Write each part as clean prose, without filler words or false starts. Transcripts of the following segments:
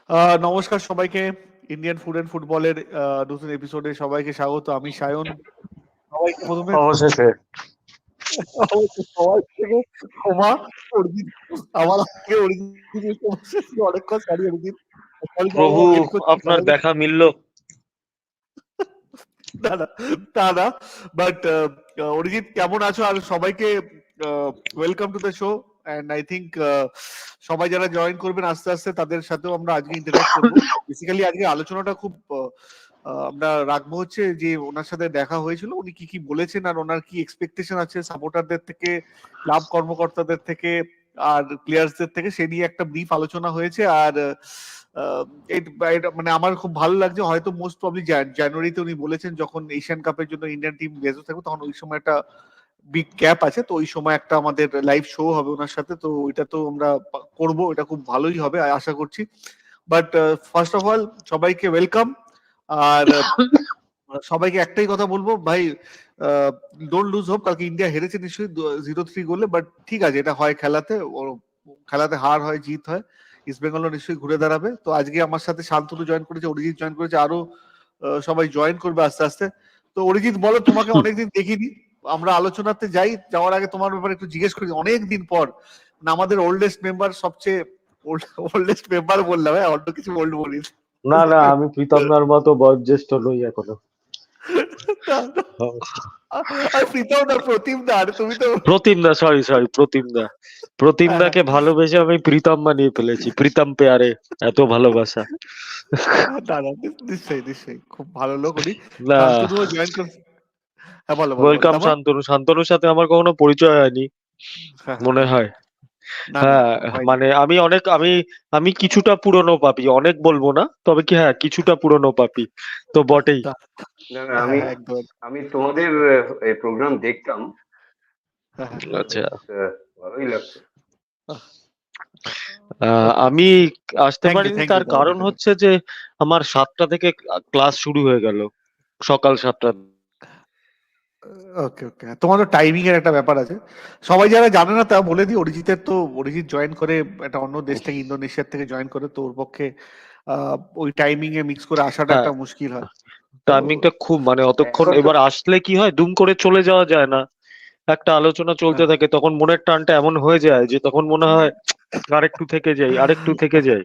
নমস্কার সবাইকে। Indian food and ফুটবলের নতুন এপিসোডে সবাইকে স্বাগত। আমি সায়ন। সবাইকে প্রথমে অবশেষে সবার থেকে ক্ষমা। অরিজিৎ আমার আগে অরিজিৎ এসে বসেছে। অনেকক্ষণ সরি অরিজিৎ। সরি প্রভু ওয়েট করছি আপনার সবাইকে। দেখা মিলল। না না তা না, বাট অরিজিৎ কেমন আছো? আর সবাইকে welcome to the show. And I think সবাই যারা জয়েন করবেন আস্তে আস্তে তাদের সাথেও আমরা আজকে ইন্টারঅ্যাক্ট করবো। বেসিক্যালি আজকে আলোচনাটা খুব আমরা রাখবো হচ্ছে যে ওনার সাথে দেখা হয়েছিল, উনি কি কি বলেছেন আর ওনার কি এক্সপেকটেশন আছে সাপোর্টারদের থেকে, ক্লাব কর্মকর্তাদের থেকে আর প্লেয়ার্সদের থেকে, সে নিয়ে একটা ব্রিফ আলোচনা হয়েছে। আর মানে আমার খুব ভালো লাগছে। হয়তো মোস্ট প্রবলি জানুয়ারিতে উনি বলেছেন যখন এশিয়ান কাপের জন্য ইন্ডিয়ান টিম ব্যস্ত থাকবে, তখন ওই সময় একটা বিগ গ্যাপ আছে, তো ওই সময় একটা আমাদের লাইভ শো হবে ওনার সাথে, তো ওইটা তো আমরা করবো, এটা খুব ভালোই হবে আশা করছি। বাট ফার্স্ট অফ অল সবাইকে ওয়েলকাম। আর সবাইকে একটাই কথা বলবো ভাই, ডোন্ট লুজ হোপ। কালকে ইন্ডিয়া হেরেছে নিশ্চয়ই 0-3 গোলে, বাট ঠিক আছে, এটা হয় খেলাতে। খেলাতে হার হয় জিত হয়। ইস্ট বেঙ্গলও নিশ্চয়ই ঘুরে দাঁড়াবে। তো আজকে আমার সাথে শান্তনু জয়েন করেছে, অরিজিৎ জয়েন করেছে, আরো সবাই জয়েন করবে আস্তে আস্তে। তো অরিজিৎ বলো, তোমাকে অনেকদিন দেখিনি, আমরা আলোচনাতে যাওয়ার আগে তোমার ব্যাপারে একটু জিজ্ঞেস করি। অনেকদিন পর আমাদের ওল্ডেস্ট মেম্বার, সবচেয়ে ওল্ডেস্ট মেম্বার বললাম, হ্যাঁ অন্য কিছু ওল্ড বলি না না, আমি প্রীতমদার মতো বয়োজ্যেষ্ঠ নই এখনো। প্রতিমদা, সরি প্রতিমদাকে ভালোবেসে আমি প্রীতম বানিয়ে ফেলেছি। প্রীতম পেয়ারে এত ভালোবাসা। নিশ্চয়ই খুব ভালো লোক উনি। না, শান্তনুও জয়েন করছে। হ্যাঁ বলো ওয়েলকাম তারপর। শান্তনুর সাথে আমার কখনো পরিচয় হয়নি মনে হয়। না না হ্যাঁ, হয়নি। মানে আমি কিছুটা পুরনো পাপী, অনেক বলবো না, তবে কি হ্যাঁ কিছুটা পুরনো পাপী তো বটেই। না না, আমি একদম। আমি তোমাদের প্রোগ্রাম দেখতাম, আচ্ছা, ভালোই লাগতো। আমি আসতে থ্যাংক ইউ পারিনি, থ্যাংক ইউ তার কারণ হচ্ছে যে আমার 7টা থেকে ক্লাস শুরু হয়ে গেল, সকাল 7টা। ওকে ওকে, তোমার তো টাইমিং এর একটা ব্যাপার আছে। সবাই যারা জানে না তা বলে দিই, অরিজিৎ জয়েন করে একটা অন্য দেশ থেকে, ইন্দোনেশিয়ার থেকে জয়েন করে, তো ওর পক্ষে ওই টাইমিং এ মিক্স করে আসাটা হ্যাঁ, একটা মুশকিল হয়। টাইমিংটা খুব, মানে অতক্ষণ এখন তো এবার আসলে কি হয়, দুম করে চলে যাওয়া যায় না। একটা আলোচনা চলতে থাকে, তখন মনের টানটা এমন হয়ে যায় যে তখন মনে হয় আরেকটু থেকে যাই।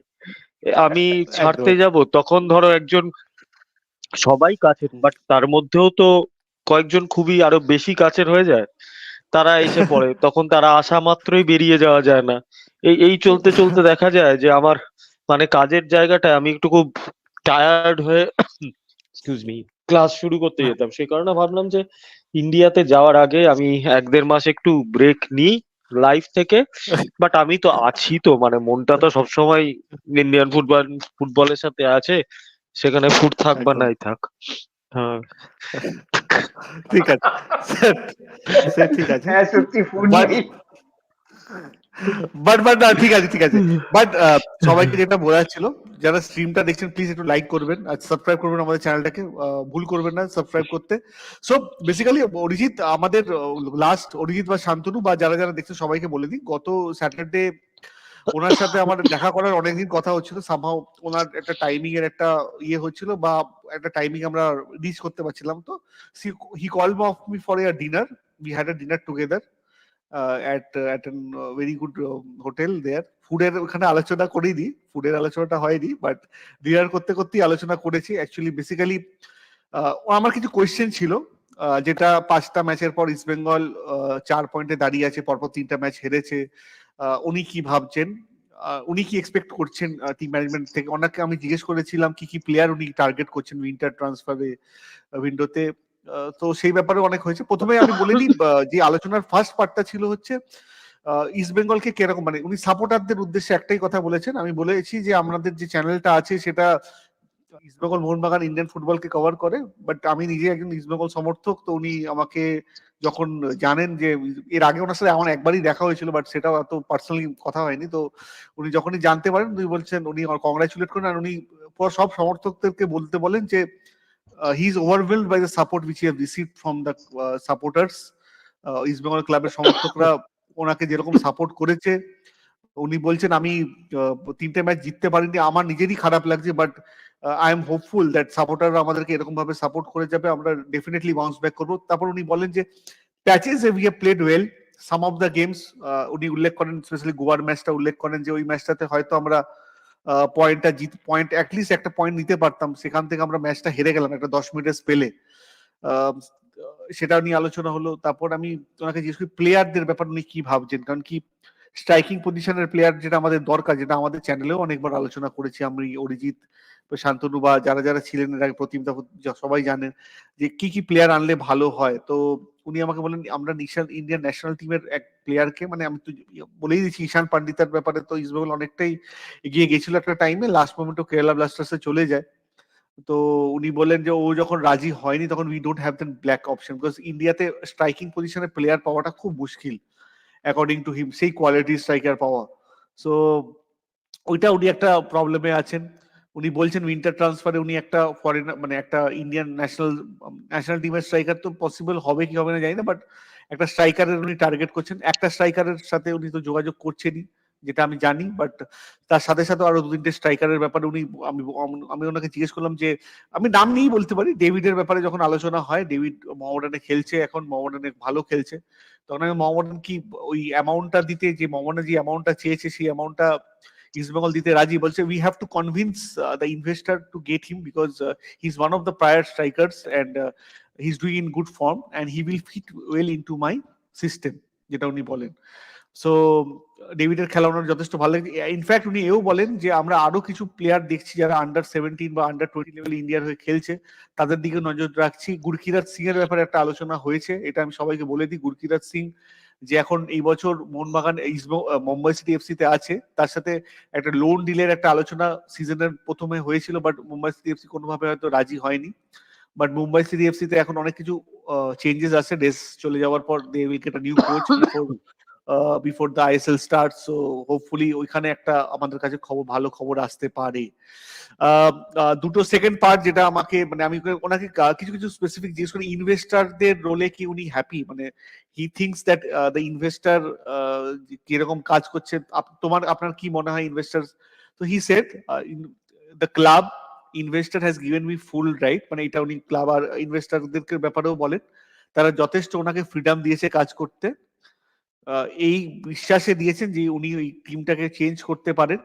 আমি ছাড়তে একদম যাব, তখন ধরো একজন, সবাই কাছের, বাট তার মধ্যেও তো কয়েকজন খুবই আরো বেশি কাছের হয়ে যায়, তারা এসে পড়ে, তখন তারা আসা মাত্রই বেরিয়ে যাওয়া যায় না। এই চলতে চলতে দেখা যায় যে আমার, মানে কাজের জায়গাটায় আমি একটু খুব টায়ার্ড হয়ে এক্সকিউজ মি ক্লাস শুরু করতে যেতাম। সেই কারণে ভাবলাম যে ইন্ডিয়াতে যাওয়ার আগে আমি 1-1.5 মাস একটু ব্রেক নিই লাইফ থেকে। বাট আমি তো আছি, তো মানে মনটা তো সবসময় ইন্ডিয়ান ফুটবলের সাথে আছে, সেখানে ফুট থাক বা একদম নাই থাক। হ্যাঁ, ঠিক আছে, সে ঠিক আছে। হ্যাঁ সত্যি ফুড বাট নেই। বাট না, ঠিক আছে ঠিক আছে। বাট সবাইকে যেটা বোঝা ছিল, যারা স্ট্রিমটা দেখছেন প্লিজ একটু লাইক করবেন আর সাবস্ক্রাইব করবেন আমাদের চ্যানেলটাকে। ভুল করবেন না সাবস্ক্রাইব করতে। সো বেসিক্যালি অরিজিৎ আমাদের অরিজিৎ বা শান্তনু বা যারা যারা দেখছেন সবাইকে বলে দিই, গত স্যাটারডে ওনার সাথে আমার দেখা করার অনেকদিন কথা হচ্ছিল। সামহাও ওনার একটা টাইমিং এর একটা হচ্ছিল, বা একটা টাইমিং আমরা রিচ করতে পারছিলাম। তো হি call me for a dinner. We had a dinner together at an very good hotel there. ফুডের ওখানে আলোচনা করিনি, ফুডের আলোচনাটা হয়নি, বাট ডিনার করতে করতেই আলোচনা করেছি। অ্যাকচুয়ালি বেসিক্যালি আমার কিছু কোয়েশ্চেন ছিল, যেটা 5টা ম্যাচের পর ইস্ট বেঙ্গল 4 পয়েন্টে দাঁড়িয়ে আছে, পরপর 3টা ম্যাচ হেরেছে। উনি কি ভাবছেন, উনি কি এক্সপেক্ট করছেন টিম ম্যানেজমেন্ট থেকে। ওনাকে আমি জিজ্ঞেস করেছিলাম কি কি প্লেয়ার উনি টার্গেট করছেন উইন্টার ট্রান্সফারে উইন্ডোতে। তো সেই ব্যাপারে অনেক হয়েছে। প্রথমে আমি বলে দিই, যে আলোচনার ফার্স্ট পার্টটা ছিল হচ্ছে ইস্ট বেঙ্গলকে কিরকম, মানে উনি সাপোর্টারদের উদ্দেশ্যে একটাই কথা বলেছেন। আমি বলেছি যে আমাদের যে চ্যানেলটা আছে সেটা ইস্ট বেঙ্গল, মোহনবাগান, ইন্ডিয়ান ফুটবলকে কভার করে, বাট আমি নিজে একজন ইস্ট বেঙ্গল সমর্থক। তো উনি আমাকে যখন জানেন যে, এর আগে ওনার সাথে আমার একবারই দেখা হয়েছিল, বাট সেটাও এত পার্সোনালি কথা হয়নি। তো উনি যখনই জানতে পারেন উনি বলছেন, উনি কংগ্রাচুলেট করেন, আর উনি সব সমর্থকদেরকে বলতে বলেন যে he is overwhelmed by the support which he have received from the supporters. East Bengal ক্লাবের সমর্থকরা ওনাকে যেরকম সাপোর্ট করেছে, উনি বলছেন আমি 3টে ম্যাচ জিততে পারিনি, আমার নিজেরই খারাপ লাগছে, but I am hopeful that সাপোর্টাররা আমাদেরকে এরকম ভাবে সাপোর্ট করে যাবে, আমরা ডেফিনেটলি বাউন্স ব্যাক করবো। তারপর উনি বলেন যে patches we have played well, some of the games উনি উল্লেখ করেন, স্পেশালি গোয়ার ম্যাচটা উল্লেখ করেন যে ওই ম্যাচটাতে হয়তো আমরা পয়েন্ট অ্যাটলিস্ট একটা পয়েন্ট নিতে পারতাম, সেখান থেকে আমরা ম্যাচটা হেরে গেলাম একটা 10 মিনিটের স্পেলে। সেটা নিয়ে আলোচনা হলো। তারপর আমি ওনাকে জিজ্ঞেস করি প্লেয়ারদের ব্যাপার উনি কি ভাবছেন, কারণ কি স্ট্রাইকিং পজিশনের প্লেয়ার যেটা আমাদের দরকার, যেটা আমাদের চ্যানেলেও অনেকবার আলোচনা করেছি আমি, অরিজিৎ, শান্তনু বা যারা যারা ছিলেন এর আগে, প্রতিমদা, সবাই জানেন যে কি কি প্লেয়ার আনলে ভালো হয়। তো উনি আমাকে বলেন আমরা ইন্ডিয়ান ন্যাশনাল টিমের এক প্লেয়ারকে, মানে আমি তো বলেই দিচ্ছি ঈশান পান্ডিতার ব্যাপারে তো ইস্টবেঙ্গল অনেকটাই এগিয়ে গেছিল একটা টাইমে, লাস্ট মোমেন্টে কেরালা ব্লাস্টার্সে চলে যায়। তো উনি বললেন যে ও যখন রাজি হয়নি তখন we don't have than black option, because ইন্ডিয়াতে স্ট্রাইকিং পজিশনে প্লেয়ার পাওয়াটা খুব মুশকিল অ্যাকর্ডিং টু হিম, সেই কোয়ালিটি স্ট্রাইকার পাওয়া। সো ওইটা উনি একটা প্রবলেমে আছেন। উনি বলছেন উইন্টার ট্রান্সফারে উনি একটা ফরেনার, মানে একটা ইন্ডিয়ান ন্যাশনাল টিমের স্ট্রাইকার তো পসিবল হবে কি হবে না জানি না, বাট একটা স্ট্রাইকারের উনি টার্গেট করছেন। একটা স্ট্রাইকারের সাথে উনি তো যোগাযোগ করছেনই, যেটা আমি জানি, বাট তার সাথে সাথে আরো 2-3টে স্ট্রাইকারের ব্যাপারে উনি, আমি ওনাকে জিজ্ঞেস করলাম যে আমি নাম নিয়েই বলতে পারি, ডেভিডের ব্যাপারে যখন আলোচনা হয়, ডেভিড মোহামেডানে খেলছে এখন, মোহামেডানে ভালো খেলছে, তখন আমি মোহামেডান কি ওই অ্যামাউন্টটা দিতে, যে মোহামেডান যে অ্যামাউন্টটা চেয়েছে সেই অ্যামাউন্টটা ইস্টবেঙ্গল দিতে রাজি। বলছে we have to convince the investor to get him, because he is one of the prior strikers and he is doing in good form and he will fit well into my system, যেটা উনি বলেন। So ডেভিডের খেলা ওনার যথেষ্ট ভালো লাগে। In fact উনি এও বলেন যে আমরা আরো কিছু প্লেয়ার দেখছি যারা আন্ডার-17 বা আন্ডার-20 লেভেলে ইন্ডিয়ার হয়ে খেলছে, তাদের দিকে নজর রাখছি। গুরকিরাত সিং এর ব্যাপারে একটা আলোচনা হয়েছে, এটা আমি সবাইকে বলে দিই। গুরকিরাত সিং যে এখন এই বছর মোহনবাগান মুম্বাই সিটি এফসি তে আছে, তার সাথে একটা লোন ডিলের একটা আলোচনা সিজনের প্রথমে হয়েছিল, বাট মুম্বাই সিটি এফসি কোনোভাবে হয়তো রাজি হয়নি। বাট মুম্বাই সিটি এফসি তে এখন অনেক কিছু চেঞ্জেস আছে, ডেস চলে যাওয়ার পর they will get a new coach before the ISL start. So hopefully ওইখানে একটা আমাদের কাছে ভালো খবর আসতে পারে। দুটো সেকেন্ড পার্ট যেটা আমাকে, মানে আমি ওনাকে কিছু কিছু স্পেসিফিক জিজ্ঞেস করি, ইনভেস্টারদের রোলে কি উনি হ্যাপি, মানে হি থিংকস দ্যাট দ্য ইনভেস্টার কিরকম কাজ করছে, আপনার কি মনে হয় ইনভেস্টার? তো he said the club investor has given me full right, মানে এটা উনি ক্লাব আর ইনভেস্টারদের ব্যাপারেও বলেন, তারা যথেষ্ট ওনাকে ফ্রিডম দিয়েছে কাজ করতে, এই বিশ্বাসে দিয়েছেন যে উনি ওই টিমটাকে চেঞ্জ করতে পারেন।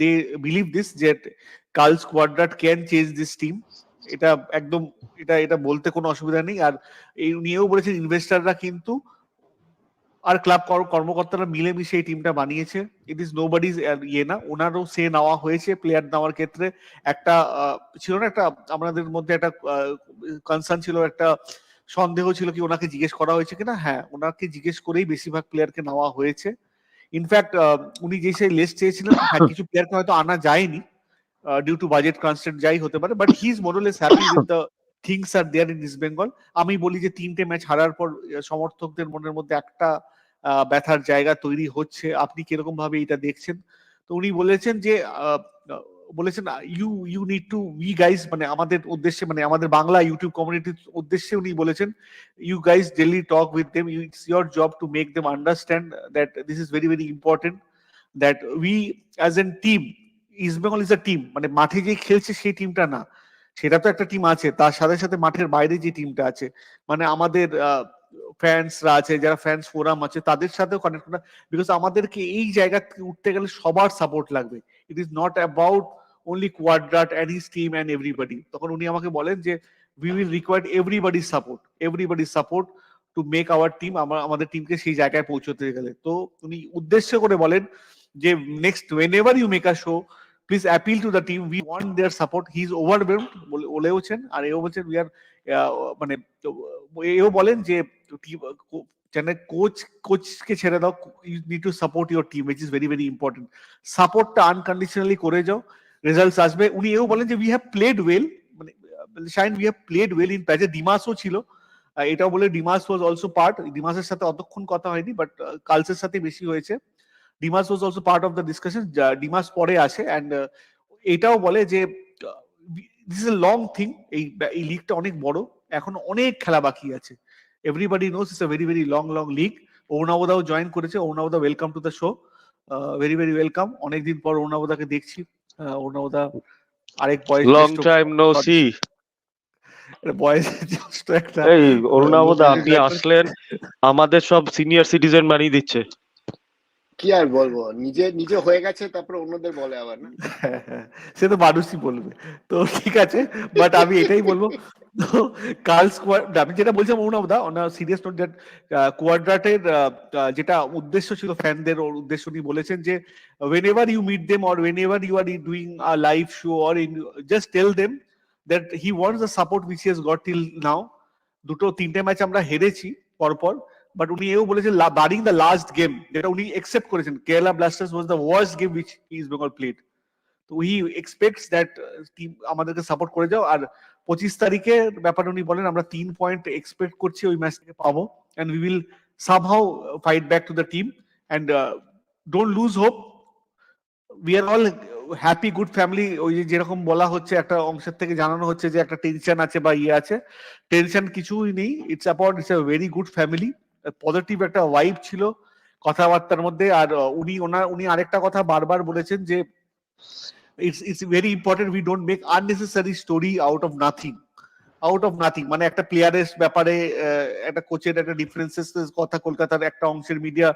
দে বিলিভ দিস যে কার্লস কোয়াড্রাট ক্যান চেঞ্জ দিস টিম, এটা একদম, এটা বলতে কোনো অসুবিধা নেই। আর এই উনিও বলেছেন ইনভেস্টাররা কিন্তু আর ক্লাব কর্মকর্তারা মিলেমিশে এই টিমটা বানিয়েছে, ইট ইজ নোবডিজ ইয়ে না, ওনারও সে নেওয়া হয়েছে প্লেয়ার নেওয়ার ক্ষেত্রে। একটা ছিল না, একটা আমাদের মধ্যে একটা কনসার্ন ছিল, একটা সন্দেহ ছিল কি ওনাকে জিজ্ঞেস করা হয়েছে কিনা, হ্যাঁ ওনাকে জিজ্ঞেস করেই বেশিরভাগ প্লেয়ারকে নেওয়া হয়েছে। ইনফ্যাক্ট উনি যে সেই লিস্ট চেয়েছিলেন, হ্যাঁ কিছু প্লেয়ারকে হয়তো আনা যায়নি ডিউ টু বাজেট কনস্ট্রেন্ট, যাই হতে পারে, but he is more or less happy with the things are there in East Bengal. আমি বলি যে 3টে ম্যাচ হারার পর সমর্থকদের মনের মধ্যে একটা ব্যথার জায়গা তৈরি হচ্ছে, আপনি কিরকম ভাবে এটা দেখছেন? তো উনি বলেছেন যে বলেছেন you need to, we guys, মানে আমাদের উদ্দেশ্যে, মানে আমাদের বাংলা ইউটিউব কমিউনিটির উদ্দেশ্যে উনি বলেছেন, you guys daily talk with them, it's your job to make them understand that this is very very important, that we as an team, East Bengal is a team, মানে মাঠে যে খেলছে সেই টিমটা না, সেটা তো একটা টিম আছে, তার সাথে সাথে মাঠের বাইরে যে টিমটা আছে, মানে আমাদের ফ্যান্সরা আছে, যারা ফ্যান্স ফোরাম আছে, তাদের সাথেও কানেক্ট করা, বিকজ আমাদেরকে এই জায়গা থেকে উঠতে গেলে সবার সাপোর্ট লাগবে। ইট is not about only Quadrat and his team and everybody. তখন উনি আমাকে বলেন যে we will require everybody's support to make our team, আমাদের টিমকে সেই জায়গায় পৌঁছতে গেলে। তো উনি উদ্দেশ্য করে বলেন যে next whenever you make a show, please appeal to the team, we want their support. He is overwhelmed বলেওছেন, আর এও বলছেন we are মানে এও বলেন যে কোচকে ছেড়ে দাও, you need to support your team, which is very very important. সাপোর্টটা আনকন্ডিশনালি করে যাও, রেজাল্টস আসবে। উনি এও বলেন যে উই হ্যাভ প্লেড ওয়েল, মানে shine we have played well in প্যাচে। ডিমাসও ছিল, এটাও বলে ডিমাস ওয়াজ অলসো পার্ট, ডিমাসের সাথে অতক্ষণ কথা হয়নি, বাট কালসের সাথে বেশি হয়েছে। Dimas was also part of the discussion, Dimas পরে আসে। অ্যান্ড এটাও বলে যে this is a long thing, এই লিগটা অনেক বড়, এখন অনেক খেলা বাকি আছে। Everybody knows it's a very very long league. অরুণাবদাও জয়েন করেছে, অরুণাবদা welcome to the show. Very very welcome. অনেকদিন পর অরুণাবদাকে দেখছি। অরুণাবদা আরেক বয়স লং জ্যেষ্ঠ টাইম নো সি। বয়স জ্যেষ্ঠ একটা এই লোক অরুণাবদা হিসেবে আপনি join করেছে। আসলেন, আমাদের সব সিনিয়র সিটিজেন বানিয়ে দিচ্ছে। কি আর বলবো, নিজে নিজে হয়ে গেছে তারপরে অন্যদের বলে আবার না। হ্যাঁ, হ্যাঁ, সে তো মানুষই বলবে। তো ঠিক আছে, বাট আমি এটাই বলবো, তো কার্ল স্কোয়াড, আমি যেটা বলছিলাম অরুণাবদা অন সিরিয়াস নোট, দ্যাট কোয়াড্রাটের যেটা উদ্দেশ্য ছিল, ফ্যানদের ওর উদ্দেশ্য উনি বলেছেন যে whenever you meet them or whenever you are doing a live show or in, just tell them that he wants the support which he has got till now. দুটো তিনটে match আমরা হেরেছি পরপর, বাট উনি এও বলেছেন বারিং দ্য লাস্ট গেম, যেটা উনি একসেপ্ট করেছেন, Kerala Blasters was the worst game which east Bengal played. তো হি এক্সপেক্টস দ্যাট টিম আমাদেরকে সাপোর্ট করে যাও। আর 25 তারিখের ব্যাপারে উনি বলেন আমরা 3 পয়েন্ট এক্সপেক্ট করছি ওই ম্যাচ থেকে পাবো, and we will somehow fight back to the team, and don't lose hope, we are all happy good family. ওই যে যেরকম বলা হচ্ছে, একটা অংশের থেকে জানানো হচ্ছে যে একটা টেনশন আছে বা ইয়ে আছে, টেনশন কিছুই নেই। It's about, it's a very good family. Positive একটা ভাইব ছিল কথাবার্তার মধ্যে। আর উনি আরেকটা কথা বারবার বলেছেন যে it's very important we don't make unnecessary story out of nothing. মানে একটা প্লেয়ারের ব্যাপারে একটা কোচের একটা ডিফারেন্সেস কথা কলকাতার একটা অংশের মিডিয়া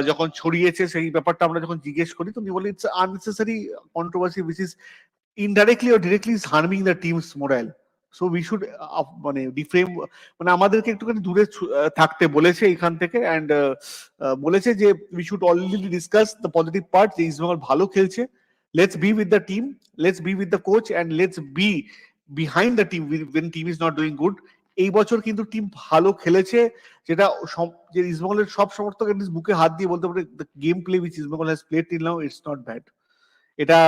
যখন ছড়িয়েছে, সেই ব্যাপারটা আমরা যখন জিজ্ঞেস করি, তো উনি বলে it's unnecessary controversy which is indirectly or directly is harming the team's morale. So we should মানে ডিফ্রেম, মানে আমাদেরকে একটুখানি দূরে থাকতে বলেছে এখান থেকে, অ্যান্ড বলেছে যে we should already discuss the positive part, যে ইস্ট বেঙ্গল ভালো খেলছে, let's be with the team, let's be with the coach, and let's be behind the team when team is not doing good. এই বছর কিন্তু team ভালো খেলেছে, যেটা যে ইস্ট বেঙ্গলের সব সমর্থক বুকে হাত দিয়ে বলতে পারে the game play which East Bengal has played till now, it's not bad. এটা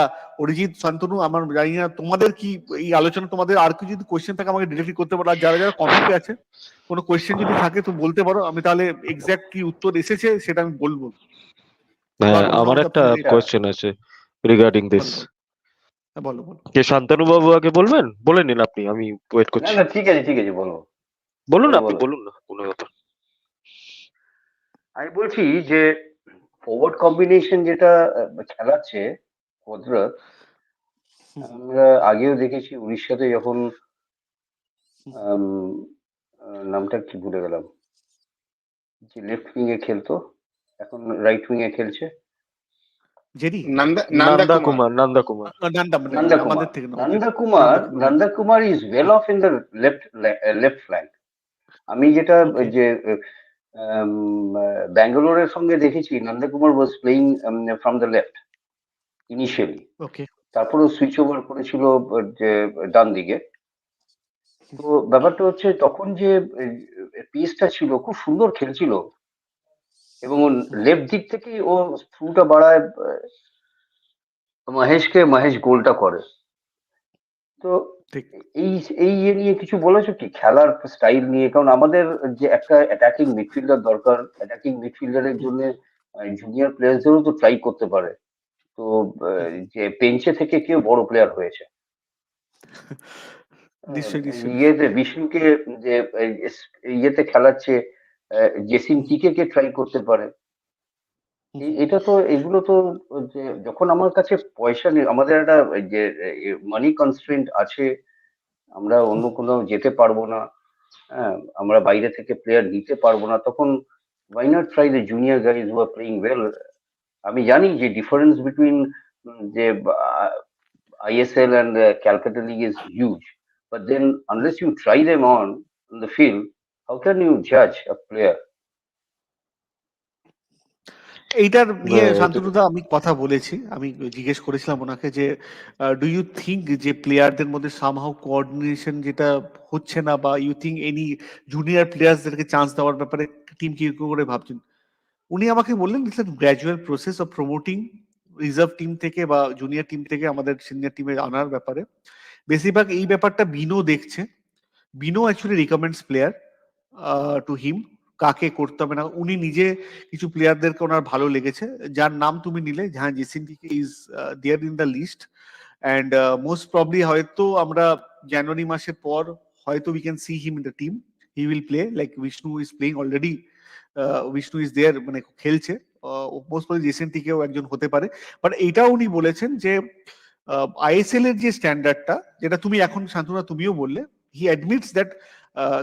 অরিজিৎ, শান্তনু, আমার জানি না তোমাদের কি এই আলোচনা, তোমাদের আর কিছু যদি কোয়েশ্চেন থাকে আমাকে ডিরেক্টলি করতে পারো, আর যারা যারা কমেন্টে আছে কোনো কোয়েশ্চেন যদি থাকে তো বলতে পারো, আমি তাহলে এক্সাক্ট কি উত্তর এসেছে সেটা আমি বলবো। হ্যাঁ, আমার একটা কোয়েশ্চেন আছে রিগার্ডিং দিস। বলো বলো। কে শান্তনু বাবু আগে বলবেন? বলে নিন আপনি, আমি ওয়েট না করছি। না ঠিক আছে বলো। বলুন বলো, আপনি, বলো। বলুন না, কোনো ব্যাপার। আমি বলছি যে ফরওয়ার্ড কম্বিনেশন যেটা খেলাচ্ছে ভদ্রত, আমরা আগেও দেখেছি উড়িষ্যাতে যখন নামটা কি ভুলে গেলাম, যে লেফট উইং এ খেলতো, এখন রাইট উইং এ খেলছে, জেরি নন্দা কুমার। আমাদের থেকে না, Nanda Kumar is well off in the left flank. আমি যেটা যে ব্যাঙ্গালোরের সঙ্গে দেখেছি, Nanda Kumar was playing from the left initially, okay, তারপরে সুইচ ওভার করেছিল যে ডান দিকে। তো ব্যাপারটা হচ্ছে তখন যে পিচটা ছিল খুব সুন্দর খেলছিল, এবং লেফট দিক থেকেই ও থ্রুটা বাড়ায় মহেশ গোলটা করে। তো এই এই ইয়ে নিয়ে কিছু বলেছো কি, খেলার স্টাইল নিয়ে? কারণ আমাদের যে একটা অ্যাটাকিং মিডফিল্ডার দরকার, অ্যাটাকিং মিডফিল্ডারের জন্য জুনিয়র প্লেয়ারদেরও তো ট্রাই করতে পারে। তো যে বেঞ্চে থেকে কেউ বড় প্লেয়ার হয়েছে, ইয়েতে বিষ্ণুকে যে ইয়েতে খেলাচ্ছে, জেসিন টিকে কে ট্রাই করতে পারে। এটা তো, এগুলো তো যে যখন আমার কাছে পয়সা নেই, আমাদের একটা যে মানি কনস্ট্রেন্ট আছে, আমরা অন্য কোনো যেতে পারবো না, হ্যাঁ, আমরা বাইরে থেকে প্লেয়ার নিতে পারবো না, তখন why not try the junior guys who are playing well? আমি জানি যে ডিফারেন্স বিটুইন যে ISL and Calcutta League is huge, but then unless you try them on the field, how can you judge a player? এইটার নিয়ে শান্তনুদা আমি কথা বলেছি, আমি জিজ্ঞেস করেছিলাম ওনাকে যে ডু ইউ থিঙ্ক যে প্লেয়ারদের মধ্যে সামহাউ কোঅর্ডিনেশন যেটা হচ্ছে না, বা ইউ থিঙ্ক এনি জুনিয়র প্লেয়ার্সদেরকে চান্স দেওয়ার ব্যাপারে টিম কি করে ভাবছেন? উনি আমাকে বললেন it's a gradual process of promoting reserve team থেকে বা জুনিয়র টিম থেকে আমাদের সিনিয়র টিমে আনার ব্যাপারে। বেশিরভাগ এই ব্যাপারটা বিনো দেখছে। Bino actually recommends player to him, কাকে করতে হবে না। উনি নিজে কিছু প্লেয়ারদেরকে ওনার ভালো লেগেছে, যার নাম তুমি নিলে, হ্যাঁ, Jesin is there in the list, and most probably হয়তো আমরা জানুয়ারি মাসের পর হয়তো we can see him in the team, he will play like Vishnu is playing already, Vishnu is there, মানে খেলছে মোস্ট প্রবাবলি জেসন টিকেও একজন হতে পারে। বাট এইটাও উনি বলেছেন যে আইএসএল এর যে স্ট্যান্ডার্ডটা, যেটা তুমি এখন শান্তনা তুমিও বললে, হি অ্যাডমিটস দ্যাট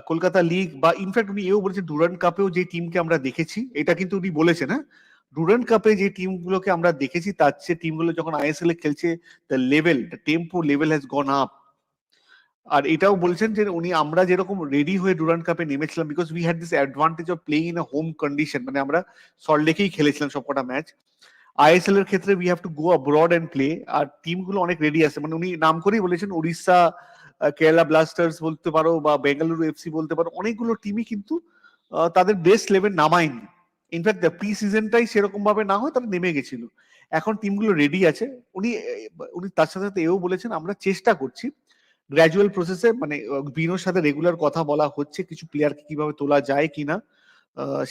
কলকাতা লিগ বা ইনফ্যাক্ট উনি এও বলেছেন ডুরান্ড কাপেও যে টিমকে আমরা দেখেছি, এটা কিন্তু উনি বলেছেন, হ্যাঁ, ডুরান্ড কাপে যে টিমগুলোকে আমরা দেখেছি তার চেয়ে টিমগুলো যখন আইএসএল এ খেলছে, the level, the tempo level has gone up. আর এটাও বলছেন যে উনি আমরা যেরকম রেডি হয়ে ডুরান্ড কাপে নেমেছিলাম, because we had this advantage of playing in a home condition, মানে আমরা সল্টলেকেই খেলেছিলাম সবকটা ম্যাচ। আইএসএল এর ক্ষেত্রে we have to go abroad and play, আর টিমগুলো অনেক রেডি আছে, মানে উনি নাম করেই বলেছেন উড়িষ্যা, কেরালা ব্লাস্টার্স বলতে পারো বা বেঙ্গালুরু এফসি বলতে পারো, অনেকগুলো টিমই কিন্তু তাদের বেস্ট লেভেল নামায়নি। ইনফ্যাক্ট প্রি সিজনটাই সেরকম ভাবে না হয় তারা নেমে গেছিল। এখন টিমগুলো রেডি আছে। উনি উনি তার সাথে সাথে এও বলেছেন আমরা চেষ্টা করছি গ্র্যাজুয়াল প্রসেসে, মানে বিনোর সাথে রেগুলার কথা বলা হচ্ছে কিছু প্লেয়ারকে কিভাবে তোলা যায় কিনা,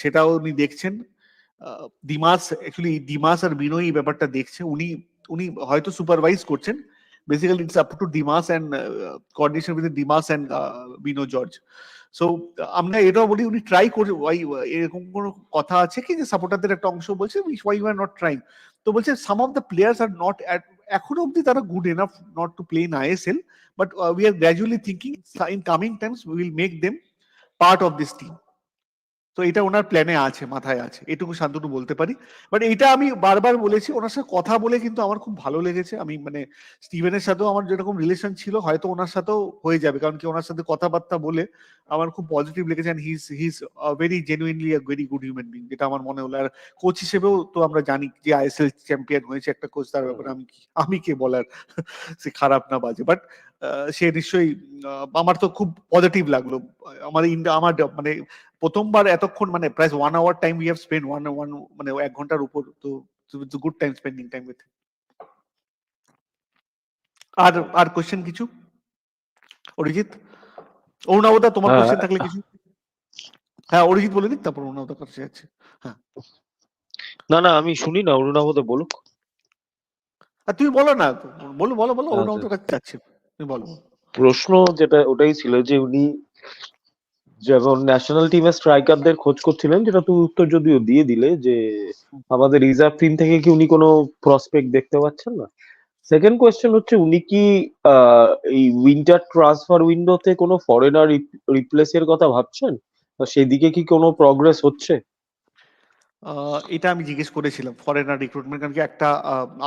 সেটাও উনি দেখছেন। ডিমাস, অ্যাকচুয়ালি ডিমাস আর বিনো এই ব্যাপারটা দেখছে, উনি উনি হয়তো সুপারভাইজ করছেন। Basically it's up to Dimas and coordination with Dimas and Bino George. So আমরা এটাও বলি উনি ট্রাই করে, এরকম কোনো কথা আছে কি যে সাপোর্টারদের একটা অংশ বলছে why you are not trying, তো বলছে some of the players are not এখনো অব্দি তারা good enough not to play in ISL, but we are gradually thinking in coming times we will make them part of this team. তো এটা ওনার প্ল্যানে আছে, মাথায় আছে, এটুকু শান্তনু বলতে পারি। বাট এটা আমি বারবার বলেছি, ওনার সাথে কথা বলে কিন্তু আমার খুব ভালো লেগেছে। আমি মানে স্টিভেনের সাথেও আমার যেরকম রিলেশন ছিল হয়তো ওনার সাথেও হয়ে যাবে, কারণ কি ওনার সাথে কথাবার্তা বলে আমার খুব পজিটিভ লেগেছে। And he is very genuinely a very good human being, যেটা আমার মনে হলো। আর কোচ হিসেবেও তো আমরা জানি যে আইএসএল চ্যাম্পিয়ন হয়েছে একটা কোচ, তার ব্যাপারে আমি কে বলার সে খারাপ না বাজে, বাট সে নিশ্চয়ই আমার তো খুব পজিটিভ লাগলো। আমার মানে প্রথমবার এতক্ষণ, মানে প্রায় 1 hour time we have spend, মানে 1 ঘন্টার উপর, তো it's good time spending time with. আর কোশ্চেন কিছু অরিজিৎ? অরুণাবদা তোমার হ্যাঁ, কোশ্চেন থাকলে কিছু? হ্যাঁ অরিজিৎ বলে দিন, তারপর অরুণাবদার কাছে যাচ্ছে। হ্যাঁ না আমি শুনি না, অরুণাবদা বলুক। আর তুমি বলো না, বলো বলো বলো, আচ্ছা, অরুণাবদার কাছে যাচ্ছে, তুমি বলো। প্রশ্ন যেটা ওটাই ছিল যে উনি যেমন ন্যাশনাল টিমের স্ট্রাইকারদের খোঁজ করছিলেন, যেটা তুমি উত্তর যদিও দিয়ে দিলে যে আমাদের রিজার্ভ টিম থেকে কি উনি কোনো প্রসপেক্ট দেখতে পাচ্ছেন না। সেকেন্ড কোয়েশ্চেন হচ্ছে উনি কি এই উইন্টার ট্রান্সফার উইন্ডোতে কোনো ফরেনার রিপ্লেসের কথা ভাবছেন, সেই দিকে কি কোনো প্রগ্রেস হচ্ছে? এটা আমি জিজ্ঞেস করেছিলাম ফরেনার রিক্রুটমেন্ট, কারণ কি একটা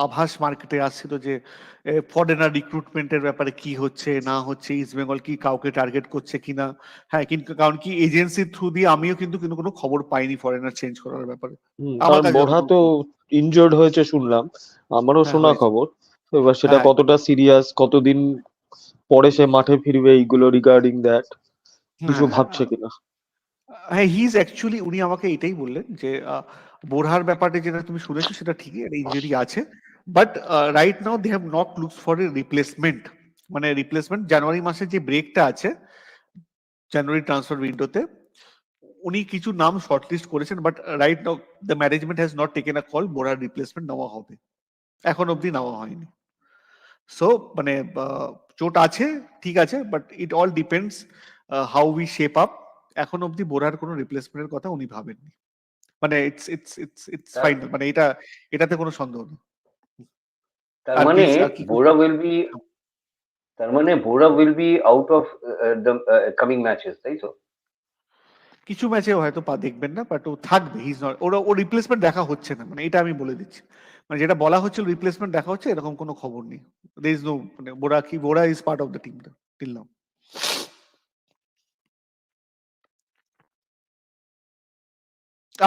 আভাস মার্কেটে আসছিল যে ফরেনার রিক্রুটমেন্টের ব্যাপারে কি হচ্ছে না হচ্ছে, ইস্ট বেঙ্গল কি কাউকে টার্গেট করছে কিনা। হ্যাঁ, কিন্তু কারণ কি এজেন্সির থ্রু দিয়ে আমিও কিন্তু কোনো খবর পাইনি ফরেনার চেঞ্জ করার ব্যাপারে। আমার কারণ কাছে বোরহা তো ইনজোর্ড হয়েছে শুনলাম, আমারও হ্যাঁ শোনা হয়েছে। খবর। এবার সেটা হ্যাঁ কতটা সিরিয়াস, কতদিন পরে সে মাঠে ফিরবে, এইগুলো রিগার্ডিং দ্যাট কিছু হ্যাঁ ভাবছে কিনা? হ্যাঁ হি ইজ অ্যাকচুয়ালি, উনি আমাকে এটাই বললেন যে বোরহার ব্যাপারে যেটা তুমি শুনেছো সেটা ঠিকই, একটা ইনজুরি আছে, but right now they have not looks for a replacement. মানে রিপ্লেসমেন্ট জানুয়ারি মাসে যে ব্রেকটা আছে, জানুয়ারি ট্রান্সফার উইন্ডোতে উনি কিছু নাম শর্টলিস্ট করেছেন, but right now the management has not taken a call বোরহার রিপ্লেসমেন্ট নেওয়া হবে, এখন অবধি নেওয়া হয়নি। সো মানে চোট আছে ঠিক আছে, but it all depends how we shape up. এখন অবধি বোরহার কোনো রিপ্লেসমেন্টের কথা উনি ভাবেননি। মানে ইটস তার ফাইনাল, মানে এটাতে কোনো সন্দেহ নেই। তার আর মানে প্লিজ আর কি Borja will be out of the coming matches, তাই তো? কিছু ম্যাচে হয়তো দেখবেন না, বাট ও থাকবে, হি ইজ নট, ও রিপ্লেসমেন্ট দেখা হচ্ছে না, মানে এটা আমি বলে দিচ্ছি। মানে যেটা বলা হচ্ছিল রিপ্লেসমেন্ট দেখা হচ্ছে, এরকম কোনো খবর নেই। দের ইজ নো, মানে Borja is part of the team till now.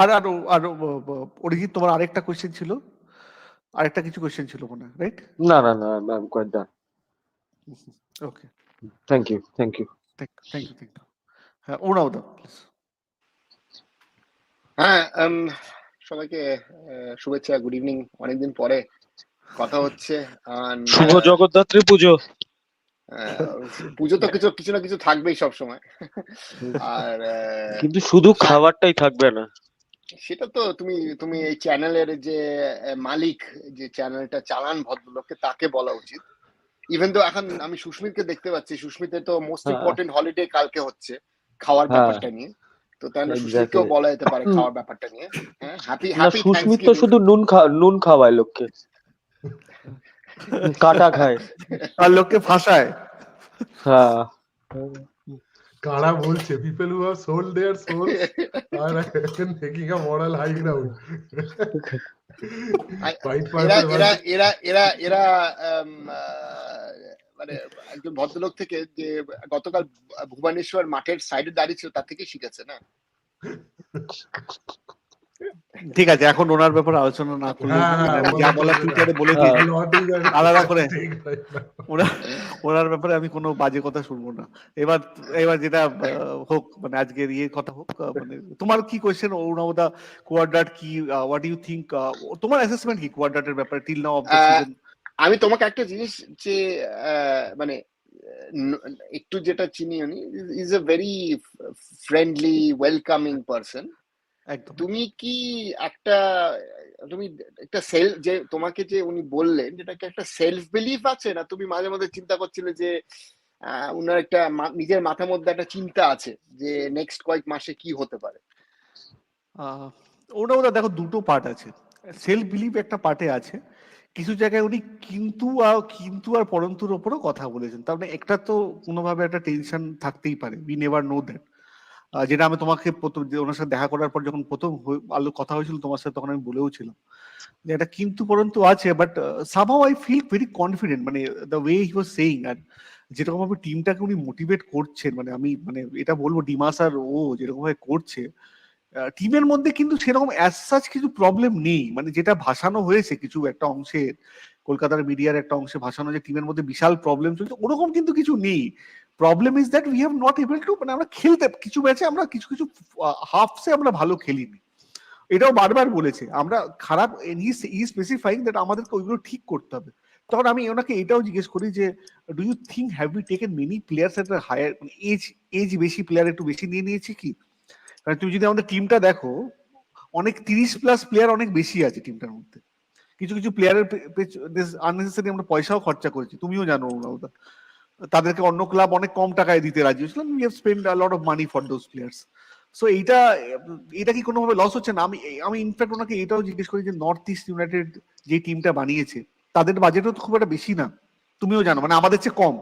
আর আর আর অরিজিৎ তোমার আরেকটা কোশ্চেন ছিল, আরেকটা কিছু কোশ্চেন ছিল মনে হয়, রাইট? না I am quite done. Okay, thank you. Thank you. হ্যাঁ অরুণাবদা প্লিজ। হ্যাঁ, সবাইকে শুভেচ্ছা, গুড ইভিনিং। অনেকদিন পরে কথা হচ্ছে। শুভ জগদ্ধাত্রী পুজো। পুজো তো কিছু কিছু না কিছু থাকবেই সব সময়। আর কিন্তু শুধু খাবারটাই থাকবে না। সেটা তো তুমি তুমি এই চ্যানেলের যে মালিক, যে চ্যানেলটা চালান ভদ্রলোককে, তাকে বলা উচিত। ইভেন তো এখন আমি সুস্মিতকে দেখতে পাচ্ছি, সুস্মিতের তো মোস্ট হ্যাঁ, ইম্পর্টেন্ট হলিডে কালকে হচ্ছে খাওয়ার হ্যাঁ। ব্যাপারটা নিয়ে। তো তাই না, Exactly. সুস্মিতকেও বলা যেতে পারে খাওয়ার ব্যাপারটা নিয়ে। হ্যাঁ, হ্যাপি না, হ্যাপি সুস্মিত তো থ্যাঙ্কসগিভিং। শুধু নুন খাওয়ায় লোককে, কাটা খায়। আর লোককে ফাঁসায়। হ্যাঁ, কারা বলছে people who have sold their souls are taking a moral high ground. White এরা purple এরা versus- এরা এরা এরা মানে একজন ভদ্রলোক থেকে যে গতকাল ভুবনেশ্বর মাঠের সাইডে দাঁড়িয়ে ছিল তার থেকে শিখেছে না। ঠিক আছে, এখন ওনার ব্যাপারে আলোচনা না করলে হ্যাঁ, মানে আমি যা বলা বলার চলবে না। টুইটারে বলে হ্যাঁ। দিয়েছি। A lot is at আলাদা করে stake right now. ওনার ব্যাপারে আমি কোনো বাজে কথা শুনবো না। এবার এবার যেটা হোক, মানে আজকের ইয়ে কথা হোক, মানে তোমার কি কোয়েশ্চেন অরুণাবদা, কোয়াড্রাট কি, হোয়াট ডু ইউ থিঙ্ক, তোমার অ্যাসেসমেন্ট কি কোয়াড্রাটের ব্যাপারে till now of the season? আমি তোমাকে একটা জিনিস যে মানে একটু যেটা চিনি, উনি is a very friendly welcoming person. একদম। তুমি কি একটা সেলফ, যে তোমাকে যে উনি বললেন, যেটা কি একটা সেলফ বিলিফ আছে, না তুমি মাঝে মাঝে চিন্তা করছিলে যে উনার একটা নিজের মাথার মধ্যে একটা চিন্তা আছে যে নেক্সট কয়েক মাসে কি হতে পারে? ওটা দেখো, দুটো পার্ট আছে। সেলফ বিলিভ একটা পার্টে আছে, কিছু জায়গায় উনি কিন্তু আর পরন্তুর ওপরও কথা বলেছেন। তার মানে একটা তো কোনোভাবে একটা টেনশন থাকতেই পারে, উই নেভার নো দ্যাট। যেটা আমি তোমাকে প্রথম যে ওনার সাথে দেখা করার পর যখন প্রথম আলো কথা হয়েছিল তোমার সাথে, তখন আমি বলেও ছিলাম যে এটা কিন্তু পরন্তু আছে। But somehow I feel very confident, মানে the way he was saying, আর যেরকম ভাবে টিমটাকে উনি মোটিভেট করছেন, মানে আমি মানে এটা বলবো ডিমাস আর ও যেরকম ভাবে করছে টিমের মধ্যে, কিন্তু সেরকম অ্যাজ সাচ কিছু প্রবলেম নেই। মানে যেটা ভাসানো হয়েছে কিছু একটা অংশে, কলকাতার মিডিয়ার একটা অংশে ভাসানো যে টিমের মধ্যে বিশাল প্রবলেম চলছে, ওরকম কিন্তু কিছু নেই। Problem is that we have not able two, মানে আমরা খেলতে কিছু ম্যাচে আমরা কিছু হাফসে আমরা ভালো খেলিনি, এটাও বারবার বলেছে। আমরা খারাপ, ই স্পেসিফাইং দ্যাট আমাদেরকে ওইগুলো ঠিক করতে হবে। তখন আমি ওনাকে এটাও জিজ্ঞেস করি যে do you think have we taken many players at higher age বেশি প্লেয়ার একটু বেশি নিয়ে নিয়েছি কি? কারণ তুমি যদি আমাদের টিমটা দেখো, অনেক 30+ প্লেয়ার অনেক বেশি আছে টিমটার মধ্যে। কিছু কিছু প্লেয়ারের আননেসেসারি আমরা পয়সাও খরচা করেছি, তুমিও জানো ওটা। তাদেরকে অন্য ক্লাব অনেক কম টাকায় দিতে রাজি হয়েছিল, we have spend a lot of money for those players. So এটা কি কোনোভাবে লস হচ্ছে না? আমি ইনফ্যাক্ট ওনাকে এটাও জিজ্ঞেস করি যে নর্থ ইস্ট ইউনাইটেড যে টিমটা বানিয়েছে তাদের বাজেটও তো খুব একটা বেশি না, তুমিও জানো, মানে আমাদের চেয়ে কম।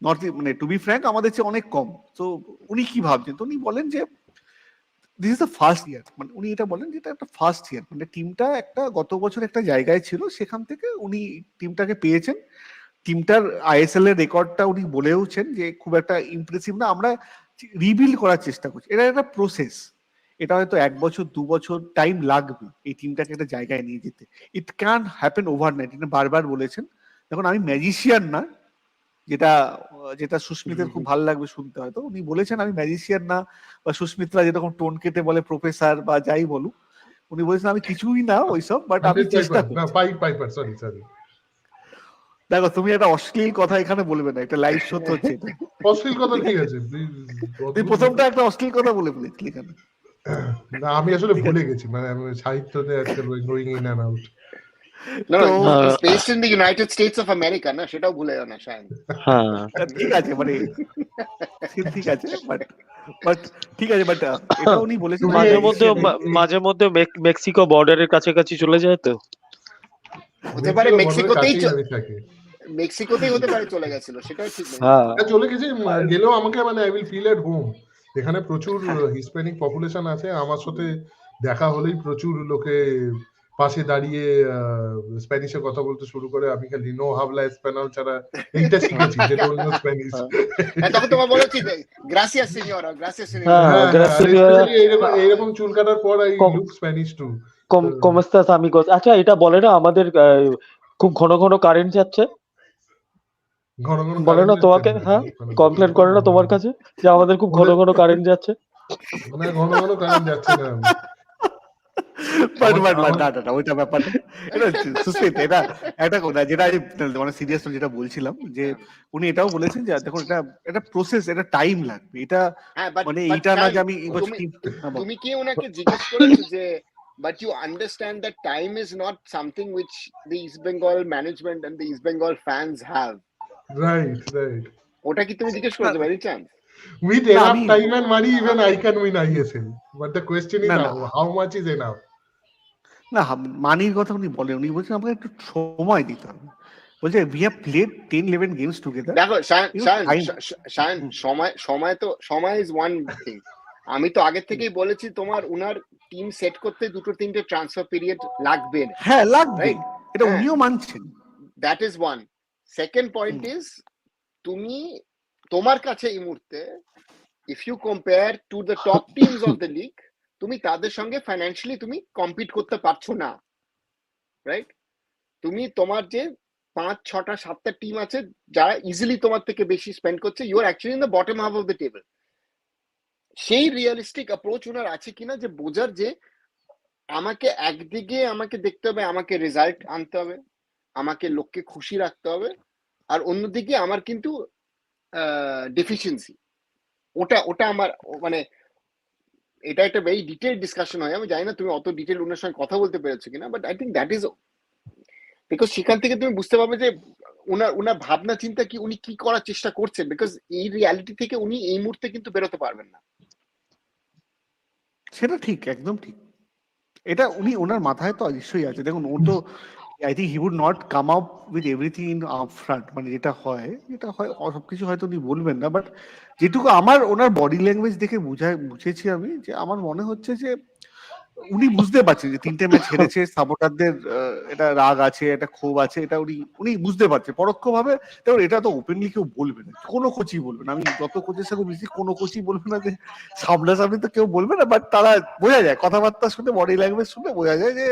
নর্থ মানে টু বি ফ্র্যাঙ্ক আমাদের চেয়ে অনেক কম। তো উনি কি ভাবছেন? তো উনি বলেন যে this is the first year, মানে উনি এটা বলেন যে এটা একটা ফার্স্ট ইয়ার, মানে টিমটা একটা গত বছর একটা জায়গায় ছিল, সেখান থেকে উনি টিমটাকে পেয়েছেন। টিমটার আইএসএল এর রেকর্ডটা উনি বলেওছেন যে খুব একটা ইমপ্রেসিভ না, আমরা রিবিল্ড করার চেষ্টা করছি। এটা একটা প্রসেস, এটা হয়তো 1 বছর 2 বছর টাইম লাগবে এই টিমটাকে একটা জায়গায় নিয়ে যেতে। ইট ক্যান হ্যাপেন ওভারনাইট, এটা বারবার বলেছেন। দেখুন আমি ম্যাজিশিয়ান না, যেটা যেটা সুস্মিতের খুব ভালো লাগবে শুনতে, হয়তো উনি বলেছেন আমি ম্যাজিশিয়ান না, বা সুস্মিতরা যেরকম টোন কেটে বলে প্রফেসর বা যাই বলুক, উনি বলেছেন আমি কিছুই না ওইসব, বাট আমি চেষ্টা করছি। পাইপার সরি দেখো তুমি একটা অশ্লীল কথা এখানে বলবে না, একটা লাইভ শো তো হচ্ছে এটা। অশ্লীল কথা কি আছে? তুই প্রথমটা একটা অশ্লীল কথা বলে ফেলেছিলি এখানে। না আমি আসলে ভুলে গেছি, মানে আমি সাহিত্যতে আজকাল গোয়িং ইন এন্ড আউট। না, তো it's based in the United States of America, না সেটাও ভুলে যাও না শায়ন। হ্যাঁ, ঠিক আছে, মানে ঠিক আছে, বাট ঠিক আছে, বাট এটা উনি বলেছেন মাঝে মধ্যে মেক্সিকো বর্ডারের কাছাকাছি চলে যায় তো। হতে পারে মেক্সিকোতেই আমি থাকি, মেক্সিকোতেই হতে পারে চলে গেছিল, সেটাও ঠিক নেই। হ্যাঁ, চলে গেছি, গেলেও আমাকে মানে I will feel at home. এখানে প্রচুর হিসপ্যানিক পপুলেশন আছে, আমার সাথে দেখা হলেই প্রচুর লোকে পাশে দাঁড়িয়ে স্প্যানিশে কথা বলতে শুরু করে। আমি খালি নো হাবলা এসপানোল ছাড়া এইটা শিখেছি, যে ডোন্ট নো স্প্যানিশ। তখন তোমার বলেছি গ্রাসিয়াস সিনিয়রা, গ্রাসিয়াস সিনিয়রা। এইরকম চুল কাটার পর I look Spanish too. ¿Cómo estás, amigos? আচ্ছা, এটা বলে না আমাদের খুব ঘন ঘন কারেন্ট যাচ্ছে, ঘন ঘন বলে না তোমাকে? হ্যাঁ, কমপ্লেন করে না তোমার কাছে যে আমাদের খুব ঘন ঘন কারেন্ট যাচ্ছে? মানে ঘন ঘন কারেন্ট যাচ্ছে না, বাট না ওইটা ব্যাপার না। এটা সুস্মিত, এটা একটা কথা যেটা মানে সিরিয়াস যেটা বলছিলাম, যে উনি এটাও বলেছেন যে দেখুন এটা প্রসেস, এটা টাইম লাগবে। এটা মানে এইটা না যে আমি তুমি কি ওনাকে জিজ্ঞেস করেছো যে but you understand that time is not something which the East Bengal management and the East Bengal fans have? Right ওটা কি তুমি জিজ্ঞেস করেছো বাই চান্স? With না, enough আমি time and money, even I can win ISL. But the question is না না how much is enough? না মানির কথা উনি বলেন, উনি বলছেন আমাকে একটু সময় দিতে হবে। বলছে we have played 10-11 games together, দেখো সায়ন you সায়ন time। সায়ন সময় ইজ ওয়ান থিং। আমি তো আগে থেকেই বলেছি তোমার উনার টিম সেট করতে 2-3টে ট্রান্সফার পিরিয়ড লাগবে, হ্যাঁ লাগবে, রাইট? এটা হ্যাঁ, উনিও মানছেন। That is one. Second point is তুমি তোমার কাছে এই মুহূর্তে if you compare to the top teams of the league, তুমি তাদের সঙ্গে ফাইন্যান্সিয়ালি তুমি কম্পিট করতে পারছো না, রাইট? তুমি তোমার যে 5-6-7টা টিম আছে যারা ইজিলি তোমার থেকে বেশি স্পেন্ড করছে, you are actually in the bottom half of the table. সেই রিয়েলিস্টিক অ্যাপ্রোচ ওনার আছে কিনা যে বোঝার যে আমাকে একদিকে আমাকে দেখতে হবে, আমাকে রেজাল্ট আনতে হবে, আমাকে লোককে খুশি রাখতে হবে, আর অন্যদিকে আমার কিন্তু ডেফিসিয়েন্সি, ওটা ওটা আমার মানে এটা একটা ভেরি ডিটেল ডিসকাশন হয়। আমি জানি না তুমি অত ডিটেল ওনার সঙ্গে কথা বলতে পেরেছো কিনা, but I think that is because সেখান থেকে তুমি বুঝতে পারবে যে ওনার ভাবনা চিন্তা কি, উনি কি করার চেষ্টা করছেন, বিকজ এই রিয়ালিটি থেকে উনি এই মুহূর্তে কিন্তু বেরোতে পারবেন না। সেটা ঠিক, একদম ঠিক। এটা উনি ওনার মাথায় তো নিশ্চয়ই আছে। দেখুন ও তো I think he would not come up with everything in upfront, মানে যেটা হয় সবকিছু হয়তো উনি বলবেন না, বাট যেটুকু আমার ওনার বডি ল্যাঙ্গুয়েজ দেখে বুঝেছি আমি, যে আমার মনে হচ্ছে যে উনি বুঝতে পারছেন যে 3টে ম্যাচ হেরেছে, সাপোর্টারদের এটা রাগ আছে, এটা ক্ষোভ আছে, এটা উনি বুঝতে পারছেন পরোক্ষভাবে। দেখুন এটা তো ওপেনলি কেউ বলবে না, কোনো কোচই বলবে না। আমি যত কোচের সাথে মিশি কোনো কোচই বলবে না যে সামনাসামনি, তো কেউ বলবে না, বাট তারা বোঝা যায় কথাবার্তা শুনে, বডি ল্যাঙ্গুয়েজ শুনে বোঝা যায় যে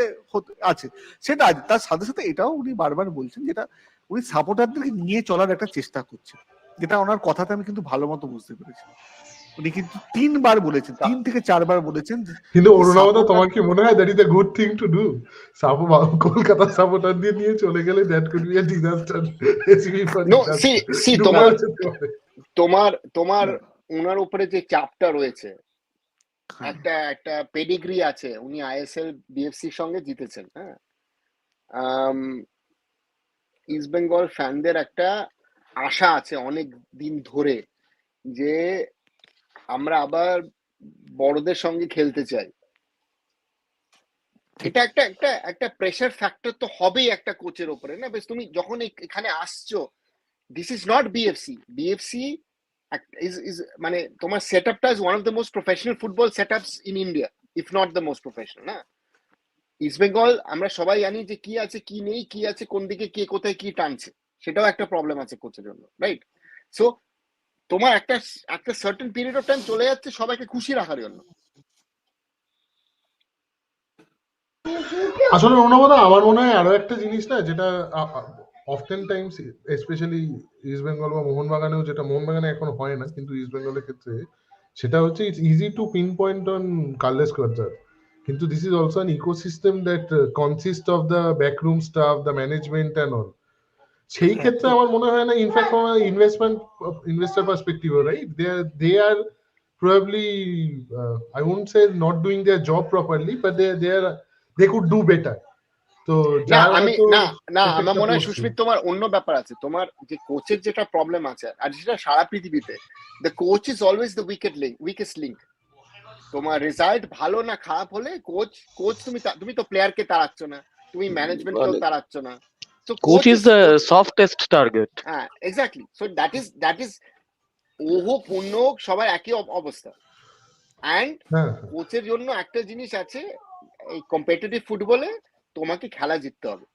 আছে সেটা আছে। তার সাথে সাথে এটাও উনি বারবার বলছেন যেটা উনি সাপোর্টারদেরকে নিয়ে চলার একটা চেষ্টা করছেন, যেটা ওনার কথাতে আমি কিন্তু ভালো মতো বুঝতে পেরেছি। উনি কিন্তু 3বার বলেছেন, 3 থেকে 4বার বলেছেন কিন্তু অরুণাবদা, তোমার কি মনে হয় that is a good thing to do? Kolkata supporter দিয়ে নিয়ে চলে গেলে that could be a disaster recipe for no disaster. তোমার ওনার উপরে যে চাপটা রয়েছে, একটা পেডিগ্রি আছে, উনি আইএসএল বিএফসির সঙ্গে জিতেছেন। হ্যাঁ, ইস্ট বেঙ্গল ফ্যানদের একটা আশা আছে অনেক দিন ধরে যে আমরা আবার বড়দের সঙ্গে খেলতে চাই। এটা একটা প্রেসার ফ্যাক্টর তো হবেই একটা কোচের উপরে, না? বেশ, তুমি যখন এখানে আসছো, this is not BFC. BFC মানে তোমার সেট আপটা is one of the most professional football set ups in India, if not the most professional, না? ইস্ট বেঙ্গল আমরা সবাই জানি যে কি আছে কি নেই, কি আছে কোন দিকে, কে কোথায় কি টানছে, সেটাও একটা প্রবলেম আছে কোচের জন্য, রাইট? সো তোমার একটা সার্টেন পিরিয়ড অফ টাইম চলে যাচ্ছে সবাইকে খুশি রাখার জন্য। আসলে অরুণাবদা, আমার মনে হয় আরো একটা জিনিস না, যেটা often Times specially east Bengal বা মোহনবাগানেও, যেটা মোহনবাগানে এখন হয় না কিন্তু ইস্ট বেঙ্গলের ক্ষেত্রে, সেটা হচ্ছে it's easy to pin point on Carles কার্জার, কিন্তু this is also an ecosystem that consist of the backroom staff, the management and all. সেই ক্ষেত্রে আমার মনে হয় না, in fact from investor perspective, right, they are probably I won't say not doing their job properly, but they could do better. তো না যার আমি হয়তো না আমার মনে হয় সুস্মিত তোমার অন্য ব্যাপার আছে। তোমার যে কোচের যেটা প্রবলেম আছে, আর সেটা সারা পৃথিবীতে, the coach is always the weakest link. তোমার রেজাল্ট ভালো না খারাপ হলে কোচ তুমি তো প্লেয়ারকে তাড়াচ্ছ না, তুমি ম্যানেজমেন্টকেও তাড়াচ্ছ না। So coach is the softest target. হ্যাঁ, এক্স্যাক্টলি। সো দ্যাট ইজ ও হোক অন্য হোক, সবার একই অবস্থা। অ্যান্ড কোচের জন্য একটা জিনিস আছে, এই কম্পিটিটিভ ফুটবলে তোমাকে খেলা জিততে হবে।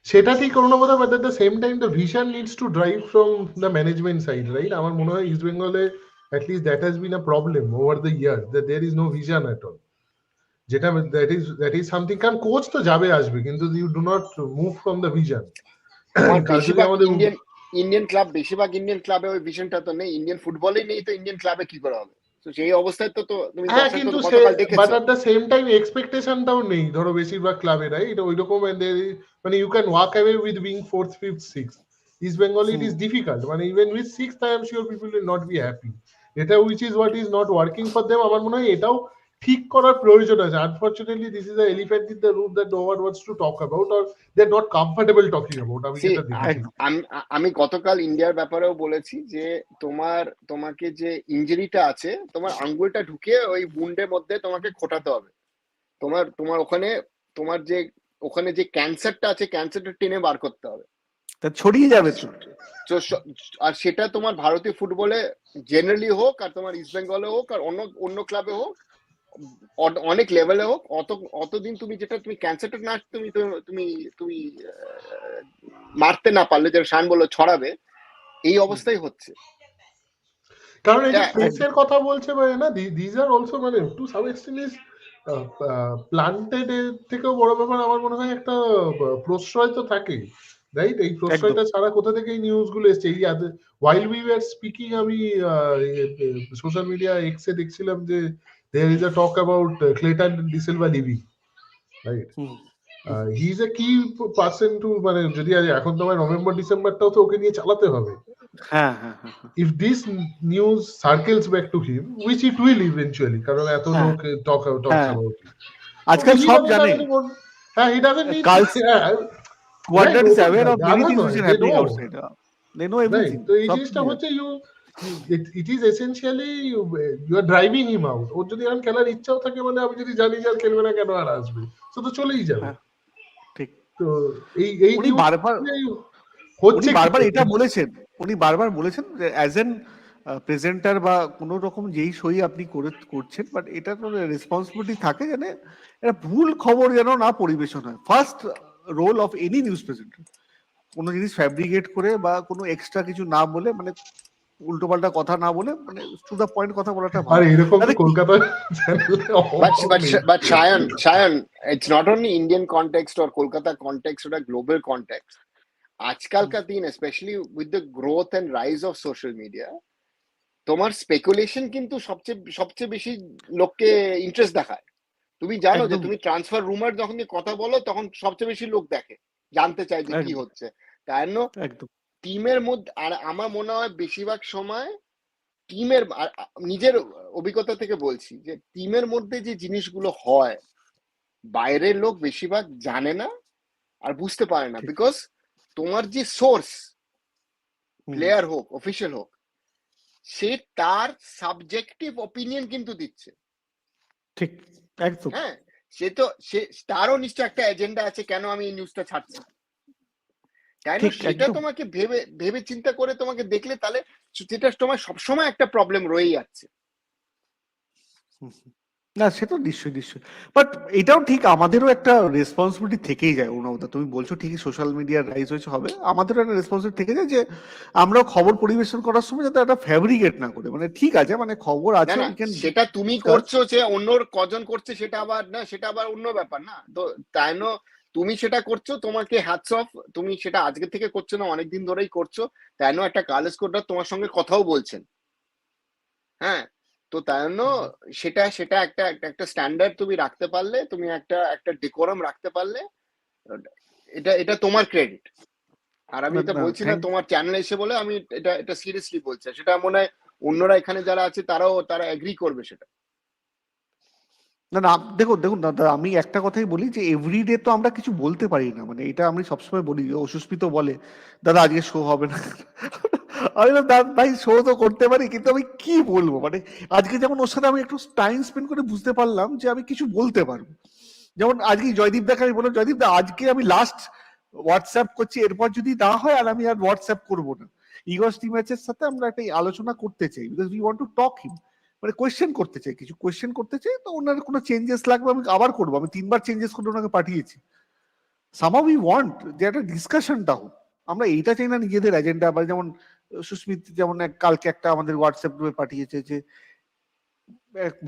সেটা ঠিক করোনা বোধ হয়, but at the same time the vision needs to drive from the management side, right? আমার মনে হয় ইস্ট বেঙ্গলে at least that has been a problem over the years, that there is no vision at all. যেটা that is something, কারণ coach তো যাবে আসবে, কিন্তু you do not move from the vision. বেশিরভাগ ইন্ডিয়ান ক্লাবে ওই ভিশনটা তো নেই, ইন্ডিয়ান ফুটবলেই নেই, তো ইন্ডিয়ান ক্লাবে কি করে হবে? তো সেই অবস্থায় তো তুমি কিন্তু but at the same time এক্সপেকটেশনটাও নেই ধরো বেশিরভাগ ক্লাবে, রাইট? ওইরকম মানে you can walk away with being 4th, 5th, 6th. East Bengal it is difficult, মানে even with 6th I am sure people will not be happy. এটা which is what is not working for them. আমার মনে হয় এটাও ঠিক করার প্রয়োজন আছে। Unfortunately this is a elephant in the room that no one wants to talk about, or they are not comfortable talking about. আমি See, যেটা দেখেছি। আমি গতকাল ইন্ডিয়ার ব্যাপারেও বলেছি যে তোমাকে যে ইনজুরিটা আছে, তোমার আঙ্গুলটা ঢুকিয়ে ওই বুন্ডের মধ্যে তোমাকে খোটাতে হবে। তোমার ওখানে যে ক্যান্সারটা আছে, ক্যান্সারটা টেনে বার করতে হবে। তা ছড়িয়ে যাবে তো। আর সেটা তোমার ভারতীয় ফুটবলে জেনারেলি হোক, আর তোমার ইস্ট বেঙ্গলে হোক, আর অন্য ক্লাবে হোক, অনেক লেভেলে হোক, অতদিন তুমি ক্যান্সারটা না তুমি তুমি তুমি মারতে না পারলে, যেটা শান বললো ছড়াবে, এই অবস্থাই হচ্ছে। কারণ এই যে ফেসের কথা বলছে না, দিস আর অলসো মানে to some extent is planted এর থেকেও বড় ব্যাপার আমার মনে হয় একটা প্রশ্রয় তো থাকে, রাইট? এই প্রশ্রয়টা ছাড়া কোথা থেকে এই নিউজ গুলো এসছে? এই while we were speaking আমি সোশ্যাল মিডিয়া এক্সে দেখছিলাম যে there is a talk about Clayton De Silva leaving, right? He is a key person to, মানে যদি এখন তোমার নভেম্বর ডিসেম্বরটাও তো ওকে নিয়ে চালাতে হবে। হ্যাঁ, if this news circles back to him, which it will eventually, কারণ এত লোক talks about it, আজকাল সব জানে। হ্যাঁ, he doesn't need Quadrant is aware of many things which are happening outside. They know everything. তো এই জিনিসটা হচ্ছে it is essentially you are driving him out. ওর যদি এখন খেলার ইচ্ছাও থাকে, মানে আমি যদি জানি যে আর খেলবে না, কেন আর আসবে, তো চলেই যাবে। ঠিক। তো এই উনি বারবার এটা বলেছেন, যে অ্যাজ এন প্রেজেন্টার বা কোন রকম যেই সই আপনি করছেন, বাট এটা তো রেসপন্সিবিলিটি থাকে যেন এটা ভুল খবর যেন না পরিবেশন হয়। First role of any news presenter, কোনো জিনিস ফ্যাব্রিকেট করে বা কোনো এক্সট্রা কিছু না বলে, মানে উল্টোপাল্টা কথা না বলে, মানে টু দা পয়েন্ট কথা বলাটা ভালো। আর এরকম তো Kolkata but Shayan, it's not only Indian context or Kolkata context, or a global context. আজকালকার দিন, specially with the growth and rise of social media, তোমার স্পেকুলেশন কিন্তু সবচেয়ে বেশি লোককে ইন্টারেস্ট দেখায়। তুমি জানো যে তুমি ট্রান্সফার রুমার যখন কথা বলো, তখন সবচেয়ে বেশি লোক দেখে, জানতে চায় যে কি হচ্ছে। তাই জন্য টিমের মধ্যে, আর আমার মনে হয় বেশিরভাগ সময় টিমের, নিজের অভিজ্ঞতা থেকে বলছি, যে টিমের মধ্যে যে জিনিসগুলো হয়, বাইরের লোক বেশিরভাগ জানে না আর বুঝতে পারে না। বিকজ তোমার যে সোর্স, প্লেয়ার হোক, অফিসিয়াল হোক, সে তার সাবজেক্টিভ ওপিনিয়ন কিন্তু দিচ্ছে। ঠিক, একদম। হ্যাঁ, সে তারও নিশ্চয় একটা এজেন্ডা আছে, কেন আমি এই নিউজটা ছাড়ছি। তাই না? সেটা তোমাকে ভেবে চিন্তা করে তোমাকে দেখলে, তাহলে সেটা তোমার সবসময় একটা প্রবলেম রয়েই যাচ্ছে। না, সেটা নিশ্চয়ই। বাট এটাও ঠিক, আমাদেরও একটা রেসপন্সিবিলিটি থেকেই যায়। অনুদা, তুমি বলছো ঠিকই, সোশ্যাল মিডিয়ার রাইজ হয়েছে, হবে, আমাদেরও একটা রেসপন্সিবিলিটি থেকে যায় যে আমরাও খবর পরিবেশন করার সময় যাতে একটা ফ্যাব্রিকেট না করে, মানে ঠিক আছে, মানে খবর আছে, সেটা তুমি করছো, যে অন্য কজন করছে সেটা আবার অন্য ব্যাপার না। তো তাই না, তুমি সেটা করছো, তোমাকে হ্যাটস অফ, তুমি সেটা আজকে থেকে করছো না, অনেকদিন ধরেই করছো। তাই না, একটা কার্লোস কোড্রার তোমার সঙ্গে কথাও বলছেন। হ্যাঁ, তো তাই জন্য সেটা একটা স্ট্যান্ডার্ড তুমি রাখতে পারলে, তুমি একটা ডেকোরাম রাখতে পারলে, এটা তোমার ক্রেডিট। আর আমি এটা বলছি না তোমার চ্যানেল এসে বলে, আমি এটা সিরিয়াসলি বলছি। সেটা মনে হয় অন্যরা এখানে যারা আছে তারা এগ্রি করবে সেটা। না, দেখুন দাদা, আমি একটা কথাই বলি যে এভরিডে তো আমরা কিছু বলতে পারি না, মানে এটা আমি সবসময় বলি। অসুস্মিত বলে, দাদা আজকে শো হবে না, আমি ভাই শো তো করতে পারি, কিন্তু আমি কি বলবো, মানে আজকে যেমন ওর সাথে আমি একটু টাইম স্পেন্ড করে বুঝতে পারলাম যে আমি কিছু বলতে পারবো। যেমন আজকে জয়দীপ দাকে আমি বললাম, জয়দীপ দা আজকে আমি লাস্ট হোয়াটসঅ্যাপ করছি, এরপর যদি না হয় আর আমি আর হোয়াটসঅ্যাপ করবো না। ইগস টিম ম্যাচের সাথে আমরা একটা আলোচনা করতে চাই, because we want to talk him, মানে কোয়েশ্চেন করতে চাই, কিছু কোয়েশ্চেন করতে চাই। তো ওনার কোনো চেঞ্জেস লাগবে আমি আবার করবো, আমি 3বার চেঞ্জেস করে ওনাকে পাঠিয়েছি। সামহাউ উই ওয়ান্ট যে একটা ডিসকাশনটা হোক। আমরা এইটা চাই না নিজেদের এজেন্ডা, বা যেমন সুস্মিত যেমন কালকে একটা আমাদের হোয়াটসঅ্যাপ গ্রুপে পাঠিয়েছে যে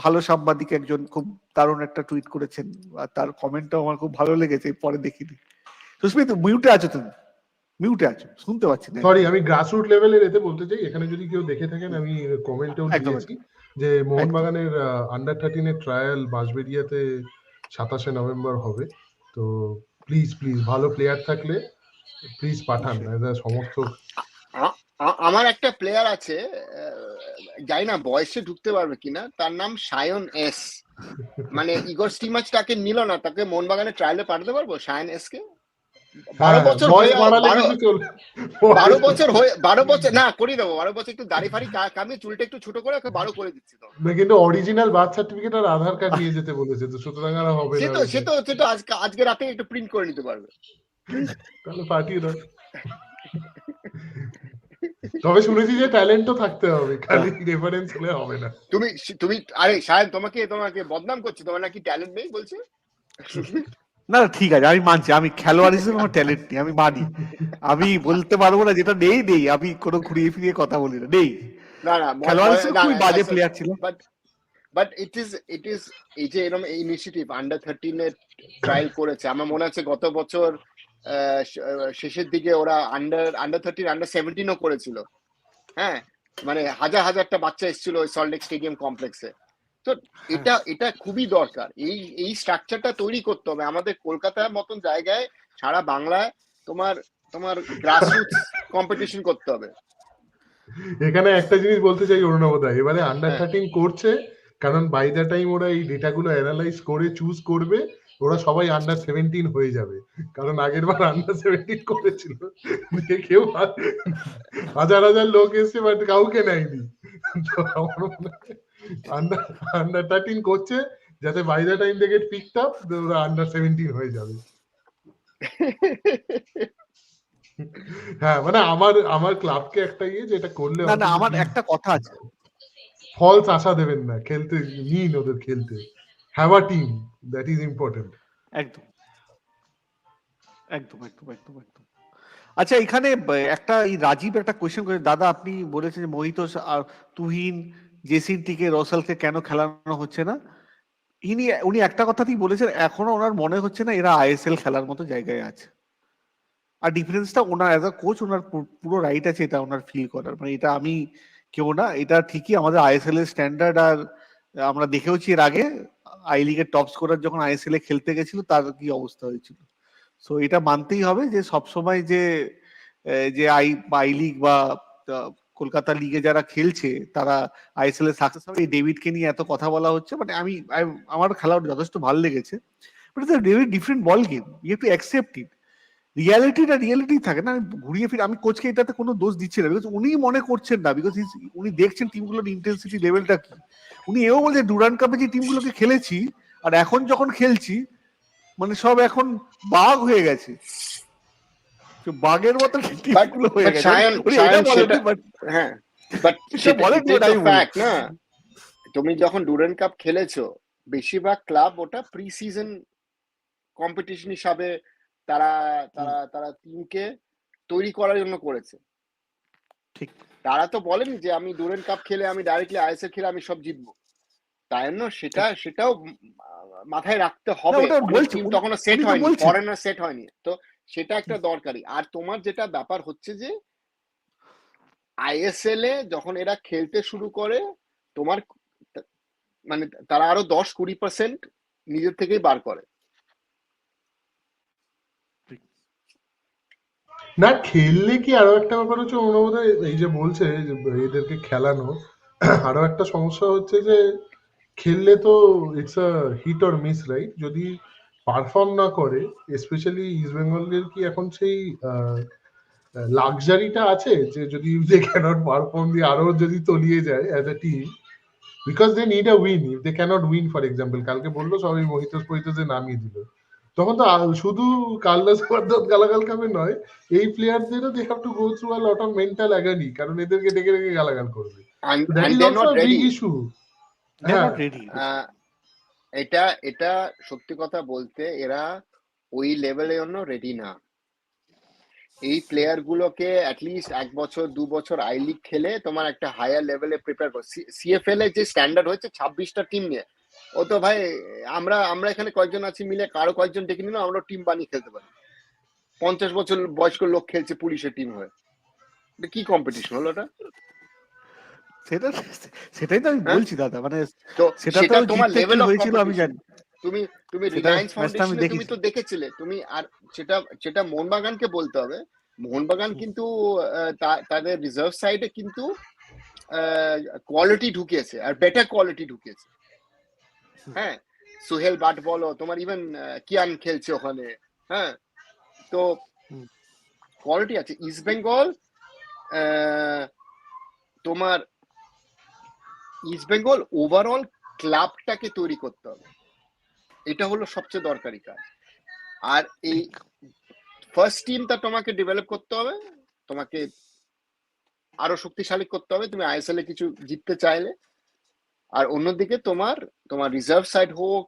ভালো সাংবাদিক একজন খুব দারুণ একটা টুইট করেছেন, আর তার কমেন্টটাও আমার খুব ভালো লেগেছে, পরে দেখিনি। সুস্মিত মিউটে আছো, তুমি মিউটে আছো, শুনতে পাচ্ছি না। সরি, আমি গ্রাসরুট লেভেলের এতে বলতে চাই, এখানে যদি কেউ দেখে থাকেন, আমি কমেন্টেও দিয়েছি যে মোহনবাগানের আন্ডার 13 এর ট্রায়াল বাঁশবেড়িয়াতে 27শে নভেম্বর হবে। তো প্লিজ ভালো প্লেয়ার থাকলে প্লিজ পাঠান, সমর্থক। আমার একটা প্লেয়ার আছে, জানি না বয়সে ঢুকতে পারবে কিনা, তার নাম সায়ন এস। মানে ইগর স্টিমাচটাকে নিল না, তাকে মোহনবাগানে ট্রায়ালে পাঠাতে পারবো সায়ন এসকে? 12 হ্যাঁ, বছর বয়স হয়ে বাড়ালে 12 কিন্তু চলে 12 বছর হয়ে 12 বছর না করিয়ে দেবো, 12 বছর একটু দাড়ি ফাড়ি কামিয়ে চুলটা একটু ছোট করে ওকে 12 করে দিচ্ছি তো। না, কিন্তু অরিজিনাল বার্থ সার্টিফিকেট আর আধার কার্ড নিয়ে যেতে বলেছে, তো সুতরাং আর হবে সে না তো সে ওইটা। তো সে তো আজকে রাতে একটু প্রিন্ট করে নিতে পারবে। তাহলে পাঠিয়ে দাও। তবে শুনেছি যে ট্যালেন্টও থাকতে হবে, খালি রেফারেন্স হলে হবে না। তুমি আরে সায়ন তোমাকে বদনাম করছে, তোমার নাকি ট্যালেন্ট নেই বলছে। না না, ঠিক আছে, আমি মানছি, আমি খেলোয়াড় হিসেবে আমার ট্যালেন্ট নেই, আমি মানি। আমি বলতে পারবো না যেটা নেই নেই, আমি কোনো ঘুরিয়ে ফিরিয়ে কথা বলি না, নেই। না না খেলোয়াড় হিসেবে খুবই বাজে প্লেয়ার ছিল। বাট ইট ইজ এই যে এরকম ইনিশিয়েটিভ আন্ডার 13 এর ট্রায়াল করেছে, আমার মনে আছে গত বছর শেষের দিকে ওরা আন্ডার 13 আন্ডার 17ও করেছিল। হ্যাঁ, মানে হাজারটা বাচ্চা এসেছিল ওই সল্টলেক স্টেডিয়াম কমপ্লেক্সে। তো এটা খুবই দরকার, এই স্ট্রাকচারটা তৈরি করতে হবে আমাদের কলকাতার মতন জায়গায়, সারা বাংলায় তোমার গ্রাসরুটস কম্পিটিশন করতে হবে। এখানে একটা জিনিস বলতে চাই অরুণাবদা, এবারে আন্ডার 13 করছে কারণ বাই দ্য টাইম ওরা এই ডেটাগুলো অ্যানালাইজ করে চুজ করবে, ওরা সবাই আন্ডার 17 হয়ে যাবে। কারণ আগের বার আন্ডার 17 করেছিল, কেউ হাজার লোক এসে বাট কাউকে নেয়নি। তো আমার মনে হয় আন্ডার 13 করছে যাতে by the time they get picked up ওরা আন্ডার 17 হয়ে যাবে। হ্যাঁ, মানে আমার ক্লাবকে একটা যেটা করলে না না, আমার একটা কথা আছে, ফলস আশা দেবেন না, খেলতে নিন ওদের খেলতে, have a team, that is important. একদম একদম একদম একদম একদম। আচ্ছা, এখানে একটা এই রাজীব একটা কোয়েশ্চেন করে, দাদা আপনি বলেছেন যে মোহিত আর তুহিন, জেসিন টিকে, রসেলকে কেন খেলানো হচ্ছে না? উনি একটা কথাতেই বলেছেন, এখনো ওনার মনে হচ্ছে না এরা আইএসএল খেলার মতো জায়গায় আছে। আর ডিফারেন্সটা ওনার অ্যাজ আ কোচ ওনার পুরো রাইট আছে এটা ওনার ফিল করার, মানে এটা আমি কেউ না, এটা ঠিকই আমাদের আইএসএল এর স্ট্যান্ডার্ড। আর আমরা দেখেওছি এর আগে আই লিগের টপ স্কোরার যখন আইএসএল এ খেলতে গেছিল তার কি অবস্থা হয়েছিল। সো এটা মানতেই হবে যে সবসময় যে আই লিগ বা কলকাতা লিগে যারা খেলছে তারা আইএসএল এ সাকসেস হবে। এই ডেভিডকে নিয়ে এত কথা বলা হচ্ছে, মানে আমার খেলা যথেষ্ট ভালো লেগেছে, but it's a very different ball game, you have to accept it. Reality থাকে না। আমি ঘুরিয়ে ফিরে আমি কোচকে এটাতে কোনো দোষ দিচ্ছি না, বিকজ উনি মনে করছেন না, বিকজ উনি দেখছেন টিমগুলোর ইন্টেন্সিটি লেভেলটা কি। উনি এও বলছে ডুরান্ড কাপে যে টিমগুলোকে খেলেছি আর এখন যখন খেলছি মানে সব এখন বাঘ হয়ে গেছে, বাঘের মতো টিমগুলো হয়ে গেছে। হ্যাঁ, বাট ফ্যাক্ট না, তুমি যখন ডুরান্ড কাপ খেলেছো বেশিরভাগ ক্লাব ওটা প্রি সিজন কম্পিটিশন হিসাবে তারা টিমকে তৈরি করার জন্য করেছে। ঠিক, তারা তো বলেনি যে আমি ডুরান্ড কাপ খেলে আমি ডাইরেক্টলি আইএসএল খেলে আমি সব জিতবো, তাই জন্য সেটাও মাথায় রাখতে হবে। তখন সেট হয়নি, ফরেনার সেট হয়নি, তো সেটা একটা দরকারি। আর তোমার যেটা ব্যাপার হচ্ছে যে আইএসএল এ যখন এরা খেলতে শুরু করে তোমার মানে তারা আরো 10-20% নিজের থেকেই বার করে। না, খেললে কি আরো একটা ব্যাপার হচ্ছে অনুভূতি, এই যে বলছে যে এদেরকে খেলানো, আরো একটা সমস্যা হচ্ছে যে খেললে তো it's a hit or miss, right? যদি পারফর্ম না করে, স্পেশালি ইস্ট বেঙ্গলের কি এখন সেই লাক্সারিটা আছে যে যদি দে ক্যানট পারফর্ম দিয়ে আরো যদি তলিয়ে যায় as a team, because they need a win. If they cannot win, for example কালকে বললো সবাই মোহিতোসে নামিয়ে দিল, তখন তো শুধু কার্লোস ওয়ার্দাত গালাগাল খাবে নয়, এই প্লেয়ারদেরও they have to go through a lot of mental agony, কারণ এদেরকে ডেকে ডেকে গালাগাল করবে। That is also a big issue. এটা সত্যি কথা বলতে এরা ওই লেভেলের জন্য রেডি না। এই প্লেয়ার গুলোকে অ্যাটলিস্ট 1 বছর 2 বছর আই লিগ খেলে তোমার একটা হায়ার লেভেলে প্রিপেয়ার কর। সিএফএল এর যে স্ট্যান্ডার্ড হয়েছে 26টা টিম নিয়ে, ও তো ভাই আমরা এখানে কয়েকজন আছি মিলে কারো কয়েকজন ডেকে নিলাম, আমরা টিম বানিয়ে খেলতে পারি। 50 বছর বয়স্ক লোক খেলছে পুলিশের টিম হয়ে, এটা কি কম্পিটিশন হলো এটা? সেটাই তো আমি বলছি দাদা, মানে সেটা তোমার লেভেল অফ হয়েছিল আমি জানি। তুমি রিলায়েন্স ফাউন্ডেশনে তুমি তো দেখেছিলে, তুমি আর সেটা মোহনবাগানকে বলতে হবে। মোহনবাগান কিন্তু তাদের রিজার্ভ সাইডে কিন্তু কোয়ালিটি ঢুকিয়েছে, আর বেটার কোয়ালিটি ঢুকিয়েছে। হ্যাঁ, সোহেল বাট বলো, তোমার ইভেন কিয়ান খেলছে ওখানে। হ্যাঁ, তো হুম। কোয়ালিটি আছে। ইস্ট বেঙ্গল তোমার ইস্ট বেঙ্গল ওভারঅল ক্লাবটাকে তৈরি করতে হবে, এটা হলো সবচেয়ে দরকারি কাজ। আর এই ফার্স্ট টিমটা তোমাকে ডেভেলপ করতে হবে, তোমাকে আরো শক্তিশালী করতে হবে তুমি আইএসএল এ কিছু জিততে চাইলে। আর অন্যদিকে তোমার রিজার্ভ সাইড হোক,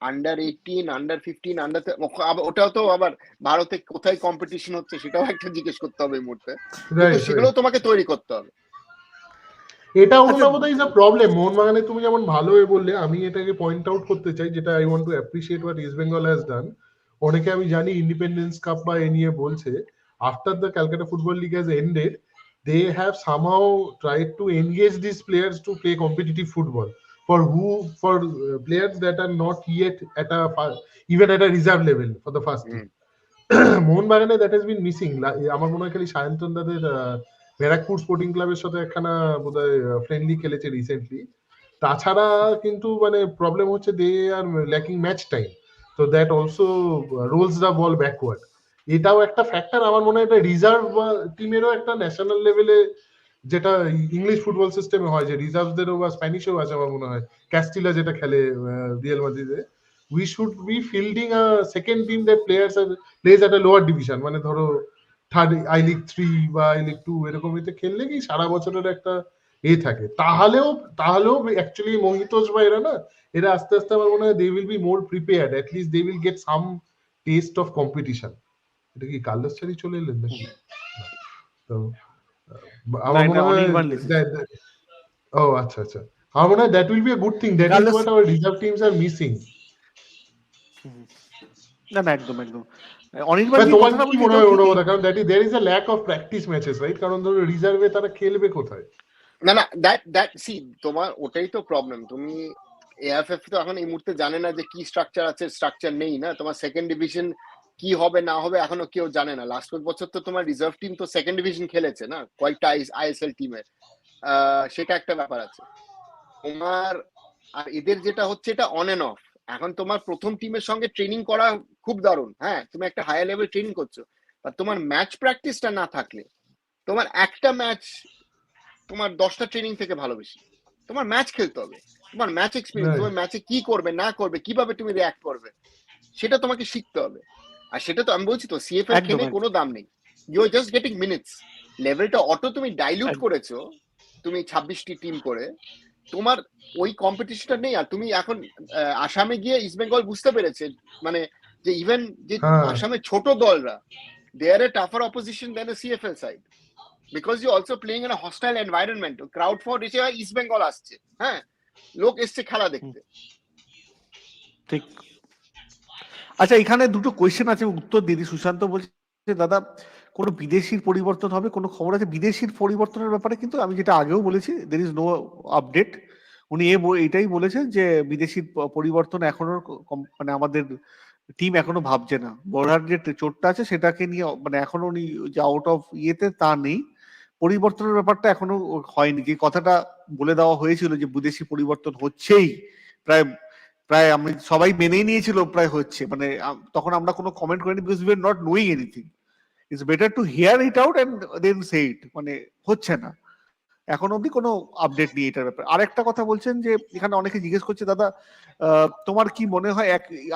আন্ডার 18, আন্ডার 15, ওটাও তো আবার ভারতে কোথায় কম্পিটিশন হচ্ছে সেটাও একটা জিজ্ঞেস করতে হবে এই মুহূর্তে, কিন্তু রাইট, সেগুলো তোমাকে তৈরি করতে হবে। এটা আচ্ছা, অনুভব ইজ আ প্রবলেম। মোহনবাগানে তুমি যেমন ভালো হয়ে বললে, আমি এটাকে পয়েন্ট আউট করতে চাই, যেটা I want to appreciate what east Bengal has done. অনেকে আমি জানি ইন্ডিপেন্ডেন্স কাপ বা এ নিয়ে বলছে, after the Calcutta football league has ended, they have somehow tried to engage these players to play competitive football for players that are not yet at even at a reserve level for the first team. মোহনবাগানে that has been missing. আমার মনে হয় খালি Sayantan দাদের Barrackpore sporting ক্লাবের সাথে একখানা বোধহয় friendly খেলেছে রিসেন্টলি। তাছাড়া কিন্তু মানে প্রবলেম হচ্ছে they are lacking match time, তো that also rolls the ball backward. এটাও একটা ফ্যাক্টর। আমার মনে হয় এটা রিজার্ভ টিমেরও একটা ন্যাশনাল লেভেলে, যেটা ইংলিশ ফুটবল সিস্টেমে হয় যে রিজার্ভদেরও বা স্প্যানিশেও আছে আমার মনে হয়, ক্যাস্টিলা যেটা খেলে Real মাদ্রিদে, we should be fielding a second team that plays at a lower division, মানে ধরো থার্ড আই লিগ 3 বা আই লিগ 2 এরকম এতে খেললে কি সারা বছরের একটা থাকে। তাহলেও অ্যাকচুয়ালি মোহিতোস বা এরা আস্তে আস্তে আমার মনে হয় they will be more prepared, at least they will get some test of competition. এটা কি কার্লোস ছাড়ি চলে এলেন নাকি? তো আমার মনে হয় ও আচ্ছা আচ্ছা, আমার মনে হয় that will be a good thing, that is what hour reserve teams are missing. না না, একদম একদম। অনির্বাণ তোমার কি মনে হয় ওর কথা? কারণ that is there is a lack of practice matches, right? কারণ ধরো রিজার্ভে তারা খেলবে কোথায়? না না, দ্যাট সি তোমার ওটাই তো প্রবলেম। তুমি এএফএফ তো এখন এই মুহূর্তে জানে না যে কি স্ট্রাকচার আছে, স্ট্রাকচার নেই না। তোমার সেকেন্ড ডিভিশন কি হবে না হবে এখনো কেউ জানে না। লাস্ট বছর তো তোমার রিজার্ভ টিম তো সেকেন্ড ডিভিশন খেলেছে না কয়েকটা আইএসএল টিমের, সেটা একটা ব্যাপার আছে তোমার। আর এদের যেটা হচ্ছে এটা অন এন্ড অফ। এখন তোমার প্রথম টিমের সঙ্গে ট্রেনিং করা খুব দারুণ, হ্যাঁ তুমি একটা হায়ার লেভেল ট্রেনিং করছো, আর তোমার ম্যাচ প্র্যাকটিসটা না থাকলে তোমার একটা ম্যাচ তোমার 10টা ট্রেনিং থেকে ভালো বেশি। তোমার ম্যাচ খেলতে হবে, তোমার ম্যাচ এক্সপিরিয়েন্স, তোমার ম্যাচে কি করবে না করবে, কিভাবে তুমি রিঅ্যাক্ট করবে, সেটা তোমাকে শিখতে হবে। আর সেটা তো আমি বলছি তো সিএফএল খেলে কোনো দাম নেই, you are just getting minutes. লেভেলটা অটো তুমি ডাইলিউট করেছো তুমি 26টি টিম করে, তোমার ওই কম্পিটিশনটা নেই। আর তুমি এখন আসামে গিয়ে ইস্ট বেঙ্গল বুঝতে পেরেছে মানে যে ইভেন যে আসামের ছোট দলরা they are a tougher opposition than a CFL side, because you also playing in a hostile environment. crowd for এসে ইস্ট বেঙ্গল আসছে, হ্যাঁ লোক এসছে খেলা দেখতে। ঠিক। আচ্ছা, এখানে দুটো কোয়েশ্চেন আছে, উত্তর দিদি। সুশান্ত বলছে দাদা কোনো বিদেশির পরিবর্তন হবে, কোনো খবর আছে? বিদেশির পরিবর্তনের ব্যাপারে কিন্তু আমি যেটা আগেও বলেছি, দের ইজ নো আপডেট। উনি এটাই বলেছেন যে বিদেশির পরিবর্তন এখনো মানে আমাদের টিম এখনো ভাবছে না। বোরার যে চোটটা আছে সেটাকে নিয়ে মানে এখনো উনি যে আউট অফ ইয়েতে তা নেই। পরিবর্তনের ব্যাপারটা এখনো হয়নি। যে কথাটা বলে দেওয়া হয়েছিল যে বিদেশি পরিবর্তন হচ্ছেই, প্রায় প্রায় আমি সবাই মেনেই নিয়েছিল প্রায় হচ্ছে, মানে তখন আমরা কোনো কমেন্ট করিনি, because we are not knowing anything. It's better to hear it out and then say it. মানে হচ্ছে না এখন অব্দি কোনো আপডেট নেই এটার ব্যাপারে। আরেকটা কথা বলছেন যে এখানে অনেকে জিজ্ঞেস করছে দাদা তোমার কি মনে হয়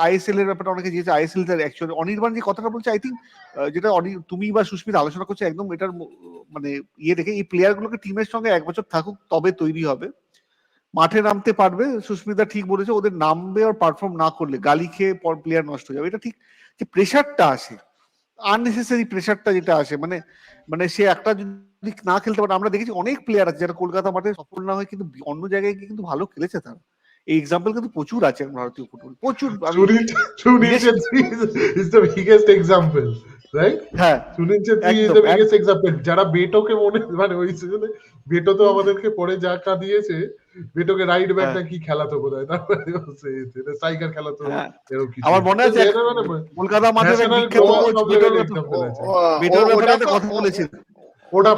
আইএসএল এর ব্যাপারে, অনেকে জিজ্ঞেস আইএসএল এর অ্যাকচুয়ালি অনির্বাণ যে কথাটা বলছে, আই থিঙ্ক যেটা তুমি বা সুস্মিতা আলোচনা করছো একদম এটার মানে ইয়ে দেখে, এই প্লেয়ার গুলোকে টিমের সঙ্গে 1 বছর থাকুক তবে তৈরি হবে, মাঠে নামতে পারবে। সুস্মিতা ঠিক বলেছে, ওদের নামবে আর পারফর্ম না করলে গালি খেয়ে প্লেয়ার নষ্ট হয়ে যাবে। এটা ঠিক। যে প্রেশারটা আসে, আননেসেসারি প্রেশারটা যেটা আসে, মানে সে একটা যদি না খেলতে পারে, আমরা দেখেছি অনেক প্লেয়ার আছে যারা কলকাতা মাঠে সফল না হয় কিন্তু অন্য জায়গায় গিয়ে কিন্তু ভালো খেলেছে তারা। এই এক্সাম্পল কিন্তু প্রচুর আছে ভারতীয় ফুটবল, প্রচুর। Sunil Chhetri is the biggest example, right? হ্যাঁ, Sunil Chhetri is the biggest example. যারা বেটোকে মানে ওই সিজনে বেটো তো আমাদেরকে পরে যা কাঁদিয়েছে, বেটোকে রাইট ব্যাক না কি খেলাতো বোধহয়, তারপরে স্ট্রাইকার খেলাতো এরকম কিছু। আমার মনে আছে কলকাতা মাঠে বিখ্যাত বেটোর ব্যাপারে একটা কথা বলেছিল, ওটা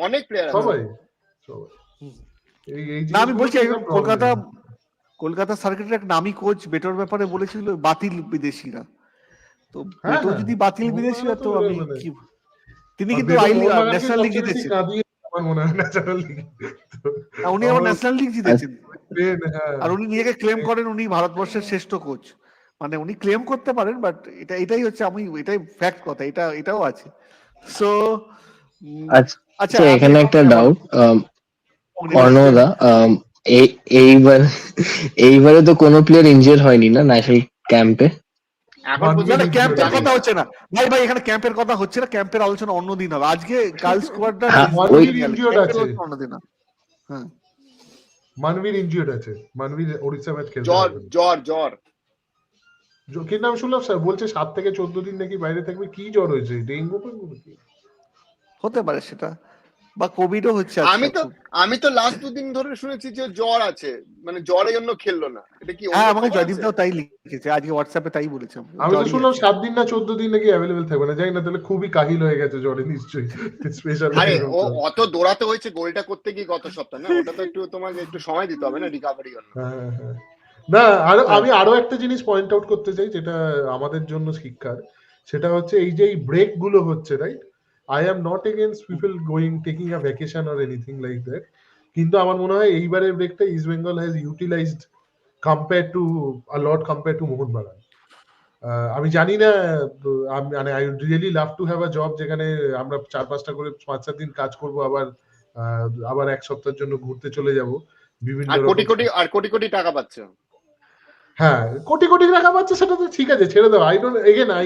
অনেক প্লেয়ার সবাই। না আমি বলছি কলকাতা কলকাতা সার্কিটের এক নামী কোচ বেটোর ব্যাপারে বলেছিল বাতিল বিদেশিরা। তো হ্যাঁ, বেটো হ্যাঁ, যদি বাতিল বিদেশি হয় মোহনবাগান তো তো আমি মানে কি, তিনি আর কিন্তু বেটো মোহনবাগানকে ন্যাশনাল লিগ সবচেয়ে বেশি জিতেছেন। কাঁদিয়ে আমার মনে হয় ন্যাশনাল লিগে। উনি আবার ন্যাশনাল লিগ জিতেছেন, ট্রেন, হ্যাঁ আর উনি নিজেকে ক্লেম করেন উনি ভারতবর্ষের শ্রেষ্ঠ কোচ। মানে উনি ক্লেম করতে পারেন, বাট এটাই হচ্ছে, আমি এটাই ফ্যাক্ট কথা, এটাও আছে। সো আচ্ছা, আচ্ছা, আমি এখানে একটা হ্যাঁ, বলো। ডাউট অগ্নিদা। অর্ণবদা, এইবার এইবারে তো কোনো প্লেয়ার ইনজিওর হয়নি না ন্যাশনাল ক্যাম্পে? এখন না পর্যন্ত না, ক্যাম্পের জানি কথা না। হচ্ছে না ভাই, এখানে ক্যাম্পের কথা হচ্ছে না, ক্যাম্পের আলোচনা অন্যদিন হবে। আজকে গার্লস স্কোয়াডটা হ্যাঁ, ওই মানবীর ইনজিওর্ড ক্যাম্পের আছে, আলোচনা অন্যদিন হবে। হ্যাঁ, মানবীর ইনজিওর্ড আছে, মানবীর ওড়িশা ম্যাচ খেলতে জ্বর পারবে না। জ্বর জ্বর কিন্তু আমি শুনলাম স্যার বলছে 7 থেকে 14 দিন নাকি বাইরে থাকবে। কি জ্বর হয়েছে, ডেঙ্গু ফেঙ্গু নাকি? হতে পারে সেটা, বা কোভিডও হচ্ছে আমি আজকাল তো খুব। আমি তো লাস্ট 2 দিন ধরে শুনেছি যে জ্বর আছে, মানে জ্বরের জন্য খেললো না। এটা কি হ্যাঁ, অন্য আমাকে খবর জয়দীপ আছে? দাও তাই লিখেছে আজকে হোয়াটসঅ্যাপে, তাই বলেছে আমি তো জ্বরই শুনলাম আছে। 7 দিন না 14 দিন নাকি অ্যাভেলেবেল থাকবে না। জানি না, তাহলে খুবই কাহিল হয়ে গেছে জ্বরে নিশ্চয়ই। স্পেশাল আরে ও অত দৌড়াতে হয়েছে গোলটা করতে গিয়ে গত সপ্তাহ, না ওটা তো একটু তোমাকে একটু সময় দিতে হবে না রিকভারির জন্য। না, আমি আরো একটা জিনিস পয়েন্ট আউট করতে চাই যেটা আমাদের জন্য শিক্ষার। সেটা হচ্ছে এই যে ব্রেক গুলো হচ্ছে, right? I am not against people taking a vacation or anything like that, কিন্তু আমার মনে হয় এইবারের ব্রেকটা East Bengal has utilized compare to Mohun Bagan. আমি জানি না, মানে I really love to have a job যেখানে আমরা 4-5টা করে 5-7 দিন কাজ করব, আবার এক সপ্তাহের জন্য ঘুরতে চলে যাব বিভিন্ন আর কোটি রকম। কোটি কোটি টাকা পাচ্ছে। হ্যাঁ, কোটি কোটি টাকা পাচ্ছে, সেটা তো ঠিক আছে, ছেড়ে দাও। I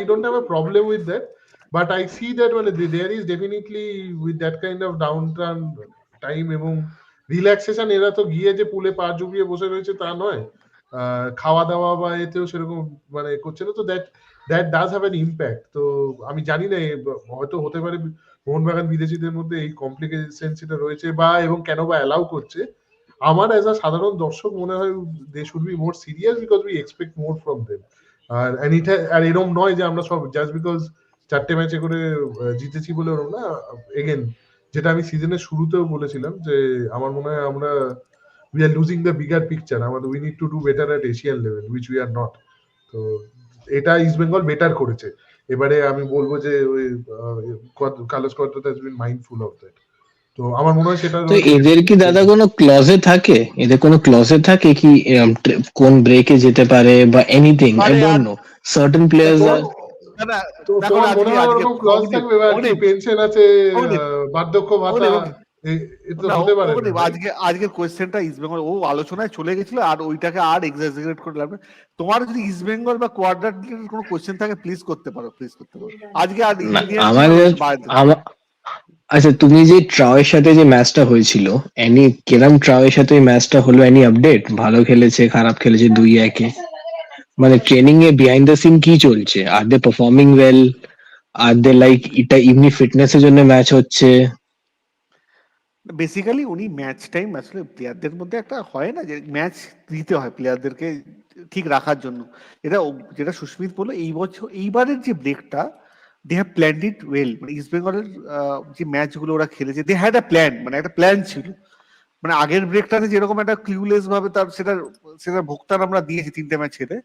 don't have a problem with that, but I see that মানে there is definitely with that kind of down time এবং রিল্যাক্সেশন। এরা তো গিয়ে যে পুলে পা জুবিয়ে বসে রয়েছে তা নয়, খাওয়া দাওয়া বা এতেও সেরকম মানে করছে না, তো that does have an impact. তো আমি জানি না, হয়তো হতে পারে মোহনবাগান বিদেশিদের মধ্যে এই কমপ্লিকেশন সেটা রয়েছে, বা এবং কেন বা অ্যালাউ করছে। আমার অ্যাজ আ সাধারণ দর্শক মনে হয় they should be more serious because we expect more from them. আর এরকম নয় যে আমরা সব জাস্ট বিকজ 4টে ম্যাচে করে জিতেছি বলে ওরকম না। এগেন, যেটা আমি সিজনের শুরুতেও বলেছিলাম যে আমার মনে হয় আমরা we are losing the bigger picture. আমাদের we need to do better at Asian level, which we are not. তো এটা ইস্ট বেঙ্গল বেটার করেছে। এবারে আমি বলবো যে ওই কালো স্কোয়াডটা has been mindful of that. তো আমার মনে হয় সেটা তো এদের কি দাদা কোনো ক্লজে থাকে? এদের কোনো ক্লজে থাকে কি কোন ব্রেকে যেতে পারে বা anything? I don't know, certain players are তো তোমার মনে হয় ওরকম ক্লজ থাকবে, বা কি পেনশন আছে, বার্ধক্য ভাতা, এটা হতে পারে না। আজকের কোয়েশ্চেনটা ইস্ট বেঙ্গল ও আলোচনায় চলে গেছিল, আর ওইটাকে আর এক্সাজারেট করে লাভ নেই। তোমার যদি ইস্ট বেঙ্গল বা কোয়াড্রাটিকের কোনো কোয়েশ্চেন থাকে প্লিজ করতে পারো, আজকে আর আমার আচ্ছা, তুমি যে ট্রাওয়ের সাথে যে ম্যাচটা হয়েছিল, কেরাম ট্রাওয়ের সাথে ম্যাচটা হলো, এনি আপডেট? ভালো খেলেছে, খারাপ খেলেছে, 2-1? মানে ট্রেনিং এ বিহাইন্ড দ্য সিন কি চলছে? Are they performing well? Are they like এটা এমনি ফিটনেস এর জন্য ম্যাচ হচ্ছে? বেসিক্যালি উনি ম্যাচ টাইম, আসলে প্লেয়ারদের মধ্যে একটা হয় না যে ম্যাচ দিতে হয় প্লেয়ারদেরকে ঠিক রাখার জন্য। যেটা সুস্মিত বললো, এইবারের যে ব্রেকটা they have planned it well. মানে ইস্ট বেঙ্গলের যে ম্যাচগুলো ওরা খেলেছে, দে হ্যাড আ প্ল্যান, মানে একটা প্ল্যান ছিল। মানে আগের ব্রেকটাতে যেরকম একটা ক্লিউলেস ভাবে সেটার ভোক্তার আমরা দিয়েছি 3টে ম্যাচ খেলে,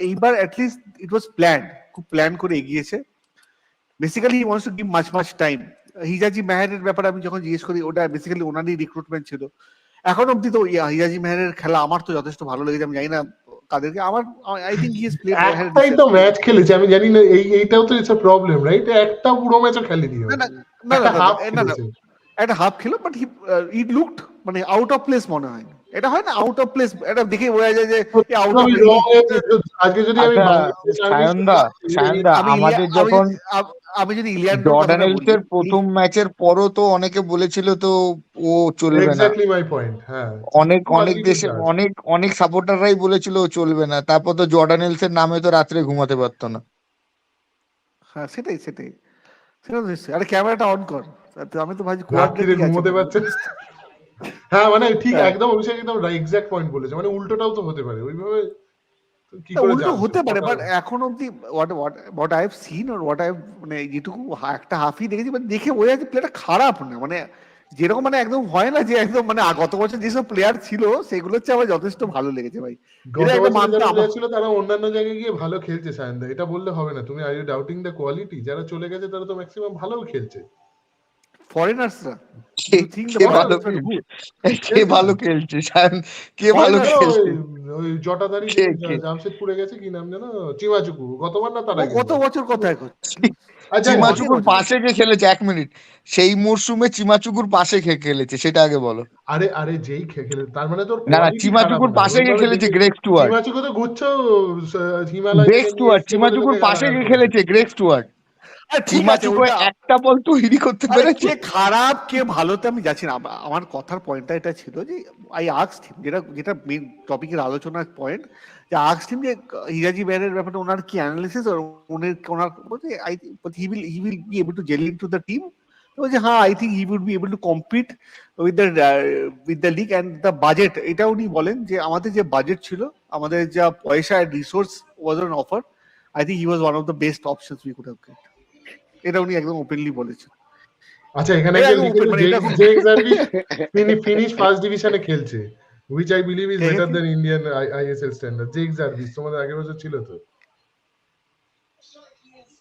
এইবার অ্যাটলিস্ট ইট ওয়াজ প্ল্যান, খুব প্ল্যান করে এগিয়েছে। Basically he wants to give much time. Hijazi মেহেরের ব্যাপারে আমি যখন জিজ্ঞেস করি, ওটা বেসিক্যালি ওনারই রিক্রুটমেন্ট ছিল। এখন অব্দি তো হিজাজি মেহেরের খেলা আমার তো যথেষ্ট ভালো লেগেছে। আমি জানি না কাদেরকে, I think he is played একটাই তো ম্যাচ খেলেছে, আমি জানি না, এইটাও তো ইটস আ প্রবলেম, রাইট? একটা পুরো ম্যাচও খেলেনি, একটা হাফ খেলো, বাট হি লুকড মানে আউট অফ প্লেস মনে হয়। এটা হয় না আউট অফ প্লেস, এটা দেখে বোঝা যায় যে আউট অফ। আজকে যদি আমি সায়নদা, আমাদের যখন আমি যদি ইলিয়ান জর্ডানেলসের প্রথম ম্যাচের পরও তো অনেকে বলেছিল তো ও চলবে না। Exactly my point. হ্যাঁ, অনেক দেশে অনেক সাপোর্টাররাই বলেছিল ও চলবে না। তারপর তো জর্ডানেলসের নামে তো রাত্রে ঘুমাতে পারতো না। হ্যাঁ, সেটাই সেটা নিশ্চয়ই। আরে ক্যামেরাটা অন কর, আমি তো ভাবছি রাত্রিরে ঘুমোতে পারছে। হ্যাঁ, মানে ঠিক একদম অভিষেক একদম এক্সাক্ট পয়েন্ট বলেছে। মানে উল্টোটাও তো হতে পারে, ওইভাবে কি করে উল্টো হতে পারে, বাট এখন অব্দি what I have seen, or what I মানে যেটুকু একটা হাফই দেখেছি, মানে দেখে বোঝা যাচ্ছে প্লেটা খারাপ না। মানে যেরকম মানে একদম হয় না যে একদম মানে গত বছর যেসব প্লেয়ার ছিল সেগুলো হচ্ছে আমার যথেষ্ট ভালো লেগেছে ভাই। গত এটা একটা বছর মানতে যারা আমার প্লেয়ার ছিল তারা অন্যান্য জায়গায় গিয়ে ভালো খেলছে সায়নদা, এটা বললে হবে না। তুমি are you doubting the quality? যারা চলে গেছে তারা তো ম্যাক্সিমাম ভালোও খেলছে। ফরেনার্সরা কে ইউ থিঙ্ক দ্য কে ভালো ফরেনার্স আর খেলছে? গুড কে ভালো খেলছে কে ভালো ফরেনার্স খেলছে? ওই জটাধারী কে যে কে জামশেদপুরে গেছে, কি নাম যেন, চিমাচুকু, গতবার না তার ও আগের কত বার। বছর কোথায় করছে আর যাই হোক, চিমাচুকুর পাশে কে খেলেছে? 1 মিনিট, সেই মরশুমে চিমাচুকুর পাশে কে খেলেছে সেটা আগে বলো। আরে আরে যেই খেলে তার মানে তোর না না, কোয়ালিটি খারাপ চিমাচুকুর না, পাশে কে ওইভাবে খেলেছে? দেখে। Greg Stewart. চিমাচুকু তো গুচ্ছ হিমালয় গ্রেগ থেকে নিয়ে স্টুয়ার্ট, এসছে বলে চিমাচুকুর তোকে পাশে কে গালাগাল করেছে। খেলেছে? Greg Stewart. ঠিক আছে চিমাচুকু ওটা একটা বল তৈরি করতে আরে পেরেছে? কে খারাপ কে ভালোতে আমি যাচ্ছি না। আমার কথার পয়েন্টটা এটা ছিল যে আই আস্কড হিম, যেটা যেটা মেইন টপিকের আলোচনার পয়েন্ট, যে আস্কড হিম যে হিরাজি ব্যারের ব্যাপারে ওনার কি অ্যানালিসিস, আর ওনার বলছে I he will be able to gel into the team. বলছে হ্যাঁ I think he will be able to compete with the league and the budget. এটা উনি বলেন যে আমাদের যে বাজেট ছিল, আমাদের যা পয়সা and resource was on offer, I think he was one of the best options we could have get. এটা উনি একদম ওপেনলি বলেছেন। আচ্ছা, এখানে এটা কেউ একদম লিখেছে open, মানে এটা কোনো জেক জার্ভিস ফিনিশ ফার্স্ট ডিভিশনে খেলছে, which I believe is K better গেছে? than Indian ISL standard. জেক জার্ভিস তোমাদের আগের বছর ছিল তো।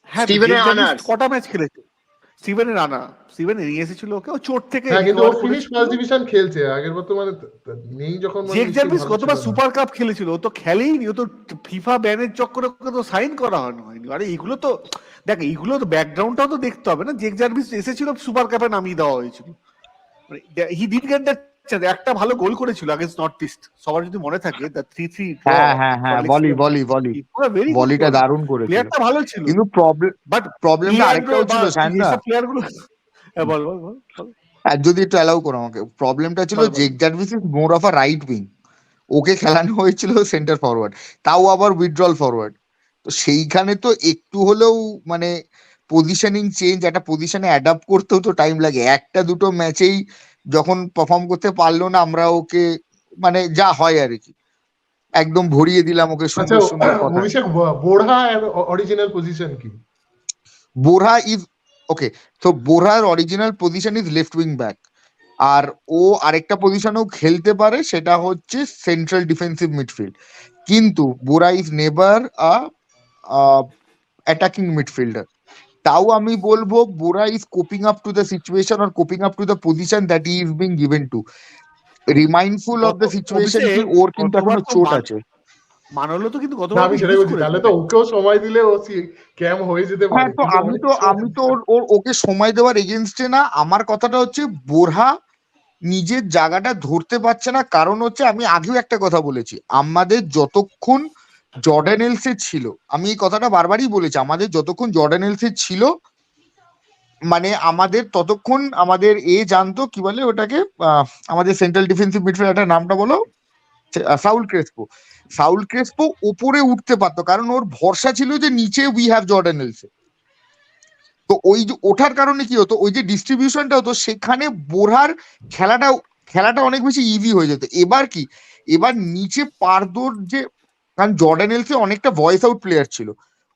হ্যাঁ তো স্টিভেনের জেক জার্ভিস আনার্স কটা ম্যাচ খেলেছে? স্টিভেনের রানা, স্টিভেন নিয়ে এসেছিল ওকে, ও চোট থেকে হ্যাঁ, কিন্তু ও রিকভার ফিনিশ করেছিল। ফার্স্ট ডিভিশন খেলছে আগের বার তো, মানে নেই যখন, মানে জেক নিশ্চয়ই জার্ভিস ভালো ছিল গতবার না। সুপার কাপ খেলেছিল, ও তো খেলেইনি, ও তো ফিফা ব্যানের চক্করে ওকে তো সাইন করা হয়নি। আরে এগুলো তো দেখ, এইগুলো তো ব্যাকগ্রাউন্ডটাও তো দেখতে হবে না। জেক জার্ভিস এসেছিল সুপার কাপে নামিয়ে দেওয়া হয়েছিল, হি ডিড গেট দ্যাট। একটা ভালো গোল করেছিল আগেন্স্ট নর্থ ইস্ট, সবার যদি মনে থাকে, দ্য 3-3 ড্র। হ্যাঁ, ভলিটা দারুণ করেছিল। প্লেয়ারটা ভালো ছিল, কিন্তু বাট প্রবলেমটা আরেকটাও ছিল বা সায়নদা। এইসব প্লেয়ার গুলো বল বল বল বল। আর যদি একটু অ্যালাউ করো আমাকে, প্রবলেমটা ছিল বল, বল। Jake Jervis is more of a right wing, ওকে খেলানো হয়েছিল সেন্টার ফরওয়ার্ড, তাও আবার উইথড্রল ফরওয়ার্ড। তো সেইখানে তো একটু হলেও মানে পজিশনিং চেঞ্জ, একটা পজিশনে অ্যাডাপ্ট করতেও তো টাইম লাগে। একটা দুটো ম্যাচেই যখন পারফর্ম করতে পারলো না, আমরা ওকে মানে যা হয় আর কি একদম ভরিয়ে দিলাম ওকে আচ্ছা, সুন্দর সুন্দর কথা। অভিষেক, বোরহা অরিজিনাল পজিশন কি? বোরহা ইজ ওকে, তো বোরহার original position is left wing back, আর ও আরেকটা পজিশনেও খেলতে পারে, সেটা হচ্ছে সেন্ট্রাল ডিফেন্সিভ মিডফিল্ড। কিন্তু Borja is never a attacking midfielder. তাও আমি বলবো Borja is coping up to the situation আর coping up to the position that he is being given to. Remindful of the situation কি অভিষেক ওর কিন্তু গতবার এখনো তো চোট আছে। মানলো তো, কিন্তু না, গতবার আমি তো সেটাই ইউজ বলছি, তাহলে করেছে। তো ওকেও সময় দিলে ও ক্যাম হয়ে যেতে হ্যাঁ, পারে, তো কিন্তু আমি অনেক তো আমি তো ওকে সময় দেওয়ার এগেনস্টে না। আমার কথাটা হচ্ছে বোরহা নিজের জায়গাটা ধরতে পারছে না। কারণ হচ্ছে আমি আগেও একটা কথা বলেছি, আমাদের যতক্ষণ জর্ডান এলসে ছিল, আমি এই কথাটা বারবারই বলেছি, আমাদের যতক্ষণ জর্ডান এলসে ছিল মানে আমাদের ততক্ষণ আমাদের জানতো কি বলে ওটাকে, আমাদের সেন্ট্রাল ডিফেন্সিভ মিডফিল্ডার নামটা বলো, সাউল ক্রেসপো। সাউল ক্রেসপো উপরে উঠতে পারতো, কারণ ওর ভরসা ছিল যে নিচে উই হ্যাভ জর্ডান এলসে। তো ওই যে ওঠার কারণে কি হতো, ওই যে ডিস্ট্রিবিউশনটা হতো, সেখানে বোরহার খেলাটা খেলাটা অনেক বেশি ইজি হয়ে যেত। এবার কি, এবার নিচে পারদোর যে, কারণ জর্ডান এলসে অনেকটা ভয়েস আউট প্লেয়ার ছিল,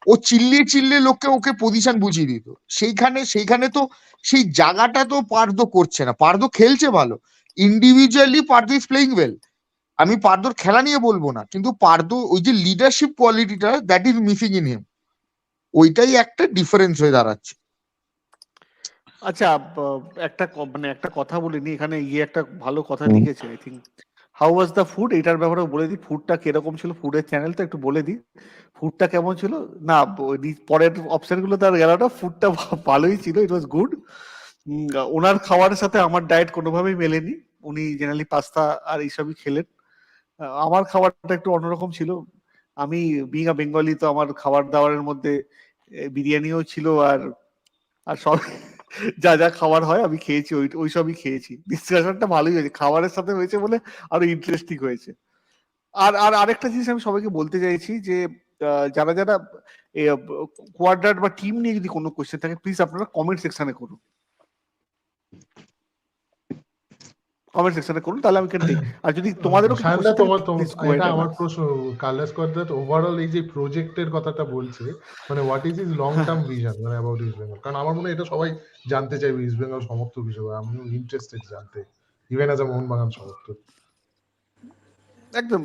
ও চিল্লিয়ে চিল্লিয়ে লোককে ওকে পজিশন বুঝিয়ে দিত। সেইখানে তো সেই জায়গাটা তো পারদো করছে না। পারদো খেলছে ভালো, individually Pardo is playing well, আমি পারদোর খেলা নিয়ে বলবো না, কিন্তু পারদো ওই যে লিডারশিপ কোয়ালিটিটা that is missing in him, ওইটাই একটা ডিফারেন্স হয়ে দাঁড়াচ্ছে। আচ্ছা, মানে একটা কথা বলিনি এখানে, একটা ভালো কথা লিখেছে I think, how was the food, এটার ব্যাপারে বলে দিই। ফুডটা কিরকম ছিল, ফুডের চ্যানেল তো একটু বলে দিই ফুডটা কেমন ছিল। না পরের অপশন গুলো তার গেল না, ফুডটা ভালোই ছিল, ইট ওয়াজ গুড। ওনার খাবারের সাথে আমার ডায়েট কোনোভাবেই মেলেনি। উনি জেনারেলি পাস্তা আর এইসবই খেলেন। আমার খাবারটা একটু অন্যরকম ছিল। আমি বিং আ বেঙ্গলি, তো আমার খাবার দাবারের মধ্যে বিরিয়ানিও ছিল, আর আর সব যা যা খাবার হয় আমি খেয়েছি, ওই সবই খেয়েছি। ডিসকাশনটা ভালোই হয়েছে, খাবারের সাথে হয়েছে বলে আরো ইন্টারেস্টিং হয়েছে। আর আর আরেকটা জিনিস আমি সবাইকে বলতে চাইছি যে যারা যারা কোয়াড্রাট বা টিম নিয়ে যদি কোনো কোশ্চেন থাকে, প্লিজ আপনারা কমেন্ট সেকশনে করুন। কমেন্ট সেকশনে করুন, তাহলে আমি ক্যান টেক। আর যদি তোমাদেরও কিছু সায়নদা, কোশ্চেন তোমার প্লিজ গো এটা হেড। আমার প্রশ্ন, কার্লোস কোয়াদ্রাতো ওভারঅল এই যে প্রজেক্টের কথাটা বলছে, মানে what is is long term vision মানে অ্যাবাউট ইস্ট বেঙ্গল? কারণ আমার মনে হয় এটা সবাই জানতে চাইবে, ইস্ট বেঙ্গল সমর্থক হিসেবে আমিও ইন্টারেস্টেড জানতে, ইভেন অ্যাজ আ মোহনবাগান সমর্থক। একদম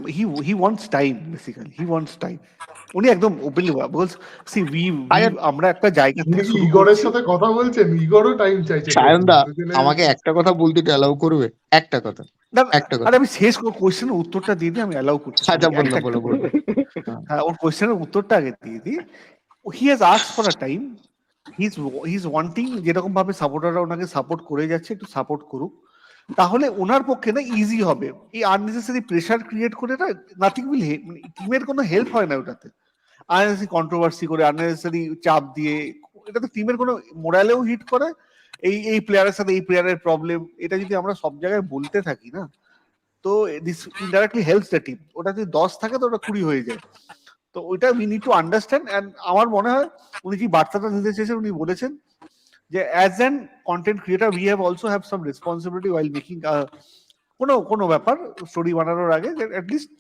he wants time, basically he wants time. উনি একদম ওপেনলি বিকজ সি আমরা একটা জায়গা উনি থেকে কি শুরু ইগরের করছি। সাথে কথা বলছেন? ইগরও টাইম চাইছে। সায়নদা আমাকে একটা কথা বলতে অ্যালাউ করবে? একটা কথা, না, একটা কথা। আরে আমি শেষ কোশ্চেনের উত্তরটা দিয়ে দিই, আমি অ্যালাউ করছি। আচ্ছা বললো একটা বলো একটা বলো। করে। হ্যাঁ, ওর কোশ্চেনের উত্তরটা আগে দিয়ে দিই। He has asked for a time, he is wanting, যেরকম ভাবে সাপোর্টাররা ওনাকে সাপোর্ট করে যাচ্ছে একটু সাপোর্ট করুক, তাহলে ওনার পক্ষে না ইজি হবে। এই আননেসেসারি প্রেশার ক্রিয়েট করে না নাথিং উইল, টিমের কোনো হেল্প হয় না ওটাতে। আননেসেসারি কন্ট্রোভার্সি করে, আননেসেসারি চাপ দিয়ে, এটা তো টিমের কোনো মোরালেও হিট করে। এই প্লেয়ারের সাথে এই প্লেয়ারের প্রবলেম, এটা যদি আমরা সব জায়গায় বলতে থাকি না, তো this indirectly helps the team. ওটা যদি 10 থাকে তো ওটা 20 হয়ে যায়। তো ওইটা we need to understand. And আমার মনে হয় উনি যে বার্তাটা নিতে চেয়েছেন, উনি বলেছেন যে as an content creator we have also have some responsibility while making কোনো ব্যাপার স্টোরি বানানোর আগে, at least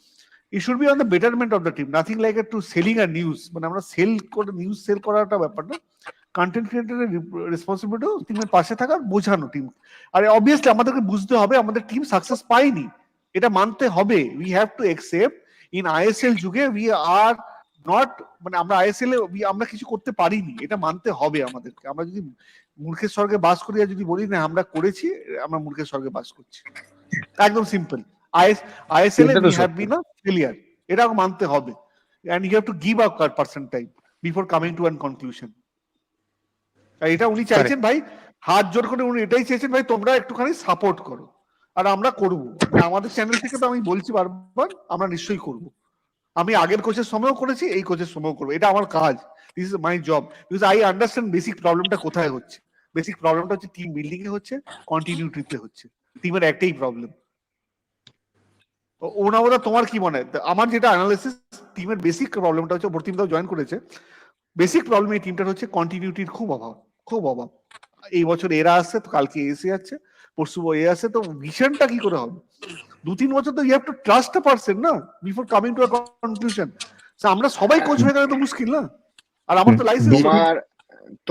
it should be on the betterment of the team, nothing like to selling a news, মানে আমরা সেল করে নিউজ সেল করাটা ব্যাপার না। কন্টেন্ট ক্রিয়েটরের রেসপন্সিবিলিটি টিমের পাশে থাকার, বোঝানো টিম। আর অবভিয়াসলি আমাদেরকে বুঝতে হবে আমাদের টিম সাকসেস পায়নি, এটা মানতে হবে। We have to accept in ISL যুগে উই আর নট, মানে আমরা আইএসএল এ আমরা কিছু করতে পারিনি, এটা মানতে হবে আমাদেরকে। আমরা যদি মূর্খের স্বর্গে বাস করি আর যদি বলি না আমরা করেছি, আমরা মূর্খের স্বর্গে বাস করছি। একদম সিম্পল। আইএসএল এ এটা তো উই হ্যাভ সত্যি। বিন আ ফেলিয়ার, এটা মানতে হবে। and you have to give up a person time before coming to an conclusion. আর এটা উনি চাইছেন ভাই, হাত জোর করে উনি এটাই চেয়েছেন ভাই তোমরা একটুখানি সাপোর্ট করো, আর আমরা করব। আমাদের চ্যানেল থেকে তো আমি বলছি বারবার, আমরা নিশ্চয়ই করব। আমি আগের কোচের সময়ও করেছি, এই কোচের সময়ও করবো, এটা আমার কাজ। This is my job, because I understand basic প্রবলেমটা কোথায় হচ্ছে। বেসিক প্রবলেমটা হচ্ছে টিম বিল্ডিং এ হচ্ছে, কন্টিনিউটিতে হচ্ছে। টিমের একটাই প্রবলেম। ওনা তোমার কি মনে হয়? আমার যেটা অ্যানালিসিস, টিমের বেসিক প্রবলেমটা হচ্ছে, ওপর টিমটাও জয়েন করেছে, বেসিক প্রবলেম এই টিমটার হচ্ছে কন্টিনিউটির খুব অভাব, খুব অভাব। এই বছর এরা আসছে তো কালকে এসে যাচ্ছে, পরশু এ আসছে, তো ভিশনটা কি করে হবে? 2-3 বছর তো you have to trust a person না before coming to a conclusion. আমরা সবাই কোচ হয়ে গেলে তো মুশকিল না। আর আমার তো লাইসেন্স,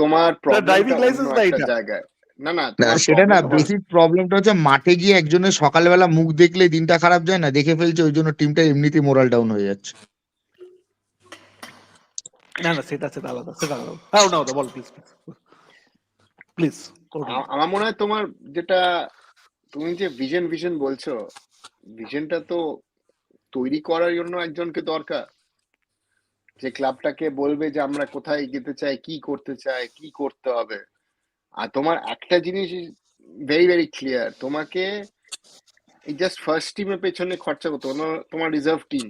তোমার ড্রাইভিং প্রবলেমটা লাইসেন্স অন্য না একটা এটা। জায়গায়। না না তোমার সেটা না, প্রবলেমটা বেসিক প্রবলেমটা হচ্ছে মাঠে গিয়ে একজনের সকালবেলা মুখ দেখলে দিনটা খারাপ যায় না, দেখে ফেলছে, ওই জন্য টিমটা এমনিতেই মোরাল ডাউন হয়ে যাচ্ছে। না সেটা আলাদা, সেটা আলাদা। হ্যাঁ ওটা বল প্লিজ প্লিজ। আমার মনে হয় তোমার যেটা, তুমি যে ভিশন বলছো, ভিশনটা তো তৈরি করার জন্য একজনকে দরকার, যে ক্লাবটাকে বলবে যে আমরা কোথায় যেতে চাই, কি করতে চাই, কি করতে হবে। আর তোমার একটা জিনিস ভেরি ভেরি ক্লিয়ার, তোমাকে এই জাস্ট ফার্স্ট টিমের পেছনে খরচা করতে হবে, তোমার রিজার্ভ টিম।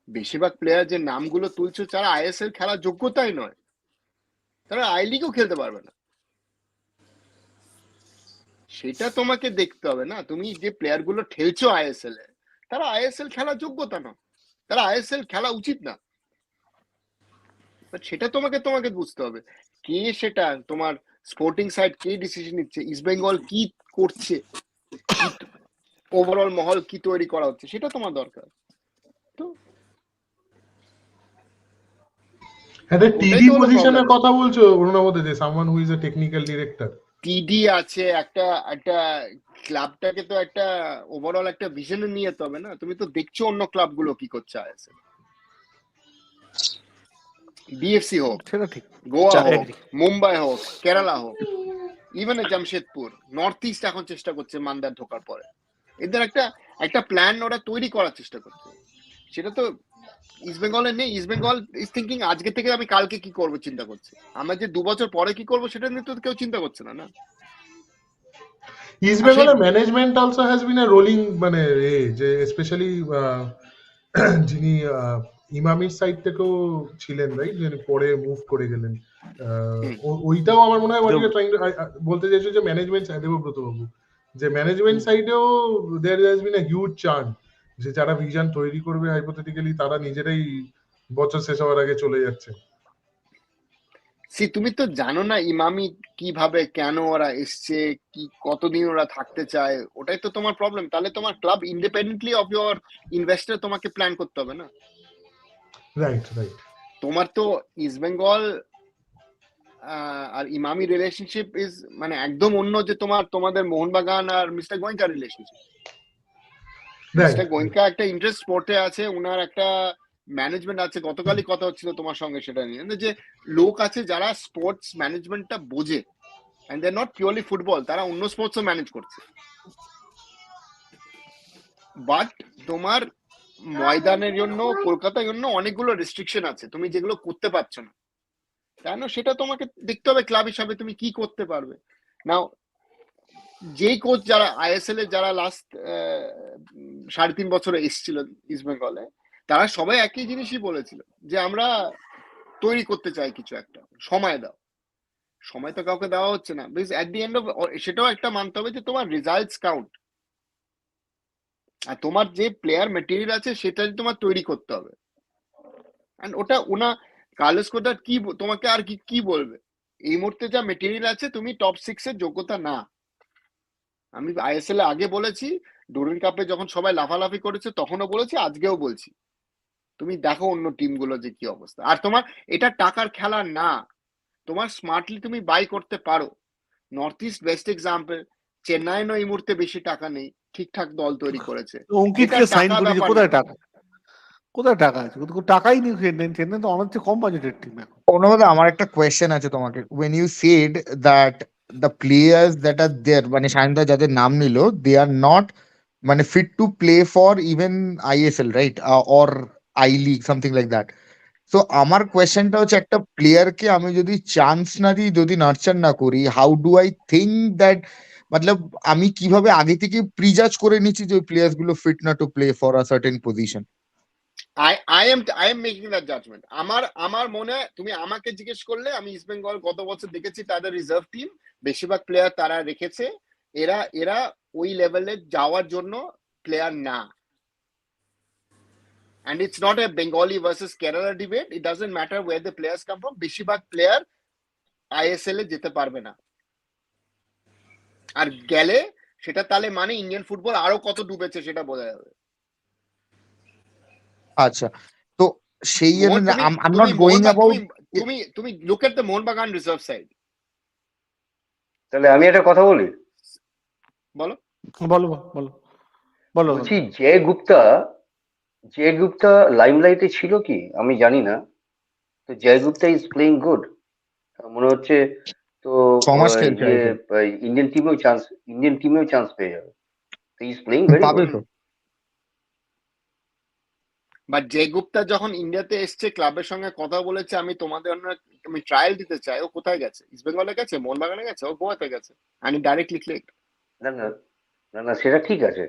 বেশিরভাগ প্লেয়ার যে নামগুলো তুলছো, যারা আইএসএল খেলার যোগ্যতাই নয়, তারা আই লিগও খেলতে পারবে না। সেটা তোমাকে দেখতে হবে না। তুমি যে প্লেয়ার গুলো ঠেলছো আইএসএল এ, তারা আইএসএল খেলার যোগ্যতা না, তারা আইএসএল খেলা উচিত না। সেটা তোমাকে বুঝতে হবে। কে সেটা তোমার স্পোর্টিং সাইড কে ডিসিশন নিচ্ছে, ইস্ট বেঙ্গল কি করছে, ওভারঅল মহল কি তৈরি করা হচ্ছে, সেটা তোমার দরকার। তো হ্যাঁ, টিডি পজিশনের কথা বলছো অরুণাবতে, যে someone who is a technical director. টিডি আছে, একটা ক্লাবটাকে তো একটা ওভারঅল একটা ভিশনে নিয়ে যেতে হবে না। তুমি তো দেখছো অন্য ক্লাবগুলো কি করছে আইএসএল, বিএফসি হোক, সেটা ঠিক, গোয়া হোক, মুম্বাই হোক, কেরালা হোক, ইভেন জামশেদপুর, নর্থ ইস্ট এখন চেষ্টা করছে মান্দার ঢোকার পরে। এদের একটা প্ল্যান ওরা তৈরি করার চেষ্টা করছে, সেটা তো ইস্ট বেঙ্গলের নেই। ইস্ট বেঙ্গল ইজ থিঙ্কিং আজকে থেকে আমি কালকে কি করব চিন্তা করছে, আমরা যে 2 বছর পরে কি করব সেটা নিয়ে তো কেউ চিন্তা করছে না। ইস্ট বেঙ্গলের management also has been a rolling, মানে যে স্পেশালি যিনি ইমামির সাইড থেকেও ছিলেন, রাইট, যিনি পরে মুভ করে গেলেন, ওইটাও আমার মনে হয় বলতে চাইছো যে ম্যানেজমেন্ট, দেবব্রত বাবু, যে ম্যানেজমেন্ট সাইডেও there has been a huge চার্ন, যে যারা ভিশন তৈরি করবে হাইপোথেটিক্যালি তারা নিজেরাই বছর শেষ হওয়ার আগে চলে যাচ্ছে। তুমি তো জানো না ইমামি কিভাবে, কেন ওরা এসছে, কি কতদিন ওরা থাকতে চায়, ওটাই তো তোমার প্রবলেম। তাহলে তোমার club independently of your investor তোমাকে প্ল্যান করতে হবে না। রাইট রাইট তোমার তো ইস্ট বেঙ্গল আর ইমামি রিলেশনশিপ ইজ মানে একদম অন্য যে তোমাদের মোহনবাগান আর mister Goenka relationship. Mister Goenka একটা ইন্টারেস্ট স্পোর্টে আছে, উনার একটা ম্যানেজমেন্ট আছে। গতকালই কথা হচ্ছিল তোমার সঙ্গে সেটা নিয়ে, যে লোক আছে যারা স্পোর্টস ম্যানেজমেন্টটা বোঝে, and they not purely football, তারা অন্য স্পোর্টসও ম্যানেজ করছে। বাট তোমার ময়দানের জন্য, কলকাতার জন্য অনেকগুলো রেস্ট্রিকশন আছে, তুমি যেগুলো করতে পারছো না, কেন সেটা তোমাকে দেখতে হবে ক্লাব হিসাবে তুমি কি করতে পারবে। নাও যেই কোচ যারা আইএসএল এ যারা লাস্ট 3.5 বছরে এসেছিল ইস্ট বেঙ্গলে, তারা সবাই একই জিনিসই বলেছিল যে আমরা তৈরি করতে চাই কিছু একটা, সময় দাও। সময় তো কাউকে দেওয়া হচ্ছে না, because at the end of, সেটাও একটা মানতে হবে যে তোমার রেজাল্টস কাউন্ট, আর তোমার যে প্লেয়ার মেটেরিয়াল আছে সেটা তোমার তৈরি করতে হবে। এন্ড ওটা কার্লোস কোডার কি তোমাকে আর কি বলবে, এই মুহূর্তে যা মেটেরিয়াল আছে তুমি টপ 6 এর যোগ্যতা না। আমি আইএসএল এ আগে বলেছি, ডুরান্ড কাপে যখন সবাই লাফালাফি করেছে তখনও বলেছি, আজকেও বলছি, তুমি দেখো অন্য টিমগুলো যে কি অবস্থা। আর তোমার এটা টাকার খেলা না, তোমার স্মার্টলি তুমি বাই করতে পারো। North east best example, Chennai এই মুহূর্তে বেশি টাকা নেই, ঠিকঠাক দল তৈরি করেছে। অঙ্কিতকে সাইন করেছে, কোথায় টাকা আছে? টাকাই নেই চেন্নাই তো অনেক কম বাজেটের টিম এখন। অনুবাদ, আমার একটা কোয়েশ্চেন আছে তোমাকে। when you said that the players that are there, মানে সায়নদা যাদের নাম নিল, they are not মানে fit to play for even ISL, right? Or I League, something like that. So আমার কোয়েশ্চেনটা হচ্ছে, একটা প্লেয়ারকে আমি যদি চান্স না দিই, যদি নার্চার না করি, how do I think that, মতলব আমি কিভাবে আগে থেকে প্রিজাজ করে নিচ্ছি যে ওই প্লেয়ার্স গুলো ফিট না to play for a certain position? I am making that judgment. আমার মনে হয়, তুমি আমাকে জিজ্ঞেস করলে, আমি ইস্ট বেঙ্গল গত বছর দেখেছি তাদের রিজার্ভ টিম, বেশিরভাগ প্লেয়ার তারা রেখেছে, এরা ওই লেভেলে যাওয়ার জন্য প্লেয়ার না। And it's not a Bengali versus Kerala debate. It doesn't matter where the players come from. বেশিরভাগ প্লেয়ার আইএসএল এ যেতে পারবে না, আর গেলে সেটা তাহলে মানে ইন্ডিয়ান ফুটবল আরো কত ডুবেছে সেটা বোঝা যাবে। আচ্ছা, তো সেই I'm not going about, তুমি look at the Mohanbagan reserve side. তাহলে আমি একটা কথা বলি, বলো বলো বলো বলো। বলছি জয় গুপ্তা লাইমলাইটে ছিল কি আমি জানি না, তো জয় গুপ্তা ইজ প্লেইং গুড মনে হচ্ছে, তো ইন্ডিয়ান টিমেও চান্স পেয়ে যাবে, তো ইজ প্লেইং ভেরি পাবে গুড। তো। বাট জয় গুপ্তা যখন ইন্ডিয়াতে এসছে, ক্লাবের সঙ্গে কথা বলেছে, আমি তোমাদের আমি ট্রায়াল দিতে চাই, ও কোথায় গেছে? ইস্ট বেঙ্গলে গেছে, মোহনবাগানে গেছে, ও গোয়াতে গেছে, আমি ডাইরেক্টলি ক্লিক। না সেটা ঠিক আছে,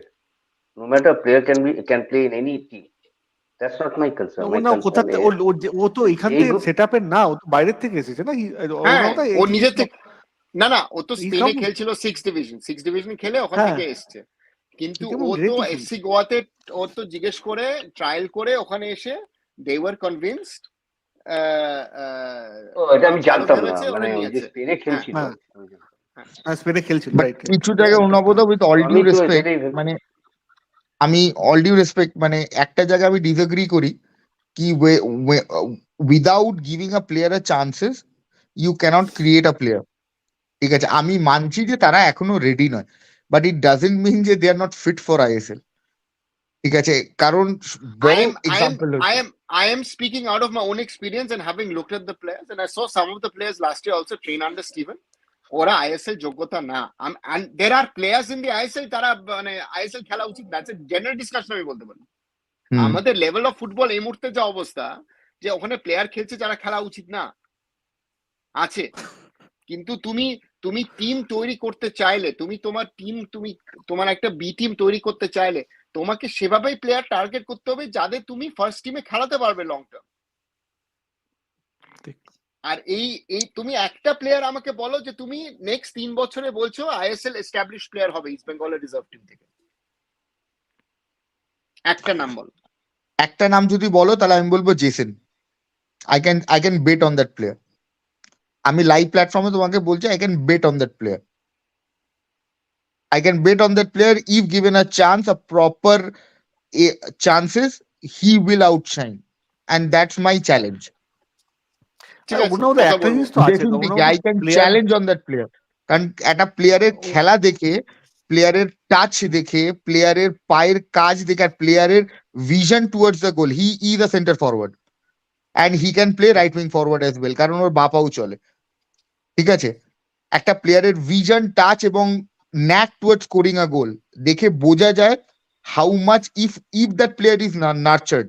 no matter player can play in any team, that's not my concern. ও তো এখান থেকে সেটআপের না, ও তো বাইরের থেকে এসেছে না। ও নিজের থেকে না, ও তো স্পেনে খেলছিল 6 ডিভিশন খেলে ওখান থেকে এসছে, কিন্তু ও তো এফসি গোয়াতে, ও তো জিজ্ঞেস করে ট্রায়াল করে ওখানে এসে দে ওয়ার কনভিন্সড। এটা আমি জানতাম না, মানে স্পেনে খেলছিল, স্পেনে খেলছিল, রাইট। কিছু জায়গায় অনুবাদ, উইথ অল ডিউ রেসপেক্ট, মানে আমি অল ডিউ রেসপেক্ট, মানে একটা জায়গায় আমি ডিসএগ্রি করি কি without giving a player a chances you cannot create a player. ঠিক আছে, আমি মানছি যে তারা এখনো রেডি নয়, বাট ইট ডাজন্ট মিন যে they are not fit for ISL. ঠিক আছে, কারণ I am speaking out of my own experience and having looked at the players, and I saw some of the players last year also train under Steven. ওরা ISL যোগ্যতা না, and there are players in the ISL তারা মানে ISL খেলা উচিত, that's a general discussion আমি বলতে পারি। আমাদের লেভেল অফ ফুটবল এই মুহূর্তে যা অবস্থা, যে ওখানে প্লেয়ার খেলছে যারা খেলা উচিত না আছে, কিন্তু তুমি টিম তৈরি করতে চাইলে, তোমার একটা বি টিম তৈরি করতে চাইলে তোমাকে সেভাবেই প্লেয়ার টার্গেট করতে হবে যাদের তুমি ফার্স্ট টিমে খেলাতে পারবে লং টার্ম। আর এই তুমি একটা প্লেয়ার আমাকে বলো যে তুমি নেক্সট 3 বছরে বলছো আইএসএল এস্টাবলিশ প্লেয়ার হবে ইস্ট বেঙ্গলের রিজার্ভ টিম থেকে, একটা নাম বলো। একটা নাম যদি বলো তাহলে আমি বলবো Jason. I can bet on that player. আমি লাইভ প্ল্যাটফর্মে তোমাকে বলছি I can bet on that player, I can bet on that player if given a chance, a proper chances, he will outshine. And that's my challenge. ঠিক আছে ওনার মধ্যে কথা একটা বলবো। জিনিস তো আছে, Definitely, I can challenge on that player. কারণ একটা প্লেয়ারের খেলা দেখে, প্লেয়ারের টাচ দেখে, প্লেয়ারের পায়ের কাজ দেখে, আর প্লেয়ারের vision towards the goal, he is a centre forward and he can play right wing forward as well, কারণ ওর বাপাও চলে। ঠিক আছে, একটা প্লেয়ারের ভিশন, টাচ এবং ন্যাক টুয়ার্ডস স্কোরিং আ গোল দেখে বোঝা যায় how much if that player is নার্চার্ড,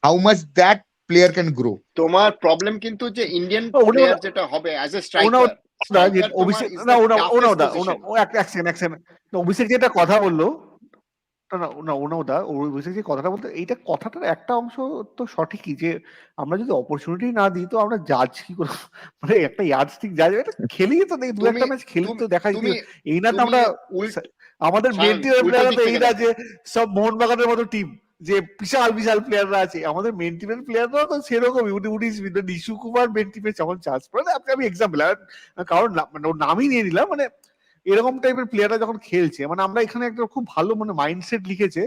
how much that player can grow. তোমার প্রবলেম কিন্তু যে ইন্ডিয়ান ওনার- প্লেয়ার যেটা হবে অ্যাজ এ ওনার স্ট্রাইকার, অভিষেক না এক সেকেন্ড অভিষেক যেটা কথা বললো, অভিষেক যে কথাটা বলতে, এইটা কথাটার একটা অংশ তো সঠিকই, যে আমরা যদি অপরচুনিটি না দিই তো আমরা জাজ কি করে, মানে একটা ইয়ার্ডস্টিক জাজ, এটা খেলি তো দেখি, দু একটা ম্যাচ খেলি তো দেখা যায়, এই না তো আমরা আমাদের মেন টিমের প্লেয়ার তো এই না যে সব মোহনবাগানের মতো টিম যে বিশাল বিশাল প্লেয়াররা আছে, আমাদের মেন টিমের প্লেয়াররা তো সেরকম নিশু কুমার মেন টিমে যখন চান্স পড়ে, আমি এক্সাম্পল কারণ মানে ওর নামই নিয়ে নিলাম, মানে এরকম টাইপের প্লেয়াররা যখন খেলছে, মানে আমরা এখানে একটা খুব ভালো মানে মাইন্ডসেট লিখেছে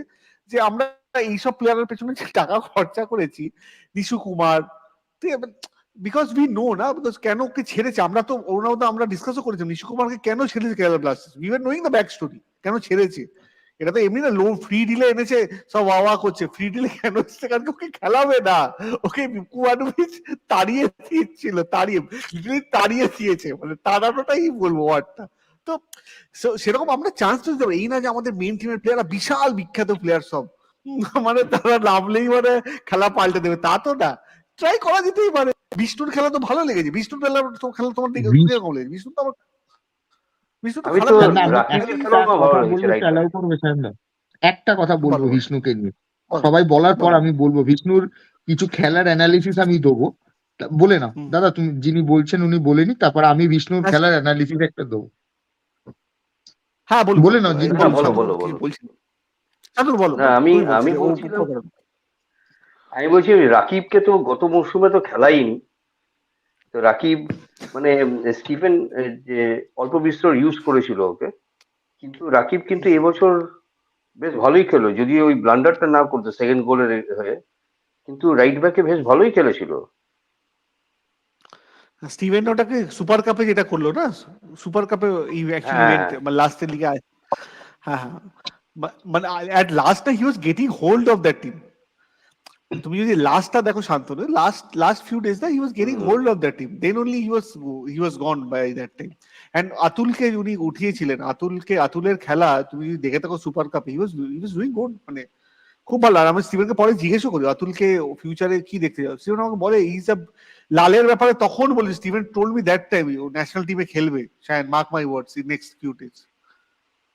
যে আমরা এইসব প্লেয়ারের পেছনে যে টাকা খরচা করেছি, Nishu Kumar, because we know না, বিকজ কেন ওকে ছেড়েছে, আমরা তো ওরাও তো আমরা ডিসকাসও করেছি নিশু কুমারকে কেন ছেড়েছে Kerala Blasters, we are knowing the back story, কেন ছেড়েছে। এটা তো এমনি না লো ফ্রি ডিলে এনেছে, সব ওয়া করছে, ফ্রি ডিলে কেন এসছে, কারণ ওকে খেলাবে না, ওকে কুয়ানুবিচ তাড়িয়ে দিয়েছিল, তাড়িয়ে দিয়েছে, মানে তাড়ানোটাই বলবো ওয়ার্ডটা। তো সেরকম আমরা চান্স তো দিতে পারি, এই না যে আমাদের মেন টিমের প্লেয়াররা বিশাল বিখ্যাত প্লেয়ার সব, মানে তারা নামলেই মানে খেলা পাল্টে দেবে, তা তো না, ট্রাই করা যেতেই পারে। বিষ্ণুর খেলা তো ভালো লেগেছে, বিষ্ণুর খেলা তোমার দিকে কেমন লেগেছে? বিষ্ণু তো আমার আমি তো রাকিবের খেলাও আমার ভালো লেগেছে রাইট ব্যাক। একটা কথা বলবো বলো। বিষ্ণুকে নিয়ে, সবাই বলার পর বলো। আমি বলবো বিষ্ণুর কিছু খেলার অ্যানালিসিস আমি দেবো, বলে না হুম। দাদা, তুমি যিনি বলছেন উনি বলেনি, তারপর আমি বিষ্ণুর আচ্ছা। খেলার অ্যানালিসিস একটা দেবো। হ্যাঁ বলুন, বলে নাও, যিনি হ্যাঁ, বলছেন। বলো। বলো, না, আমি বলছি রাকিবকে তো গত মরশুমে তো খেলাইনি, তো রাকিব মানে স্টিফেন যে অল্প বিস্তর ইউজ করেছিল ওকে, কিন্তু রাকিব কিন্তু এবছর বেশ ভালোই খেলো, যদি ওই ব্লান্ডারটা না করতো সেকেন্ড গোলের হয়ে, কিন্তু রাইট ব্যাকে বেশ ভালোই খেলেছিল। স্টিভেন ওটাকে সুপার কাপে যেটা করলো না, সুপার কাপে ইভেন্ট মানে লাস্টের লিগে, হ্যাঁ মানে অ্যাট লাস্ট না he was getting hold of that team. তুমি যদি লাস্টটা দেখো শান্তনু, লাস্ট ফিউ ডেজ না he was getting hold of that team, then only he was gone by that time. And আতুলকে উনি উঠিয়েছিলেন, আতুলের খেলা তুমি যদি দেখে থাকো সুপার কাপে, হি ওয়াজ ডুইং গুড, মানে খুব ভালো। আর আমি স্টিভেনকে পরে জিজ্ঞেসও করি আতুলকে ফিউচারে কি দেখতে যাও, স্টিভেন আমাকে বলে ইজ আ লালের ব্যাপারে তখন বলি, Steven told me that time ও ন্যাশনাল টিমে খেলবে, Shayan mark my words in next few days.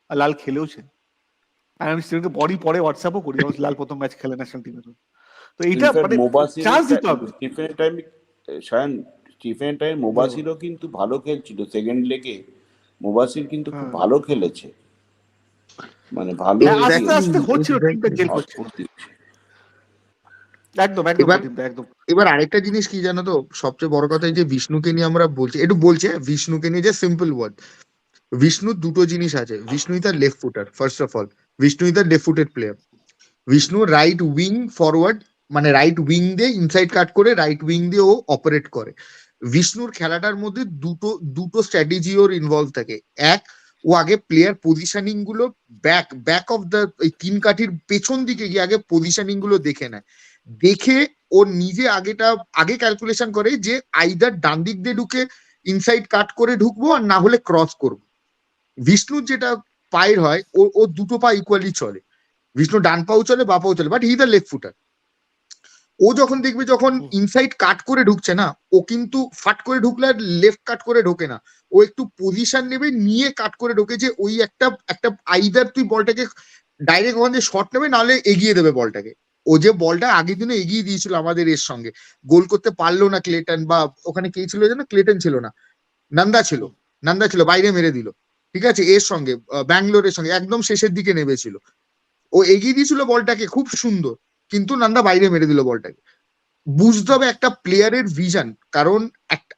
আর লাল খেলেওছে, আর আমি স্টিভেনকে বডি পরে হোয়াটসঅ্যাপও করি, লাল প্রথম ম্যাচ খেলে ন্যাশনাল টিমে। তো এইটা মানে চান্স দিতে হবে। স্টিফেন টাইম মোবাসিরও কিন্তু ভালো খেলছিল সেকেন্ড লেগে, মোবাসির কিন্তু খুব ভালো খেলেছে, মানে ভালো আস্তে আস্তে হচ্ছিল, টিমটা জেল করছে একদম। এবার আরেকটা জিনিস কি জানো তো, সবচেয়ে বড় কথা, যে বিষ্ণুকে নিয়ে আমরা বলছি, একটু বলছে বিষ্ণুকে নিয়ে যে সিম্পল ওয়ার্ড, বিষ্ণুর দুটো জিনিস আছে, Vishnu is left footer, first of all Vishnu is left footed player, Vishnu right wing forward, মানে রাইট উইং দিয়ে ইনসাইড কাট করে রাইট উইং দিয়ে ও অপারেট করে। বিষ্ণুর খেলাটার মধ্যে দুটো স্ট্র্যাটেজি ওর ইনভলভ থাকে। এক, ও আগে প্লেয়ার পজিশনিং গুলো ব্যাক অফ দ্য তিন কাঠির পেছন দিকে গিয়ে আগে পজিশনিং গুলো দেখে নেয়, দেখে ও নিজে আগে ক্যালকুলেশন করে যে আইদার ডান দিক দিয়ে ঢুকে ইনসাইড কাট করে ঢুকবো, আর না হলে ক্রস করবো। বিষ্ণুর যেটা পায়ের হয়, ও দুটো পা ইকুয়ালি চলে, বিষ্ণু ডান পাও চলে বা পাও চলে, বাট হি দ্য লেফট ফুটার। ও যখন দেখবে যখন ইনসাইড কাট করে ঢুকছে না, ও কিন্তু ফাট করে ঢুকলে আর লেফট কাট করে ঢোকে না, ও একটু পজিশন নেবে, নিয়ে কাট করে ঢোকে, যে ওই একটা আইদার তুই বলটাকে ডাইরেক্ট ওখান দিয়ে শট নেবে, নাহলে এগিয়ে দেবে বলটাকে। ও যে বলটা আগের দিনে এগিয়ে দিয়েছিল আমাদের এর সঙ্গে, গোল করতে পারলো না ক্লেটন, বা ওখানে কে ছিল যেন, ক্লেটন ছিল না, নন্দা ছিল, বাইরে মেরে দিল, ঠিক আছে, এর সঙ্গে ব্যাঙ্গালোরের সঙ্গে একদম শেষের দিকে নেমেছিল, ও এগিয়ে দিয়েছিল বলটাকে খুব সুন্দর, কিন্তু নন্দা বাইরে মেরে দিল বলটাকে। বুঝতে হবে একটা প্লেয়ারের ভিশন, কারণ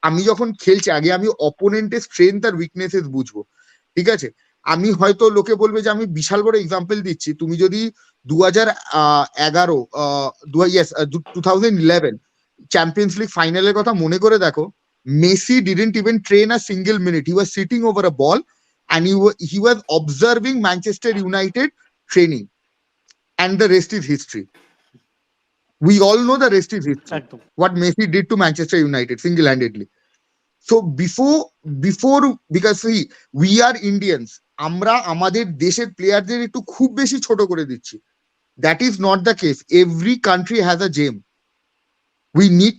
আমি যখন খেলছি আগে আমি অপোনেন্টের স্ট্রেংথ আর উইকনেসেস বুঝবো, ঠিক আছে? আমি হয়তো লোকে বলবে যে আমি বিশাল বড় এক্সাম্পল দিচ্ছি, তুমি যদি 2011 2011 চ্যাম্পিয়ন্স লিগ ফাইনালের কথা মনে করে দেখো, Messi didn't even train a single minute. He was sitting over a ball and he was observing Manchester United training, and the rest is history. We all know the rest is history. একদম What Messi did to Manchester United single-handedly. So before because see, we are Indians, আমরা আমাদের দেশের প্লেয়ারদের একটু খুব বেশি ছোট করে দিচ্ছি. That is not the case. Every country has a gem. We need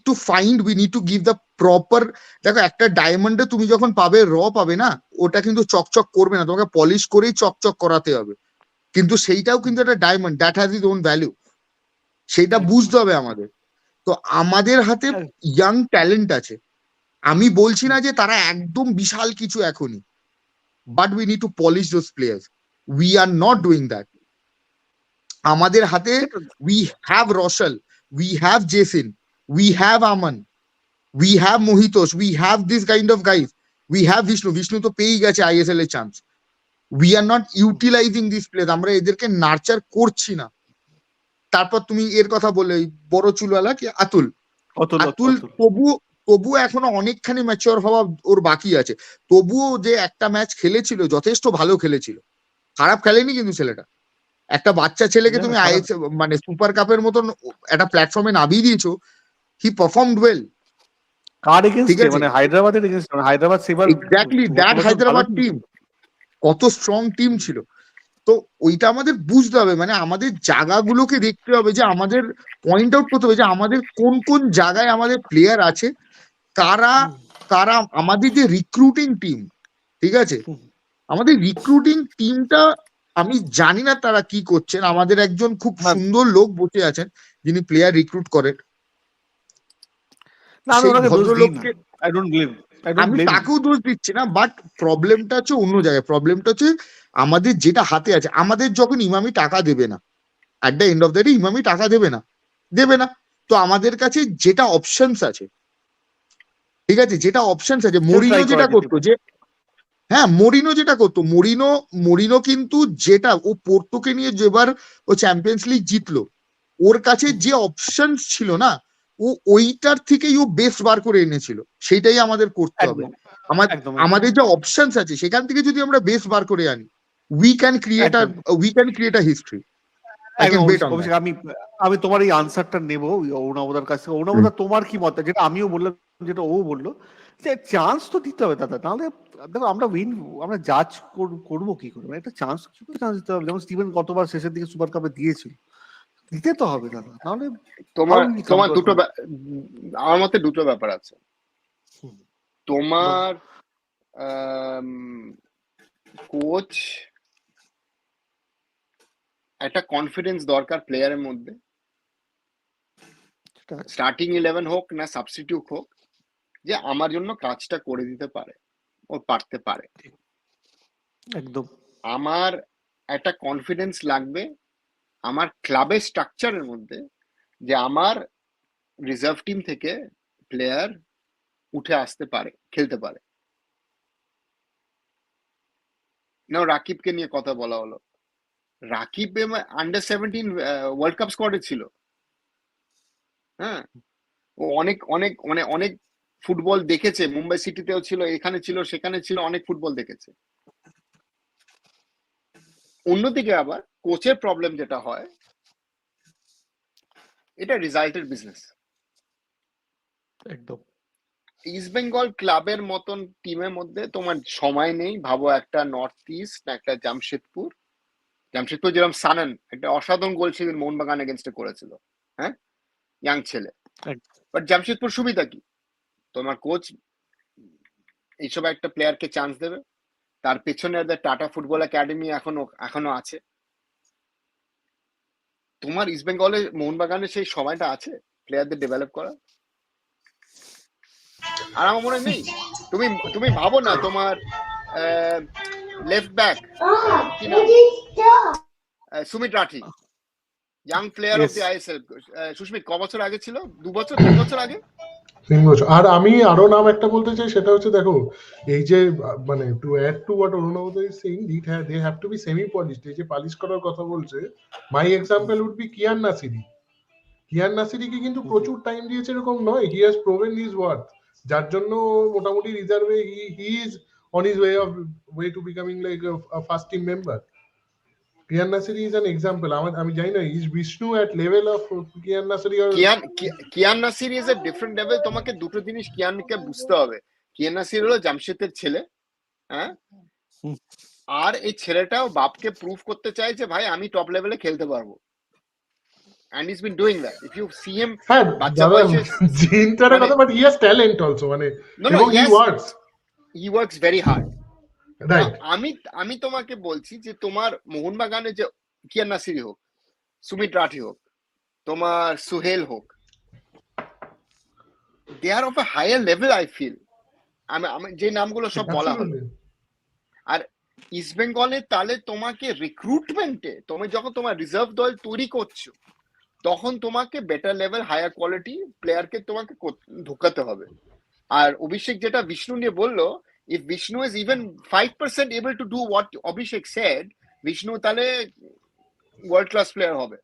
to give the proper, দেখো একটা ডায়মন্ডে তুমি যখন পাবে পাবে না, ওটা কিন্তু চকচক করবে না, তোমাকে পলিশ করেই চকচক করাতে হবে, কিন্তু সেইটাও কিন্তু একটা diamond, that has is own value, সেটা বুঝতে হবে আমাদের। তো আমাদের হাতে ইয়াং ট্যালেন্ট আছে, আমি বলছি না যে তারা একদম বিশাল কিছু এখনই, but we need two polish those players, we are not doing that. আমাদের হাতে we have rustle, we have Jesin, we have Aman, we have Mohitosh, we have this kind of guys, we have Vishnu তো পেয়েই গেছে ISL এর chance, we are not utilizing this players, আমরা এদেরকে nurture করছি না। তারপর তুমি এর কথা বলে বড় চুলওয়ালা কি আতুল তবুও এখনো অনেকখানি ম্যাচিওর হওয়া ওর বাকি আছে, তবুও যে একটা ম্যাচ খেলেছিল যথেষ্ট ভালো খেলেছিল, খারাপ খেলেনি কিন্তু ছেলেটা। একটা বাচ্চা ছেলেকে তুমি মানে সুপার কাপের মতন একটা প্ল্যাটফর্মে নামিয়ে দিয়েছো, he performed well. Car against মানে হায়দ্রাবাদের এগেইনস্ট, হায়দ্রাবাদ সেবার এক্স্যাক্টলি দ্যাট হায়দ্রাবাদ টিম কত স্ট্রং টিম ছিল। তো ওইটা আমাদের বুঝতে হবে, মানে আমাদের জায়গাগুলোকে দেখতে হবে, যে আমাদের পয়েন্ট আউট করতে হবে যে আমাদের কোন কোন জায়গায় আমাদের প্লেয়ার আছে, কারা কারা আমাদের যে রিক্রুটিং টিম, ঠিক আছে, আমাদের রিক্রুটিং টিমটা আমি জানি না তারা কি করছেন। আমাদের একজন খুব সুন্দর লোক বসে আছেন যিনি প্লেয়ার রিক্রুট করেন, আমি তাকেও দোষ দিচ্ছি না, বাট প্রবলেমটা হচ্ছে অন্য জায়গায়। প্রবলেমটা হচ্ছে আমাদের যেটা হাতে আছে, আমাদের যখন ইমামি টাকা দেবে না, at the end of the day Emami টাকা দেবে না, তো আমাদের কাছে যেটা অপশনস আছে, ঠিক আছে, যেটা অপশনস আছে, মরিনো যেটা করতো, যে হ্যাঁ মরিনো যেটা করতো, মরিনো কিন্তু যেটা ও পোর্টোকে নিয়ে যেবার ও চ্যাম্পিয়ন্স লিগ জিতলো, ওর কাছে যে অপশনস ছিল না, ও ওইটার থেকেই ও বেস্ট বার করে এনেছিল, সেটাই আমাদের করতে হবে। আমাদের যে অপশনস আছে সেখান থেকে যদি আমরা বেস্ট বার করে আনি, we can create a history. আমি তোমার এই আনসারটা নেবো অরুণাবদার কাছে। অরুণাবদা তোমার কি মত, যেটা আমিও বললাম যেটা ও বললো, যে চান্স তো দিতে হবে দাদা, নাহলে দেখো আমরা জাজ করবো কি করে, একটা চান্স দিতে হবে। যেমন স্টিভেন গতবার শেষের দিকে সুপার কাপে দিয়েছিল, দিতে তো হবে দাদা, নাহলে তোমার দুটো, আমার মতে দুটো ব্যাপার আছে। তোমার কোচ একটা কনফিডেন্স দরকার প্লেয়ারের মধ্যে, স্টার্টিং 11 হোক না সাবস্টিটিউট হোক, যে আমার জন্য কাজটা করে দিতে পারে, ও পারতে পারে। একদম আমার একটা কনফিডেন্স লাগবে আমার ক্লাবের স্ট্রাকচারের মধ্যে, যে আমার রিজার্ভ টিম থেকে প্লেয়ার উঠে আসতে পারে, খেলতে পারে। নাও রাকিবকে নিয়ে কথা বলা হলো, রাকিব আন্ডার 17 ওয়ার্ল্ড কাপ স্কোয়াডে ছিল, হ্যাঁ, ও অনেক অনেক মানে অনেক ফুটবল দেখেছে, মুম্বাই সিটিতেও ছিল, এখানে ছিল, সেখানে ছিল, অনেক ফুটবল দেখেছে। অন্যদিকে আবার কোচের প্রবলেম যেটা হয়, এটা রিজাল্টের বিজনেস। একদম ইস্ট বেঙ্গল ক্লাবের মতন টিমের মধ্যে তোমার সময় নেই। ভাবো একটা নর্থ ইস্ট না একটা জামশেদপুর যেরকম সানন একটা অসাধারণ গোল সেদিন মোহনবাগান এগেনস্টে করেছিল, হ্যাঁ, ইয়াং ছেলে। বাট জামশেদপুর সুবিধা কি, তোমার কোচ এইসব একটা প্লেয়ারকে চান্স দেবে, তার পেছনে টাটা ফুটবল একাডেমি এখনো আছে। তোমার ইস্ট বেঙ্গলে মোহনবাগানে সেই সময়টা আছে প্লেয়ারদের ডেভেলপ করা, আর আমার মনে নেই। তুমি ভাবো না, তোমার লেফট ব্যাক কি নাম, Sumit Rathi, young player of the ISL. Susmit ক বছর আগে ছিল? 2 বছর 3 বছর আগে 3 বছর। আর আমি আরো নাম একটা বলতে চাই, সেটা হচ্ছে দেখো এই যে মানে to add to what Arunava is saying, they have to be semi polished. এই যে পালিশ করার কথা বলছে, my example would be Kian Nasiri. Kian নাসিরিকে কিন্তু প্রচুর টাইম দিয়েছে এরকম নয়, he has proven his worth, যার জন্য মোটামুটি রিজার্ভে he is on his way to becoming like a first team member. Kian Nasiri is an example. আমি জানি না is Vishnu at level of Kian Nasiri আর Kian Nasir is a different level. তোমাকে দুটো জিনিস কিয়ানকে বুঝতে হবে। কিয়ান নাসির হলো জামশেদের ছেলে, হ্যাঁ, আর এই ছেলেটাও বাপকে প্রুভ করতে চায় যে ভাই আমি টপ লেভেলে খেলতে পারবো, and he's been doing that. If you see him, হ্যাঁ বাচ্চা দাদা বয়সে জিনটার কথা, but he has talent also, মানে no no এবং হি yes works he works very hard. Right. আমি তোমাকে বলছি যে তোমার মোহনবাগানে যে কিয়ান নাসিরি হোক, সুমিত রাঠি হোক, তোমার সুহেল হোক, they are of a higher level I feel. আমি যে নামগুলো সব বলা হলো, আর ইস্ট বেঙ্গলে তাহলে তোমাকে রিক্রুটমেন্টে তুমি যখন তোমার রিজার্ভ দল তৈরি করছো তখন তোমাকে বেটার লেভেল হায়ার কোয়ালিটি প্লেয়ারকে তোমাকে ঢোকাতে হবে। আর অভিষেক যেটা বিষ্ণু নিয়ে বললো, if Vishnu is even 5% able to do what Abhishek said, Vishnu তাহলে ওয়ার্ল্ড ক্লাস প্লেয়ার হবে।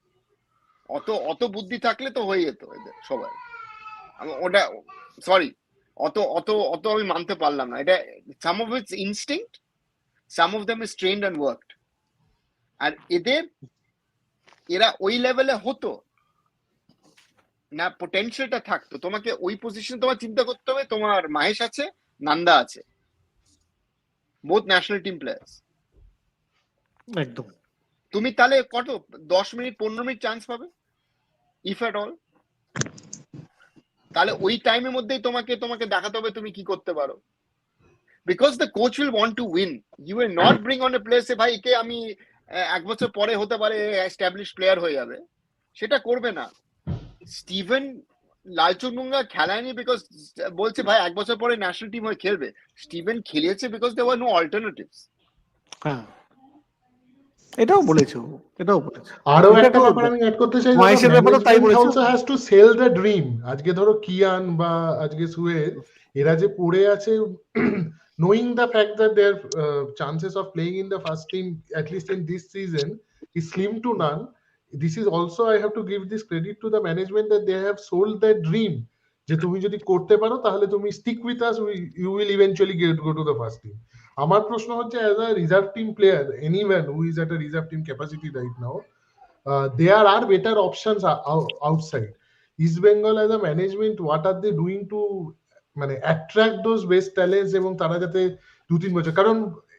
অত বুদ্ধি থাকলে তো হয়ে যেত এদের সবাই। ওটা সরি, অত আমি মানতে পারলাম না। এটা some of it's instinct, some of them is trained and worked. আর এরা ওই লেভেলে হতো না, পোটেনশিয়ালটা থাকতো। তোমাকে ওই পজিশনে তোমার চিন্তা করতে হবে, তোমার মাহেশ আছে, নান্দা আছে, বোথ ন্যাশনাল টিম প্লেয়ার্স। একদম। তুমি তাহলে কত 10 মিনিট 15 মিনিট চান্স পাবে ইফ এট অল। তাহলে ওই টাইমের মধ্যেই তোমাকে দেখাতে হবে তুমি কি করতে পারো, because the coach will want to win. You will not bring on a player say ভাই একে আমি 1 বছর পরে হতে পারে এস্টাবলিশ প্লেয়ার হয়ে যাবে, সেটা করবে না। স্টিভেন লালচুনুঙ্গা খেলায়নি বিকজ বলছে ভাই 1 বছর পরে ন্যাশনাল টিম হয়ে খেলবে। স্টিভেন খেলিয়েছে because there were no alternatives. হ্যাঁ, এটাও বলেছে। আরো একটা ব্যাপার আমি অ্যাড করতে চাই, মহেশের ব্যাপারেও তাই বলেছে। Also has to sell the dream. আজকে ধরো কিয়ান বা আজকে সুহেল, এরা যে পড়ে আছে knowing the fact that their chances of playing in the first team at least in this season is slim to none. This is also, I have to give this credit to the management that they have sold their dream, যে তুমি যদি করতে পারো তাহলে তুমি stick with us, you will eventually go to the first team. আমার প্রশ্ন হচ্ছে, as a reserve team player, anyone who is at a reserve team capacity right now, there are better options outside. East Bengal as a management, what are they doing to মানে attract those best talents এবং তারা যাতে 2-3 বছর, কারণ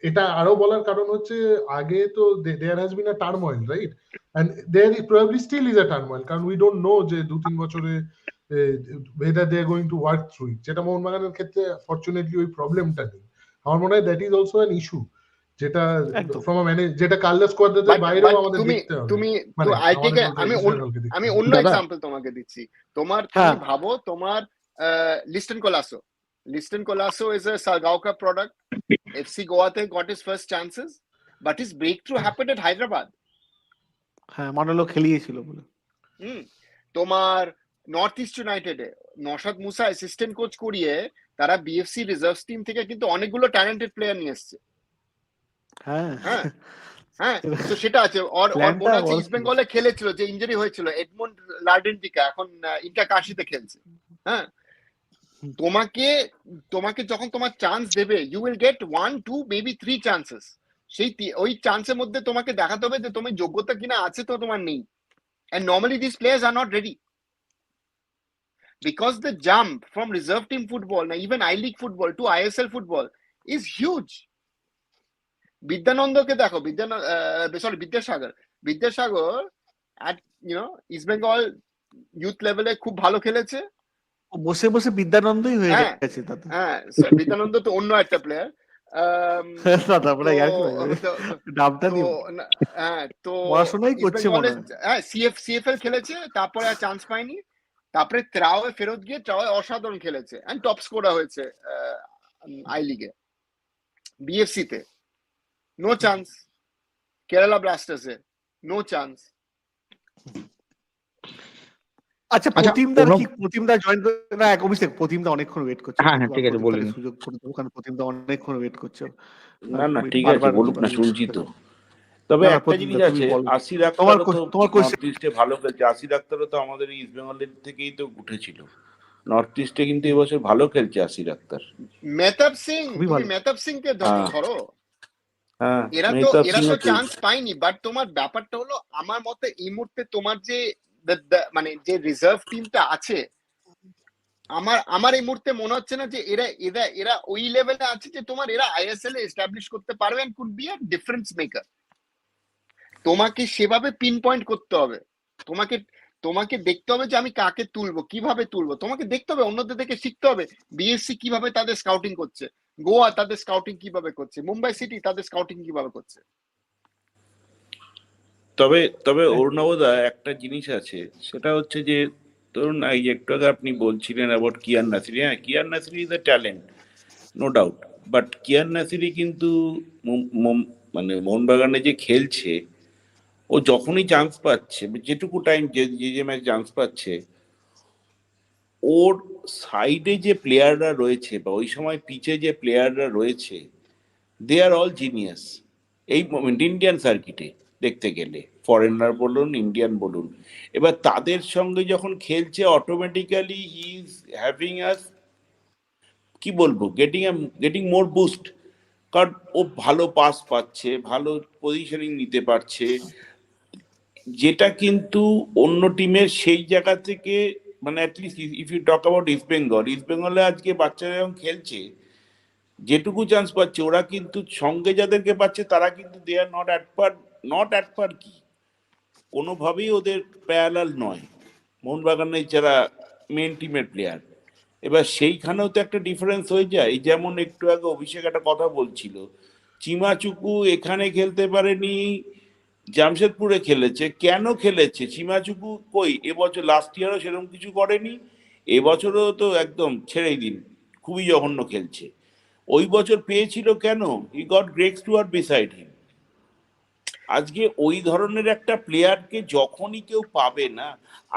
এটা আরো বলার কারণ হচ্ছে আগে তো there has been a turmoil, right? And there probably still is a turmoil, কারণ we don't know যে 2-3 বছরে whether they are going to work through it, যেটা মোহনবাগানের ক্ষেত্রে ফরচুনেটলি ওই প্রবলেমটা নেই। আমার মনে হয় that is also an issue, যেটা ফ্রম আ যেটা কার্লোস কোয়াদ্রাদোর বাইরেও আমাদের দেখতে হবে। মানে আমি অন্য এক্সাম্পল তোমাকে দিচ্ছি। তুমি ভাবো তোমার Liston Colaco is a Salgaoka product. FC গোয়াতে got his first chances, but his breakthrough happened at Hyderabad. হ্যাঁ, মনোলো খেলিয়েছিল বলে। তোমার নর্থ ইস্ট ইউনাইটেডে নওশাদ মুসা অ্যাসিস্ট্যান্ট কোচ করিয়ে তারা বিএফসি রিজার্ভ টিম থেকে কিন্তু অনেকগুলো ট্যালেন্টেড প্লেয়ার নিয়ে এসেছে। হ্যাঁ, তো সেটা আছে। মনে আছে ইস্ট বেঙ্গলে খেলেছিল, যে ইনজুরি হয়েছিল এডমন্ড লার্ডেনটিকা, এখন ইন্টার কাশিতে খেলছে। হ্যাঁ, তোমাকে যখন তোমার চান্স দেবে, you will get 1, 2, maybe 3 chances. ওই চান্সের মধ্যে তোমাকে দেখাতে হবে যে তোমার যোগ্যতা কিনা আছে, তো তোমার নেই। And normally these players are not ready, because the jump from reserve team football, now even I-League football to ISL football is huge. বিদ্যানন্দকে দেখো, Vidyasagar at East Bengal youth level-এ খুব ভালো খেলেছে। বসে বসে বিদ্যানন্দই হয়ে গেছে দাদা। হ্যাঁ, বিদ্যানন্দ তো অন্য একটা প্লেয়ার। সিএফএল খেলেছে, তারপরে আর চান্স পায়নি। তারপরে ত্রাওয়ে ফেরত গিয়ে ত্রাওয়ে অসাধারণ খেলেছে, এন্ড টপ স্কোরার হয়েছে আই লিগে। বিএফসি তে নো চান্স, কেরালা ব্লাস্টার্সে নো চান্স। আচ্ছা আচ্ছা প্রতিমদার অনুপ, কি প্রতিমদা জয়েন না এক অভিষেক প্রতিমদা অনেকক্ষণ ওয়েট করছে হ্যাঁ একটু হ্যাঁ ঠিক আছে প্রতিমদাকে বলুন। সুযোগ করে দেবো কারণ প্রতিমদা অনেকক্ষণ ওয়েট করছে না না তুমি ঠিক আছে, বারবার বলুক না, শুনছি তো। তবে না না একটা জিনিস প্রতিমদা তুমি আছে, বলো আশির তোমার আক্তারও তো তোমার নর্থ কোশ্চেন ইস্টে ভালো খেলছে। আশির আক্তারও তো আমাদের ইস্ট বেঙ্গলের থেকেই তো উঠেছিল। নর্থ ইস্টে কিন্তু এবছর ভালো খেলছে আশির আক্তার। মেহতাব সিং, খুবই তুমি ভালো মেহতাব সিং কে হ্যাঁ ধরো। হ্যাঁ, এরা তো মেহতাব এরা সিংও তো তো। চান্স পায়নি, বাট তোমার ব্যাপারটা হলো আমার মতে এই মুহূর্তে তোমার যে মানে যে রিজার্ভ টিমটা আছে, আমার আমার এই মুহূর্তে মনে হচ্ছে না যে এরা এরা এরা ওই লেভেলে আছে যে তোমার এরা আইএসএল এ এস্টাবলিশ করতে পারবে and could be a difference maker. তোমাকে সেভাবে পিন পয়েন্ট করতে হবে, তোমাকে তোমাকে দেখতে হবে যে আমি কাকে তুলবো, কিভাবে তুলবো, তোমাকে দেখতে হবে, অন্যদের থেকে শিখতে হবে। বিএসসি কিভাবে তাদের স্কাউটিং করছে, গোয়া তাদের স্কাউটিং কিভাবে করছে, মুম্বাই সিটি তাদের স্কাউটিং কিভাবে করছে। তবে তবে অরুণবদা একটা জিনিস আছে, সেটা হচ্ছে যে ধরুন এই যে একটু আগে আপনি বলছিলেন অ্যাবাউট কিয়ান নাসিরি। হ্যাঁ, Kian Nasiri is a talent, no doubt. But Kian Nasiri কিন্তু মানে মোহনবাগানে যে খেলছে, ও যখনই চান্স পাচ্ছে, যেটুকু টাইম যে যে ম্যাচ চান্স পাচ্ছে, ওর সাইডে যে প্লেয়াররা রয়েছে বা ওই সময় পিচে যে প্লেয়াররা রয়েছে, দে আর অল জিনিয়াস। এই মোমেন্ট ইন্ডিয়ান সার্কিটে দেখতে গেলে ফরেনার বলুন ইন্ডিয়ান বলুন, এবার তাদের সঙ্গে যখন খেলছে অটোমেটিক্যালি হি ইজ হ্যাভিং আস, কি বলবো, গেটিং মোর বুস্ট। কারণ ও ভালো পাস পাচ্ছে, ভালো পজিশনিং নিতে পারছে, যেটা কিন্তু অন্য টিমের সেই জায়গা থেকে, মানে at least if you talk about East Bengal, ইস্ট বেঙ্গলে আজকে বাচ্চারা যখন খেলছে, যেটুকু চান্স পাচ্ছে ওরা কিন্তু সঙ্গে যাদেরকে পাচ্ছে তারা কিন্তু they are not at par, not at par কি কোনোভাবেই ওদের প্যারালাল নয় মোহনবাগানের যারা মেন টিমের প্লেয়ার। এবার সেইখানেও তো একটা ডিফারেন্স হয়ে যায়। এই যেমন একটু আগে অভিষেক একটা কথা বলছিল, চিমাচুকু এখানে খেলতে পারেনি, জামশেদপুরে খেলেছে। কেন খেলেছে? চিমাচুকু কই এবছর, লাস্ট ইয়ারও সেরকম কিছু করেনি, এবছরও তো একদম ছেড়েই দিন, খুবই জঘন্য খেলছে। ওই বছর পেয়েছিল কেন? He got Greg Stewart beside him. আজকে ওই ধরনের একটা প্লেয়ারকে যখনই কেউ পাবে না,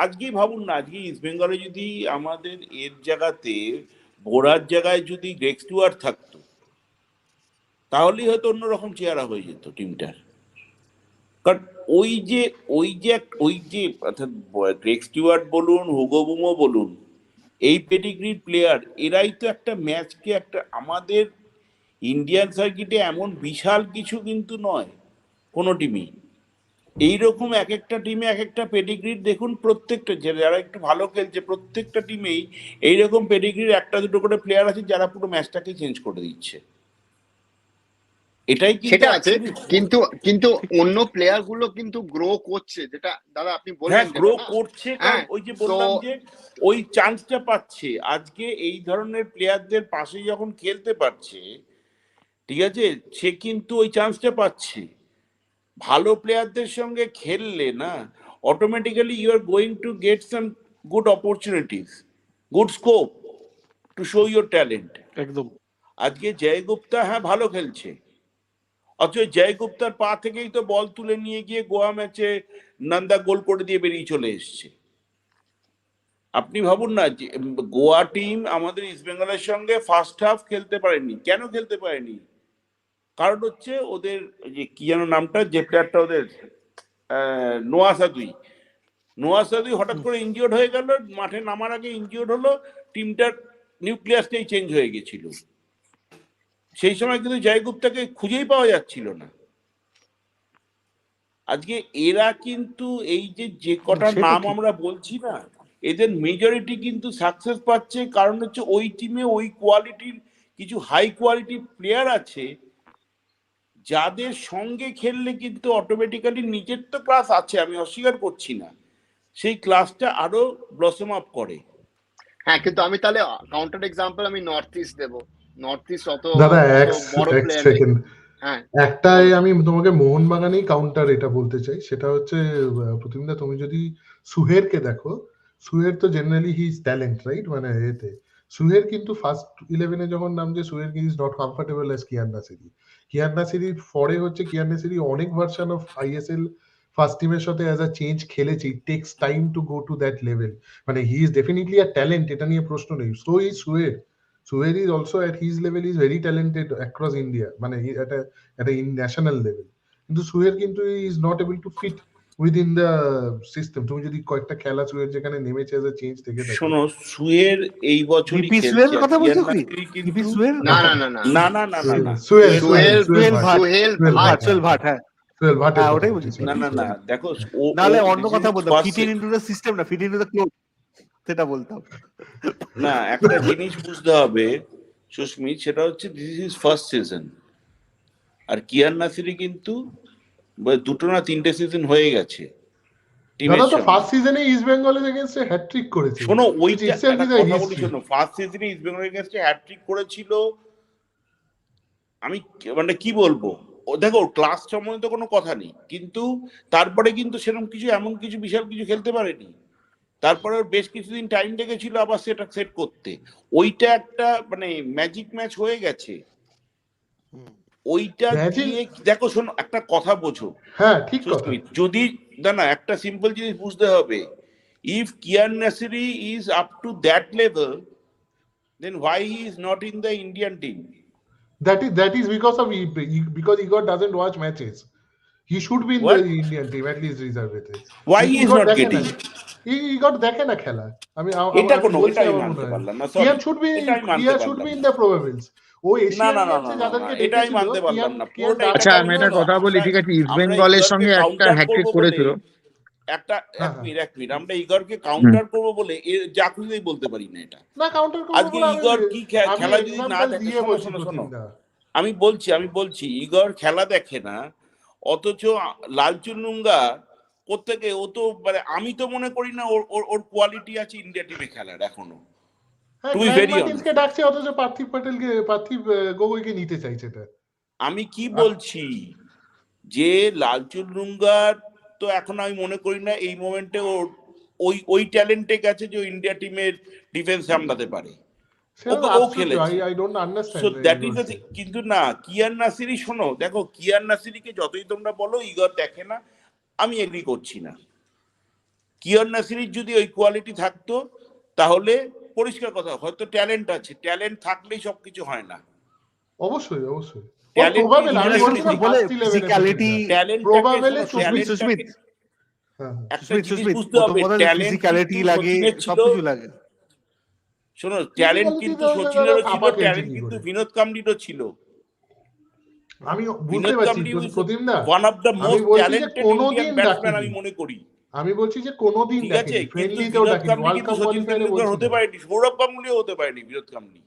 আজকেই ভাবুন না, আজকে ইস্ট বেঙ্গলে যদি আমাদের এর জায়গাতে বোরার জায়গায় যদি গ্রেগ স্টুয়ার্ট থাকতো, তাহলেই হয়তো অন্যরকম চেহারা হয়ে যেত টিমটার। কারণ ওই যে অর্থাৎ গ্রেগ স্টুয়ার্ট বলুন, হুগো বুমো বলুন, এই পেডিগ্রির প্লেয়ার, এরাই তো একটা ম্যাচকে একটা, আমাদের ইন্ডিয়ান সার্কিটে এমন বিশাল কিছু কিন্তু নয় কোনো টিমই। এইরকম এক একটা টিমে এক একটা পেডিগ্রির, দেখুন প্রত্যেকটা যারা একটু ভালো খেলছে প্রত্যেকটা টিমেই এইরকম পেডিগ্রির একটা দুটো করে প্লেয়ার আছে যারা পুরো ম্যাচটাকে চেঞ্জ করে দিচ্ছে। এটাই কিন্তু সেটা আছে, actually কিন্তু কিন্তু অন্য প্লেয়ার গুলো কিন্তু গ্রো করছে, যেটা দাদা আপনি হ্যাঁ বললেন গ্রো যেটা না। করছে, কারণ হ্যাঁ, ওই যে তো বললাম যে ওই চান্সটা পাচ্ছে। আজকে এই ধরনের প্লেয়ারদের পাশে যখন খেলতে পারছে, ঠিক আছে, সে কিন্তু ওই চান্সটা পাচ্ছে। ভালো প্লেয়ারদের সঙ্গে খেললে না, automatically you are going to get some good opportunities, good scope to show your talent. একদম আজকে জয় গুপ্তা হ্যাঁ ভালো খেলছে, অথচ জয় গুপ্তার পা থেকেই তো বল তুলে নিয়ে গিয়ে গোয়া ম্যাচে নন্দা গোল করে দিয়ে বেরিয়ে চলে এসছে। আপনি ভাবুন না, যে গোয়া টিম আমাদের ইস্ট বেঙ্গলের সঙ্গে ফার্স্ট হাফ খেলতে পারেনি। কেন খেলতে পারেনি? কারণ হচ্ছে ওদের যে কি যেন নামটা, যে প্লেয়ারটা ওদের, নোয়া সাদুই। নোয়া সাদুই হঠাৎ করে ইনজিওর্ড হয়ে গেল, মাঠে নামার আগে ইনজিওর্ড হলো, টিমটার নিউক্লিয়াসটাই চেঞ্জ হয়ে গেছিল। সেই সময় কিন্তু জয়গুপ্তাকে খুঁজেই পাওয়া যাচ্ছিল না। আজকে এরা কিন্তু এই যে কটা সেটা নাম ঠিক আমরা বলছি না, এদের মেজরিটি কিন্তু সাকসেস পাচ্ছে, কারণ হচ্ছে ওই টিমে ওই কোয়ালিটির কিছু হাই কোয়ালিটি প্লেয়ার আছে যাদের সঙ্গে খেললে কিন্তু অটোমেটিক্যালি, নিজের তো ক্লাস আছে আমি অস্বীকার করছি না, সেই ক্লাসটা আরো ব্লসম আপ করে। হ্যাঁ, কিন্তু আমি তাহলে কাউন্টার এক্সাম্পল আমি নর্থ ইস্ট দেবো। নর্থ ইস্ট অত দাদা অত বড় এক প্লেয়ার নেই। সেকেন্ড, হ্যাঁ একটাই বলো। আমি তোমাকে মোহনবাগানেই কাউন্টার এটা বলতে চাই, সেটা হচ্ছে প্রতিমদা, তুমি যদি সুহেরকে দেখো, সুহের তো generally he is talent right, মানে এতে সুহের কিন্তু ফার্স্ট 11-এ যখন নামছে, Suhair is not comfortable as Kiyan Nasiri. Kiyan নাসিরির পরে হচ্ছে, কিয়ান নাসিরি অনেক ভার্সন অফ আইএসএল ফার্স্ট টিমের সাথে অ্যাজ আ চেঞ্জ খেলেছে, it takes time to go to that level. মানে he is definitely a talent, এটা নিয়ে প্রশ্ন নেই। So is Suhair. Suhair is also at his level is very talented across India, মানে একটা ন্যাশনাল লেভেল। কিন্তু সুয়ের কিন্তু is not able to fit within the system. তুমি যদি কয়েকটা খেলা সুয়ের যেখানে নেমেছে অ্যাজ আ চেঞ্জ থেকে থাকে। শোনো, সুয়ের এই বছরই ভিপি খেলছে, সুয়ের কথা কিয়ান বলছো কি? নাসিরি ভিপি কিন্তু সুয়ের? না না না না না না না না না সুয়েল সুহেল সুহেল ভাট। সুহেল সুহেল ভাট সুহেল ভাট, হ্যাঁ সুয়েল ভাটের হ্যাঁ কথা ওটাই বলছি, বলছি। না না না দেখো, ও নাহলে ও অন্য this কথা is বলতাম, first fit in into the system না, fit in into the close, সেটা বলতাম। না, একটা জিনিস বুঝতে হবে সুস্মিত, সেটা হচ্ছে দিস ইজ ফার্স্ট সিজন। আর কিয়ান নাসিরি কিন্তু দুটো না তিনটে সিজন হয়ে গেছে টিমের দাদা তো সঙ্গে। ফার্স্ট সিজনে ইস্ট বেঙ্গলের এগেইনস্টে হ্যাটট্রিক করেছে। শোনো, Which ওইটা itself একটা is a কথা বলি, history. শোনো, ফার্স্ট সিজনে ইস্ট বেঙ্গল এগেইনস্টে হ্যাটট্রিক করেছিল। আমি মানে কি বলবো, ও দেখো ক্লাস সম্বন্ধে তো কোনো কথা নেই, কিন্তু তারপরে কিন্তু সেরকম কিছু, এমন কিছু বিশাল কিছু খেলতে পারেনি। তারপরে ওর বেশ কিছুদিন টাইম লেগেছিল আবার সেটা সেট করতে। ওইটা একটা মানে ম্যাজিক ম্যাচ হয়ে গেছে। ওইটা Magic- দিয়ে দেখো, শোনো একটা কথা বোঝো হ্যাঁ ঠিক কথা। সুস্মিত, যদি না একটা সিম্পল জিনিস বুঝতে হবে, if Kian Nasiri is up to that level, then why he is not in the Indian team? That is because of because Igor doesn't watch matches. He should be in What? the Indian team, at least reserve এতে। Why he is Igor not দেখে না। getting? Igor দেখে না খেলা। এটা আমি কোনো, বলছি এটা আমি আমার মানতে মনে হয়। পারলাম না, Kian সরি, should be এটা আমি মানতে Kian should পারলাম be in না। the probables. ও এশিয়ান না, গেমসে যাদেরকে এটা আমি ডেকেছিল, মানতে পারলাম না। পুরোটা আচ্ছা এটা আমি কেন একটা হলো? কথা বলি, ঠিক আছে, ইস্ট আমরা বেঙ্গলের ইগরকে সঙ্গে একটা counter হ্যাটট্রিক করবো করেছিল। বলে একটা হ্যাঁ, এক মিনিট, আমরা ইগরকে কাউন্টার করবো বলে যা খুশিই বলতে পারি না এটা। না কাউন্টার করবো আজকে বলে ইগর কি আমি খেলা যদি না এক্সাম্পল দেখে, দিয়ে শোনো বলছি শোনো শোনো, প্রতিমদা। আমি বলছি ইগর খেলা দেখে না, অথচ লালচুনুঙ্গা কোত্থেকে, ও তো মানে আমি তো মনে করি না ওর কোয়ালিটি আছে ইন্ডিয়া টিমে খেলার এখনো। হ্যাঁ, To be grand very মার্টিন্সকে honest, ডাকছে অথচ পার্থিব গগৈকে নিতে চাইছে এটা। আমি কি বলছি যে লালচুনুঙ্গার তো এখন আমি মনে করি না এই মোমেন্টে ওই ট্যালেন্টে গেছে যে ইন্ডিয়া টিমের ডিফেন্স সামলাতে পারে। ও খেলেছে, I don't understand. So that is the, কিন্তু না কিয়ান নাসিরি, শোনো দেখো কিয়ান নাসিরিকে যতই তোমরা বলো ইগর দেখে না, আমি এগ্রি করছি না। কিয়ান নাসিরির যদি ওই কোয়ালিটি থাকতো তাহলে পরিষ্কার কথা, হয়তো ট্যালেন্ট আছে, ট্যালেন্ট থাকলেই সবকিছু হয় না। অবশ্যই অবশ্যই। Talent Probable, আমি international বলছি না বলে first 11 এ physicality, প্রতিটা। Probable সুস্মিত, হ্যাঁ, হ্যাঁ। একটা জিনিস বুঝতে প্রথম হবে, কথা ট্যালেন্ট ফিজিক্যালিটি লাগে, সবকিছু লাগে। শোনো ট্যালেন্ট কিন্তু Physicality তো সচিনেরও ছিল, থাপা খেলছে ট্যালেন্ট কি কিন্তু করে? বিনোদ কামলিরও ছিল। আমি বুঝতে বিনোদ পারছি কামলি প্রতিমদা, ওয়ান অফ দ্য আমি মোস্ট বলছি যে ট্যালেন্টেড কোনোদিন ইন্ডিয়ান ব্যাটসম্যান ডাকেনি। আমি মনে করি, আমি বলছি যে কোনোদিন ঠিক আছে, ডাকেনি, কিন্তু ফ্রেন্ডলিতেও বিনোদ ডাকেনি, কামলি ওয়ার্ল্ড কিন্তু কাপ সচিন কোয়ালিফায়ারে তেন্ডুলকর বলছি হতে না। পারেনি, সৌরভ গাঙ্গুলিও হতে পারেনি বিনোদ কামলি।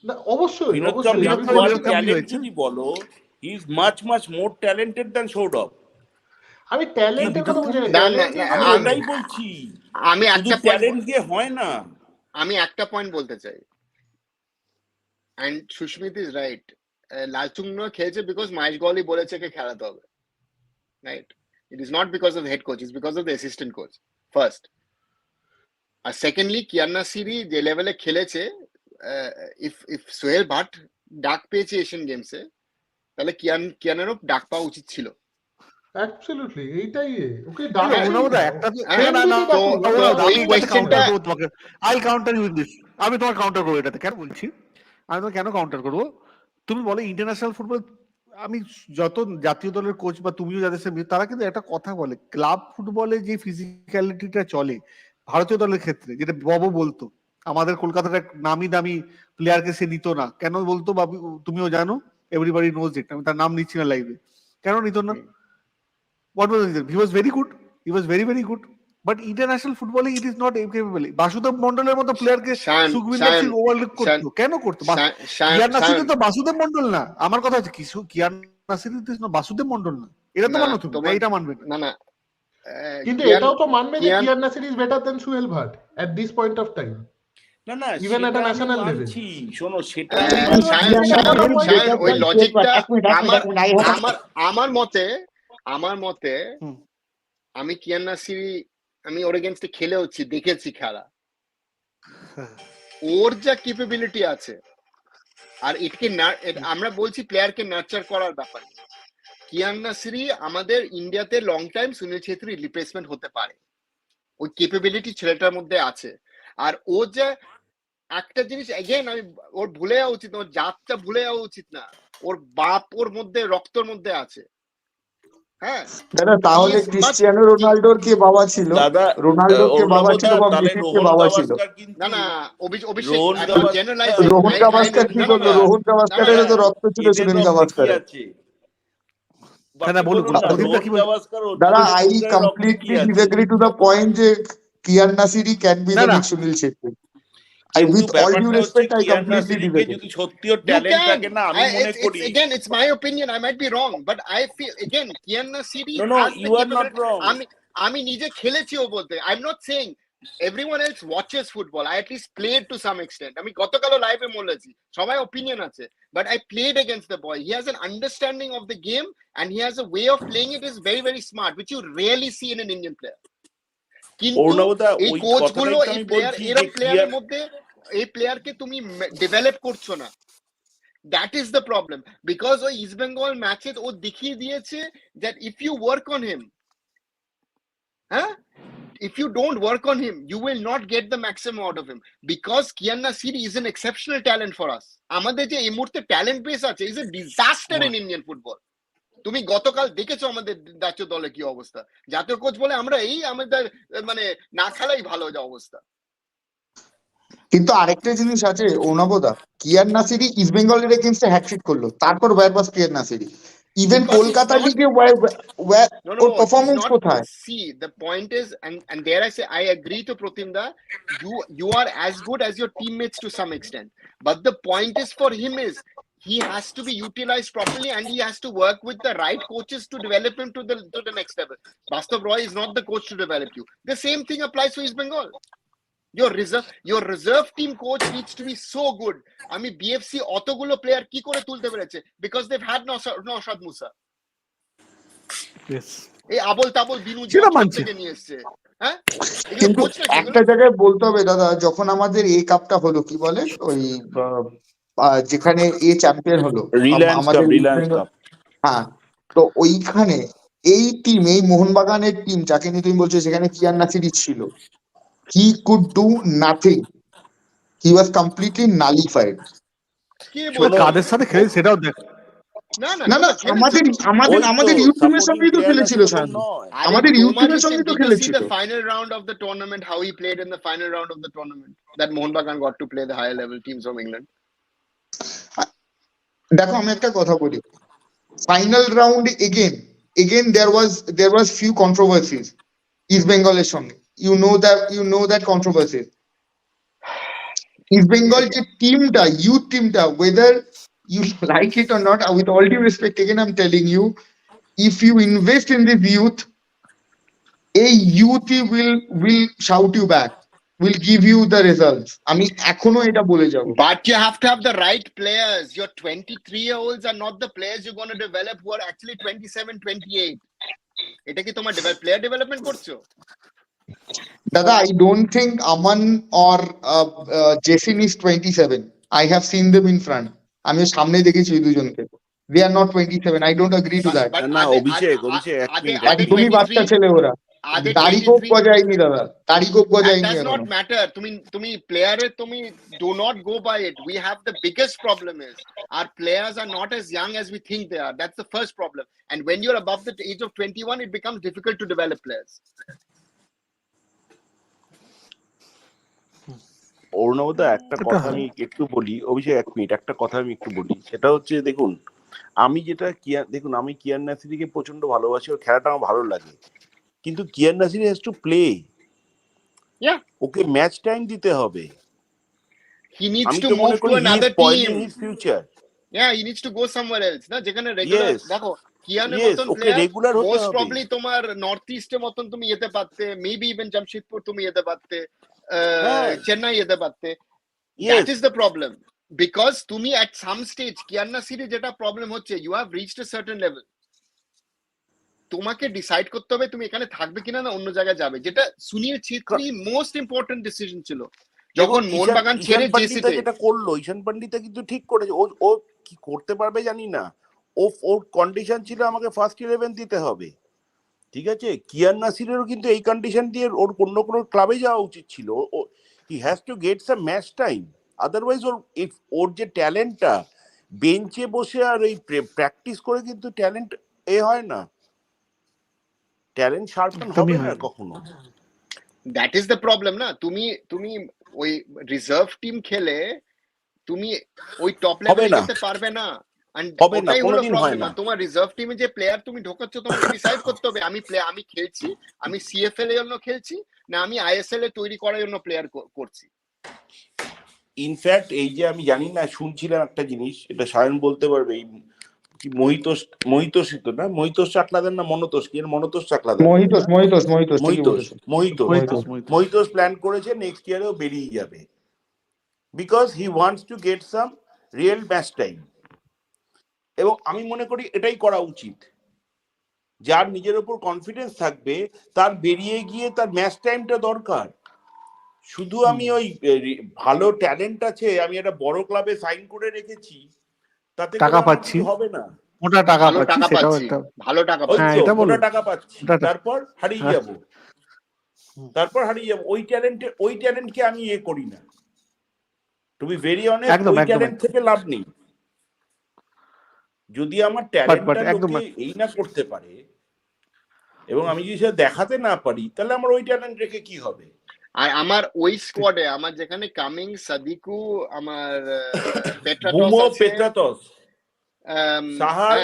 না, অবশ্যই বিনোদ অবশ্যই কামলি আমি বিনোদ বলছি কামলি ট্যালেন্ট হয়েছে। যদি বলো, he is much more talented than Sourav. আমি ট্যালেন্টের কথা বলছি না, না, talent না, is আমি a- ওটাই বলছি, আমি শুধু একটা ট্যালেন্ট দিয়ে হয় না। আমি একটা পয়েন্ট বলতে চাই, and Susmit is right. Lalchungnunga খেলছে বিকজ মাহেশ গলি বলেছে কে খেলাতে হবে, right? It is not because of head coach, is because of the assistant coach first. আর সেকেন্ডলি কিয়ান নাসিরি যে লেভেলে খেলেছে, ইফ সোহেল ভাট ডাক পেয়েছে এশিয়ান গেমসে, তাহলে কিয়ানেরও ডাক পাওয়া উচিত ছিল। Absolutely, এইটাই ওকে না, ডাকছেই ওনামদা, না। একটা তো- হ্যাঁ, না, না, friendly তো- ডাকুক, তো ওনামদা, ওই আমি এটাতে question-টা- counter করবো তোমাকে। I'll counter you with this. আমি তোমার কাউন্টার করবো এটাতে, কেন বলছি, আমি তোমাকে কেন কাউন্টার করবো। তুমি বলো ইন্টারন্যাশনাল ফুটবল, আমি যত জাতীয় দলের কোচ বা তুমিও যাদের সাথে তারা কিন্তু একটা কথা বলে, ক্লাব ফুটবলে যে ফিজিক্যালিটিটা চলে ভারতীয় দলের ক্ষেত্রে, যেটা ববো বলতো আমাদের কলকাতার এক নামি দামি প্লেয়ারকে সে নিত না, কেন বলতো বাবু, তুমিও জানো, এভরিবডি নোজ ইট, আমি তার নাম নিচ্ছি না লাইভে, কেন নিত না? What was the reason? He was very good. He was very, very good. But international football, it is not capable. Basudeb মন্ডলের মতো প্লেয়ারকে সুখবিন্দর সিং ওভারলুক করতো, কেন করতো? কিয়ান নাসিরি তো বাসুদেব মন্ডল না, আমার কথা হচ্ছে কি, কিয়ান নাসিরি তো বাসুদেব মন্ডল না, এটা তো না, মানো তুমি, তোমার- এটা মানবে না। না না, কিন্তু কিয়ান- এটাও তো মানবে যে Kian- Kian Nasir is better than Suhail Bhat at this point of time. না না, Even at a সেটা আমি national level. মানছি। শোনো সেটা শায়ন, ওই লজিকটা এক মিনিট, আমার মতে হুম। আমি কিয়ান নাসিরি, আমি ওর এগেনস্টে খেলেওছি, দেখেছি খেলা, ওর যা ক্যাপাবিলিটি আছে, আর এটাকে আমরা বলছি প্লেয়ারকে নার্চার করার ব্যাপার। কিয়ান নাসিরি আমাদের ইন্ডিয়াতে long time Sunil Chhetri replacement হতে পারে, ওই ক্যাপাবিলিটি ছেলেটার মধ্যে আছে। আর ও যে একটা জিনিস এগেন আমি ওর ভুলে যাওয়া উচিত না, ওর জাতটা ভুলে যাওয়া উচিত না, ওর বাপ ওর মধ্যে রক্তর মধ্যে আছে। হ্যাঁ, দাদা তাহলে He is ক্রিস্টিয়ানো রোনাল্ডোর কে বাবা ছিল, দাদা রোনাল্ডোর কে বাবা ছিল অর্ণবদা, বা তাহলে মেসির কে রোহন বাবা ছিল? গাভাস্কার কিন্তু না না অভিষেক Rohan I'm not Gavaskar generalizing. Rohan Gavaskar কি না, না, করলো? না, রোহন গাভাস্কারেরও তো দাদা, রক্ত ছিল এদের সুনীল রক্তে কি গাভাস্কারের। আছে? হ্যাঁ, না, বাকি বলুন, বলুন না, প্রদীপদা রোহন কি বলছেন? গাভাস্কার দাদা অর্জুন আই টেন্ডুলকারের রক্তে কি কমপ্লিটলি আছে? ডিসএগ্রি টু দ্য পয়েন্ট যে কিয়ান নাসিরি ক্যান বি না দ্য না নেক্সট সুনীল ছেত্রী। আই কিন্তু উইথ অল ডিউ ব্যাপারটা হচ্ছে রেসপেক্ট আই কিয়ান কমপ্লিটলি নাসিরিকে ডিসএগ্রি। যদি সত্যিও You ট্যালেন্ট can. থাকে না, আমি মনে It's করি again, it's my opinion. I might be wrong, but I feel again, Kian Nasiri no, has the you are not capability. wrong. আমি নিজে খেলেছিও বলতে। I'm not saying everyone else watches football. I at least played to some extent. আমি গতকালও লাইভে বলেছি, সবাই opinion আছে, but I played against the boy. He has an understanding of the game and he has a way of playing it is very very smart, which you rarely see in an Indian player. কিন্তু অর্ণবদা, এই ওই কোচগুলো কথাটাই তো এই আমি player বলছি যে এরকম প্লেয়ারের কিয়ান মধ্যে এই প্লেয়ারকে তুমি ডেভেলপ করছো না। That is the problem. Because ওই ইস্ট বেঙ্গল ম্যাচে ও দেখিয়ে দিয়েছে that if you work on him, huh? If you don't work on him, you will not get the maximum out of him. Because Kian Nasiri is an exceptional talent for us. আমাদের যে এই মুহূর্তে talent base আছে is a disaster in Indian football. তুমি গতকাল দেখেছো আমাদের জাতীয় দলে কি অবস্থা। জাতীয় কোচ বলে আমরা এই আমাদের মানে না খেলাই ভালো যা অবস্থা। কিন্তু আরেকটা জিনিস আছে অনবদা, কিয়ান নাসিরি ইস্ট বেঙ্গলের এগেইনস্টে হ্যাটট্রিক করলো, তারপর were was Kian Nasiri? Even Because Kolkata it's not- লিগে No, ওর no, পারফরমেন্স it's not. কোথায়? See, the point is, and dare I say, I agree to Pratimda, you are as good as your teammates to some extent. But the point is for him is, he has to be utilized properly and he has to work with the right coaches to develop him to the next level. Bastav Roy is not the coach to develop you. The same thing applies to East Bengal. Your reserve team coach needs to be so good. I mean, BFC অতগুলো player কি করে তুলতে পেরেছে? Because they've had Naushad Musa. Yes. এই আবল তাবল বিনু সেটা Johnson মানছি। থেকে নিয়ে এসছে। হ্যাঁ, এগুলো কিন্তু কোচ নাকি একটা এগুলো? জায়গায় বলতে হবে দাদা, যখন আমাদের এই কাপটা হলো কি বলে ওই যেখানে চ্যাম্পিয়ন হলো রিলায়েন্স আমাদের cup, east Reliance Bengal, cup. হ্যাঁ, তো ওইখানে এই টিম, এই মোহনবাগানের টিম যাকে নিয়ে তুমি বলছো সেখানে কিয়ান নাসিরি ছিল, he could do nothing, he was completely nullified. কে সেটা বলছে? কাদের সাথে খেলে সেটাও দেখ। না না না না, খেলেছে আমাদের তো। আমাদের ওই তো আমাদের ইউথ টিমের সাপোর্টিং সঙ্গেই তো প্লেয়ার আছে, খেলেছিল ওরকম সায়ন, নয়। আরে আমাদের ইউথ তোমার টিমের সঙ্গেই তো did you see খেলেছিল। the final round of the tournament, how he played in the final round of the tournament, that Mohun Bagan got to play the higher level teams from England? দেখো আমি একটা কথা বলি, final round again there was few controversies east বেঙ্গলের সঙ্গে, you know that controversy. East Bengal যে টিমটা, youth টিমটা, whether you like it or not, with all due respect again I'm telling you, if you invest in this youth, a youth will shout you back, will give you the results. আমি এখনো এটা বলে যাব। But you have to have the right players. Your 23-year-olds are not the players you're going to develop who are actually 27, 28. এটা কি তোমার player development করছো? Dada, I don't think Aman or Jason is 27. I have seen them in front. আমি সামনে দেখেছি ওই দুজনকে। They are not 27. I don't agree to that. But না are they অভিষেক এক are they মিনিট একদমই 23? বাচ্চা ছেলে ওরা। Are they তারিখও 23? গজায়নি দাদা, তারিখও That গজায়নি does এখনো। not matter. তুমি player তুমি do not go by it. We have the biggest problem is our players are not as young as we think they are. That's the first problem. And when you're above the age of 21, it becomes difficult to develop players. অর্ণবদা, একটা কথা আমি একটু বলি, অভিষেক এক minute, একটা কথা আমি একটু বলি, সেটা হচ্ছে দেখুন, আমি কিয়ান নাসিরিকে প্রচন্ড ভালোবাসি, ওর খেলাটা আমার ভালো লাগে, কিন্তু Kian Nasiri has to play. Yeah. ওকে ম্যাচ টাইম দিতে হবে। He needs আমি to তো মনে move করি to he is another spoiling team. His future. Yeah, he needs to go somewhere else. না যেখানে রেগুলার Yes. দেখো কিয়ানের Yes, মতন ওকে প্লেয়ার রেগুলার হতে মোস্ট হবে। প্রবলি তোমার নর্থ ইস্টের মতন তুমি যেতে পারতে, মেবি ইভেন জামশেদপুর তুমি যেতে পারতে, হ্যাঁ। চেন্নাই যেতে পারতে। Yes. That is the problem. Because তুমি at some stage Kian Nasiri যেটা প্রবলেম হচ্ছে, you have reached a certain level. তোমাকে ডিসাইড করতে হবে তুমি এখানে থাকবে কিনা না অন্য জায়গায় যাবে, যেটা Sunil Chhetri most important decision ছিল যখন মোহনবাগান ছেড়ে ঈশান পান্ডিতা জেসিতে। যেটা করলো, ঈশান পান্ডিতা কিন্তু ঠিক করেছে। ও কি করতে পারবে জানি না, ওর কন্ডিশন ছিল আমাকে ফার্স্ট 11 দিতে হবে, ঠিক আছে? কিয়ান নাসিরেরও কিন্তু এই কন্ডিশন দিয়ে ওর অন্য কোনো ক্লাবে যাওয়া উচিত ছিল। He has to get some match time, otherwise ওর যে ট্যালেন্টটা, বেঞ্চে বসে আর এই প্র্যাকটিস করে কিন্তু ট্যালেন্ট হয় না, ট্যালেন্ট শার্পন হবে না কখনো। দ্যাট ইজ দ্য প্রবলেম না। তুমি ওই রিজার্ভ টিম খেলে তুমি ওই টপ লেভেলে যেতে পারবে না। হবে না, কোনোদিন হয় না। তোমার রিজার্ভ টিমে যে প্লেয়ার তুমি ঢোকাচ্ছ, তোমাকে ডিসাইড করতে হবে আমি খেলছি, আমি সিএফএল এর জন্য খেলছি না আমি আইএসএল এ তৈরি করার জন্য প্লেয়ার করছি। ইনফ্যাক্ট এই যে আমি জানি না, শুনছিলাম একটা জিনিস, এটা সায়ন বলতে পারবে, এই কি মহিতোষই তো না, মহিতোষ চাকলাদার না মনতোষ, কি মনতোষ চাকলাদার, মহিতোষ প্ল্যান করেছে নেক্সট ইয়ারেও বেরিয়ে যাবে, because he wants two get some real match time. এবং আমি মনে করি এটাই করা উচিত। যার নিজের উপর কনফিডেন্স থাকবে তার বেরিয়ে গিয়ে তার ম্যাচ টাইমটা দরকার। শুধু আমি ওই ভালো ট্যালেন্ট আছে, আমি একটা বড় ক্লাবে সাইন করে রেখেছি, তাতে টাকা পাচ্ছি, হবে না। মোটা টাকা পাচ্ছি, সেটাও একটা ভালো টাকা হ্যাঁ, এটা বলো, টাকা পাচ্ছি, তারপর হারিয়ে যাব, ওই ট্যালেন্টকে আমি করি না। টু বি ভেরি অনেস্ট, ওই ট্যালেন্ট থেকে লাভ নেই। যদি আমার ট্যালেন্টটা লোকে এই না করতে পারে এবং আমি যদি সেটা দেখাতে না পারি, তাহলে আমার ওই ট্যালেন্ট রেখে কি হবে? আর আমার ওই স্কোয়াডে আমার যেখানে কামিং, সাদিকু, আমার পেট্রাটস, সাহার,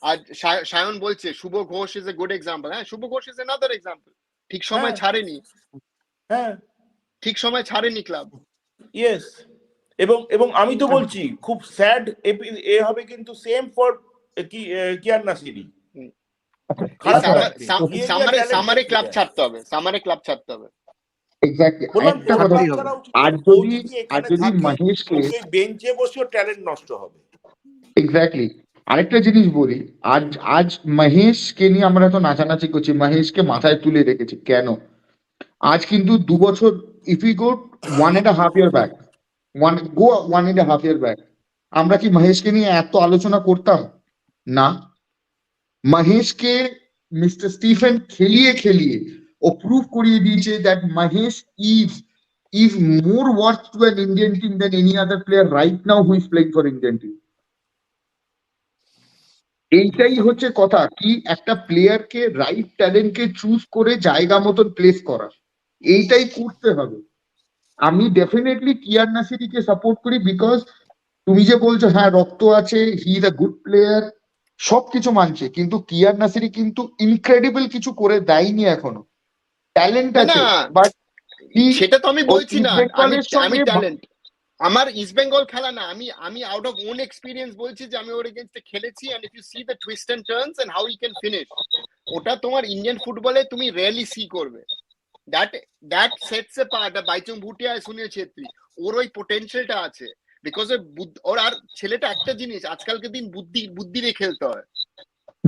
আর সায়ন বলছে Subho Ghosh is a good example. হ্যাঁ, Subho Ghosh is another example. ঠিক সময় ছাড়েনি, ঠিক সময় ছাড়েনি ক্লাব। ইয়েস, এবং আমি তো বলছি খুব স্যাড হবে কিন্তু সেম ফর কিয়ান নাসিরি। সামারে ক্লাব ছাড়তে হবে, সামারে ক্লাব ছাড়তে হবে। আর যদি মহেশকে বেঞ্চে বসেও ট্যালেন্ট নষ্ট হবে। এক্স্যাক্টলি। আরেকটা জিনিস বলি, আজ মহেশকে নিয়ে আমরা তো নাচানাচি করছি, মহেশকে মাথায় তুলে রেখেছি কেন? আজ কিন্তু 2 বছর, if you go 1.5 year back, 1.5 year back, আমরা কি মহেশকে নিয়ে এত আলোচনা করতাম? না। মহেশকে মিস্টার স্টিফেন খেলিয়ে ও প্রুভ করিয়ে দিয়েছে that Mahesh is more worth to an Indian team than any other player right now who is playing for Indian team. এইটাই হচ্ছে কথা, কি একটা প্লেয়ারকে রাইট ট্যালেন্টকে চুজ করে জায়গা মতন প্লেস করা, এইটাই করতে হবে। আমি ডেফিনেটলি কিয়ান নাসিরিকে সাপোর্ট করি, বিকজ তুমি যে বলছো হ্যাঁ রক্ত আছে, he is a good player, সবকিছু মানছে, কিন্তু কিয়ান নাসিরি কিন্তু ইনক্রেডিবল কিছু করে দেয়নি এখনো। ট্যালেন্ট আছে, বাট সেটা তো আমি বলছি না আমি ট্যালেন্ট। আমার ইস্ট বেঙ্গল খেলা না, আমি আউট অফ ওন এক্সপিরিয়েন্স বলছি যে আমি ওর এগেইনস্টে খেলেছি, and if you see the twist and turns and how he can finish, ওটা তোমার ইন্ডিয়ান ফুটবলে তুমি রেয়ারলি সি করবে। That sets a part. Baichung Bhutia, Sunil Chhetri, ওর ওই পোটেনশিয়ালটা আছে, বিকজ ওর আর ছেলেটা একটা জিনিস, আজকালকে দিন বুদ্ধি দিয়ে খেলতে হয়।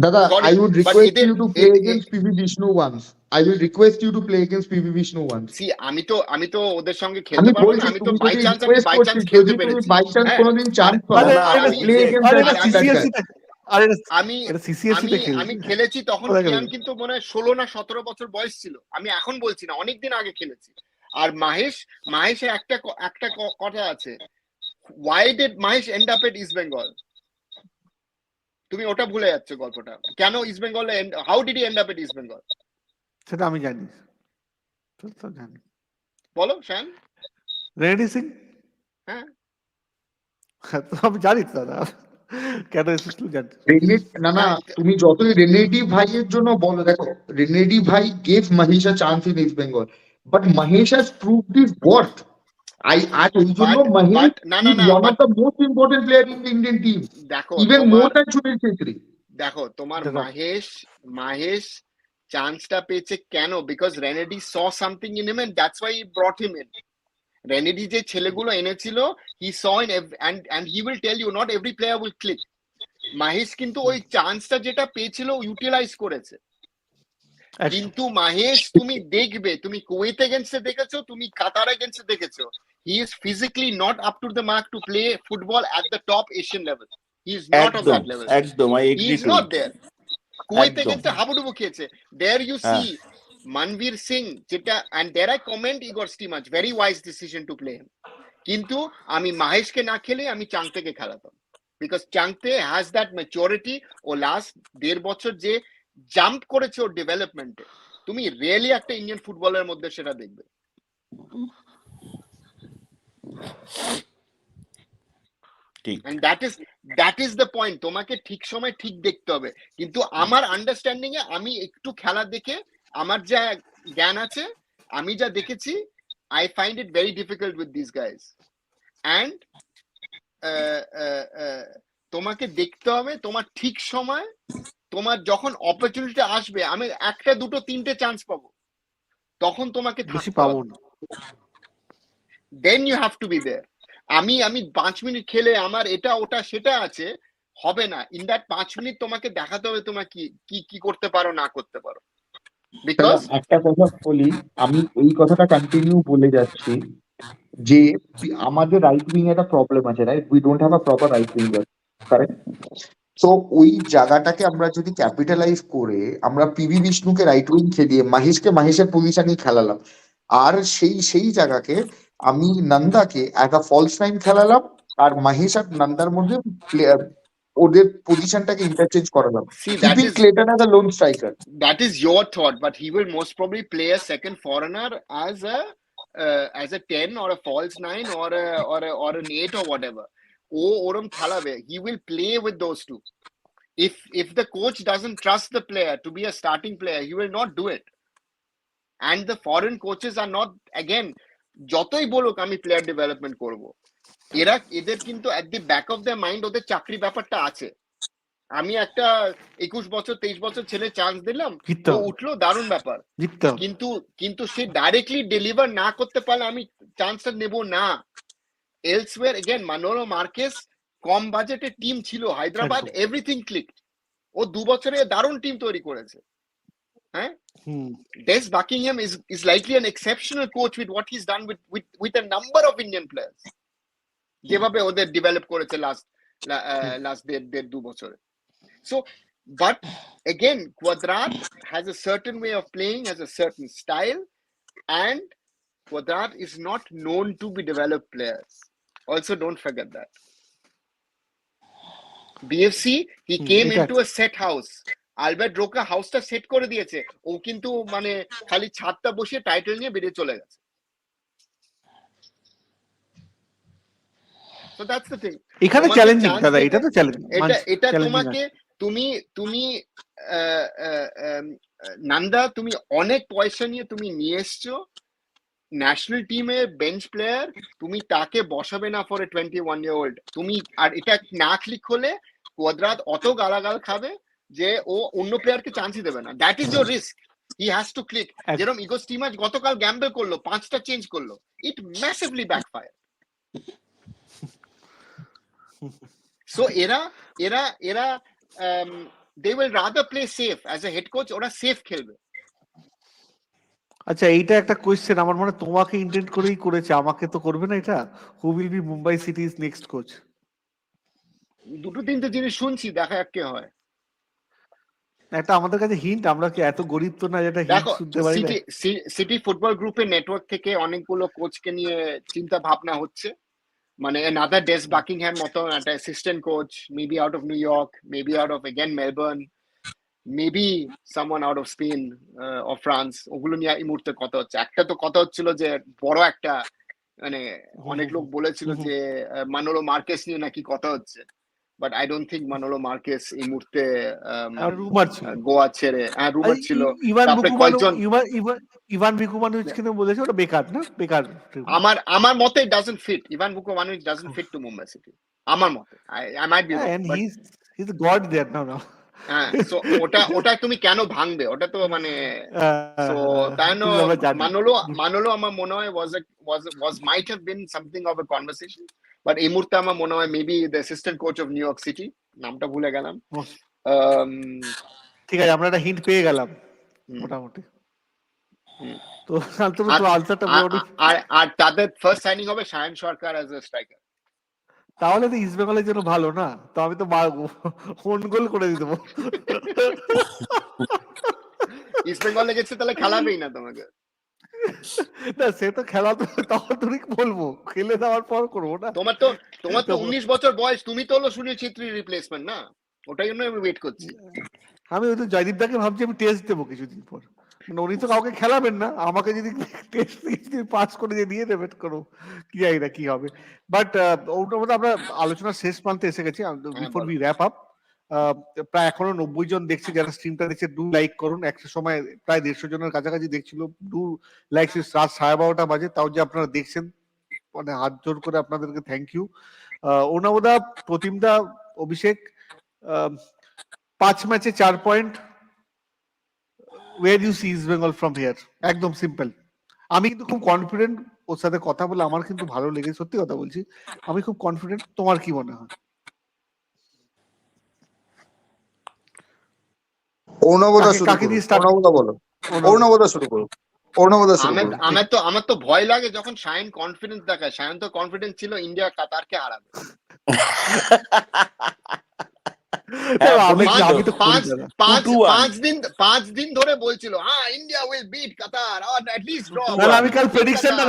Dada, I would request you to play against PV Vishnu once. I will request you to play against PV Vishnu once. See, আমি তো ওদের সঙ্গে খেলতে পারবো না, আমি তো বাই চান্স খেলতে পেরেছি। বাই চান্স কোনোদিন চান্স পাবো না, প্লে এগেইনস্ট আমি খেলেছি তখন কিয়ান কিন্তু মনে হয় 16 না 17 বছর বয়স ছিল, আমি এখন বলছি না, অনেকদিন আগে খেলেছি। আর মাহেশের একটা কথা আছে, why did Mahesh end up at East Bengal? তুমি ওটা ভুলে যাচ্ছ গল্পটা, কেন ইস্ট বেঙ্গলে, how did he end up at east Bengal? সেটা আমি জানি, বলো শ্যাম। রেডি সিং, হ্যাঁ তো আমি জানি দাদা কেন এসেছিল জানি না, তুমি যতই রেনেডি ভাইয়ের জন্য বলো, দেখো রেনেডি ভাই gave Mahesh a chance in East Bengal, but Mahesh has proved his worth. আজ ওই জন্য Mahesh one of the most important player in the Indian team, even more than Sunil Chhetri. দেখো তোমার মাহেশ চান্সটা পেয়েছে কেন? Because Renedy saw something in him and that's why he brought him in. Renedy যে ছেলেগুলো এনেছিল, he saw in and he will tell you not every player will click. Mahesh কিন্তু ওই চান্সটা যেটা পেয়েছিল ইউটিলাইজ করেছে। কিন্তু মাহেশ তুমি দেখবে, তুমি কুয়েত এগেইনস্টে দেখেছো, তুমি কাতার এগেইনস্টে দেখেছো, he is physically not up to the mark to play football at the top Asian level. He is not of একদম দ্যাট লেভেল একদম I he agree is to not it. There Kuwait একদম against হাবুডুবু খেয়েছে there you হ্যাঁ see Manvir Singh যেটা and there I comment Igor Stimac very wise decision to play him কিন্তু আমি মাহেশকে না খেলে আমি চাংতেকে খেলাতাম because Chhangte has that maturity ও লাস্ট 1.5 বছর যে জাম্প করেছে ওর ডেভেলপমেন্টে তুমি রিয়েলি একটা ইন্ডিয়ান ফুটবলের মধ্যে সেটা দেখবে ঠিক। and that is the point তোমাকে ঠিক সময় ঠিক দেখতে হবে কিন্তু আমার আন্ডারস্ট্যান্ডিং এ আমি একটু খেলা দেখে আমার যা জ্ঞান আছে আমি যা দেখেছি I find it very difficult with these guys and তোমাকে দেখতে হবে তোমার ঠিক সময় তোমার যখন অপরচুনিটি আসবে আমি একটা দুটো তিনটে চান্স পাবো তখন তোমাকে বেশি থাকতে পাবো হবে না। then you have to be there আমি 5 মিনিট খেলে আমার এটা ওটা সেটা আছে হবে না ইন দ্যাট 5 মিনিট তোমাকে দেখাতে হবে তোমার কি কি কি করতে পারো না করতে পারো বিকজ একটা কথা বলি, আমি এই কথাটা কন্টিনিউ বলে যাচ্ছি যে আমাদের রাইট উইং একটা প্রবলেম আছে, right? We don't have a proper right winger, correct? তো ওই জায়গাটাকে আমরা যদি ক্যাপিটালাইজ করে আমরা পিভি বিষ্ণুকে রাইট উইং খেলিয়ে মাহেশকে মাহেশের পজিশনেই খেলালাম, আর সেই জায়গাকে আমি নন্দাকে একটা ফলস নাইন খেলালাম, আর মাহেশ আর নন্দার মধ্যে ওদের পজিশনটাকে ইন্টারচেঞ্জ করালাম, see keeping Clayton as a lone striker. that is your thought but he will most probably play a second foreigner as a 10 or a false 9 or an 8 or whatever ও ওরম খেলাবে he will play with those two if the coach doesn't trust the player to be a starting player he will not do it and the foreign coaches are not again যতই বলুক আমি player development করব এদের কিন্তু at the back of their mind ওদের চাকরি ব্যাপারটা আছে আমি একটা 21 বছর 23 বছর ছেলে চান্স দিলাম জিততে ও হবে, উঠলো দারুণ ব্যাপার জিততে হবে। কিন্তু সে ডাইরেক্টলি ডেলিভার না করতে পারলে আমি চান্সটা নেব না এলসওয়্যার এগেন মানোলো মার্কেস কম বাজেটের টিম ছিল হায়দ্রাবাদ একদম। এভরিথিং ক্লিকড ও 2 বছরে দারুণ টিম তৈরি করেছে হ্যাঁ হুম। Des Buckingham is likely an exceptional coach with what he's done with a number of Indian players যেভাবে ওদের ডেভেলপ করেছে লাস্ট 1.5-2 বছরে so but again Quadrat has a certain way of playing, has a certain style and Quadrat is not known to be developed players also don't forget that BFC he came এটা into a set house Albert Roca হাউসটা set করে দিয়েছে ও কিন্তু মানে খালি ছাদটা বসিয়ে title নিয়ে বেরিয়ে চলে গেছে so that's the thing এখানে তোমাকে চ্যালেঞ্জিং chance দাদা, দেবে, এটা তো চ্যালেঞ্জিং, এটা তোমাকে তুমি নান্দা তুমি অনেক পয়সা নিয়ে তুমি নিয়ে এসছো ন্যাশনাল টিমে বেঞ্চ প্লেয়ার তুমি তাকে বসাবে না ফর এ 21-year-old তুমি আর এটা না ক্লিক হলে কোয়াদ্রাত অত গালাগাল খাবে যে ও অন্য প্লেয়ারকে চান্সই দেবে না that is your risk he has two click যেরকম ইগো স্টিমাচ গতকাল গ্যাম্বল করলো 5টা চেঞ্জ করলো ইট ম্যাসিভলি ব্যাকফায়ার so এরা they will rather play safe as a head coach ওরা safe খেলবে আচ্ছা এইটা একটা কোয়েশ্চেন আমার মনে হয় তোমাকে ইন্টেন্ট করেই করেছে, আমাকে তো করবে না এটা। Who will be Mumbai সিটিজ next coach? দুটো তিনটে জিনিস শুনছি দেখা যাক কে হয় একটা আমাদের কাছে হিন্ট, আমরা কি এত গরিব তো না যেটা হিন্ট দেখো শুনতে পারি না। সিটি ফুটবল গ্রুপের নেটওয়ার্ক থেকে অনেকগুলো কোচকে নিয়ে চিন্তা ভাবনা হচ্ছে মানে another Des Buckingham মতো একটা assistant coach maybe out of new York maybe out of again Melbourne maybe someone out of Spain or France ওগুলো নিয়ে এই মুহূর্তে কথা হচ্ছে একটা তো কথা হচ্ছিল যে বড় একটা মানে অনেক লোক বলেছিল যে মানোলো মার্কেস নিয়ে নাকি কথা হচ্ছে but I don't think Manolo Marquez এই মুহূর্তে রুমার ছিল, গোয়া ছেড়ে রুমার ছিল ইভান তারপরে বুকুমানো, কয়েকজন ইভান বুকুমানোভিচ কিন্তু বলেছে ওটা বেকার না, বেকার। আমার মতে doesn't fit Ivan Vukomanovic doesn't fit to Mumbai City আমার মতে I might be wrong but he is got there now now. হ্যাঁ সো ওটা তুমি কেন ভাঙবে ওটা তো মানে সো তাই না মানোলো আমার মনে হয় was might have been something of a conversation but এই মুহূর্তে আমার মনে হয় maybe the assistant coach of new York city নামটা ভুলে গেলাম ঠিক আছে আমরা একটা হিন্ট পেয়ে গেলাম মোটামুটি। তো আনসারটা আর তাদের ফার্স্ট সাইনিং হবে শায়ন সরকার অ্যাজ এ স্ট্রাইকার তাহলে তো ইস্ট বেঙ্গলের জন্য ভালো না, তো আমি তো ওন গোল করে দিয়ে দেবো। ইস্ট বেঙ্গলে গেছে তাহলে খেলাবেই না তোমাকে। না সে তো খেলা তো তখন তুমি বলবো, খেলে দেওয়ার পর করবো না। তোমার তো 19 বছর বয়স, তুমি তো হলো সুনীল ছেত্রীর রিপ্লেসমেন্ট না, ওটাই জন্য আমি ওয়েট করছি। আমি ওই তো জয়দীপ দাকে ভাবছি আমি টেস্ট দেবো কিছুদিন পর, মানে উনি তো কাউকে খেলাবেন না, আমাকে যদি টেস্ট পাস করে দিয়ে দেবেন করো, কি জানি না কি হবে। বাট ওটার মধ্যে আমরা আলোচনার শেষ প্রান্তে এসে গেছি। বিফোর উই র্যাপ আপ, প্রায় এখনো 90 জন দেখছে যারা স্ট্রিমটা দেখছে, ডু লাইক করুন। একটা সময় প্রায় 150 জনের কাছাকাছি দেখছিল, ডু লাইক। রাত 12:30 বাজে, তাও যে আপনারা দেখছেন, মানে হাত জোর করে আপনাদেরকে থ্যাংক ইউ। অর্ণবদা, প্রতিমদা, অভিষেক, 5 ম্যাচে 4 point. where do you see East Bengal from here? একদম সিম্পল। আমি কিন্তু খুব কনফিডেন্ট, ওর সাথে কথা বলে আমার কিন্তু ভালো লেগেছে, সত্যি কথা বলছি, আমি খুব কনফিডেন্ট। তোমার কি মনে হয়? অর্ণবদা শুরু কাকে করো, দিয়ে start? অর্ণবদা বলো, অর্ণবদা শুরু করো, অর্ণবদা শুরু করো। আমার তো ভয় লাগে যখন শাহিন কনফিডেন্স দেখায়। শাহিন তো কনফিডেন্স ছিল ইন্ডিয়া কাতারকে হারাবে। আমি তো পাঁচ দিন ধরে বলছিল হ্যাঁ ইন্ডিয়া উইল বিট কাতার আর অ্যাট লিস্ট ড্র। আমি কাল প্রেডিকশনটা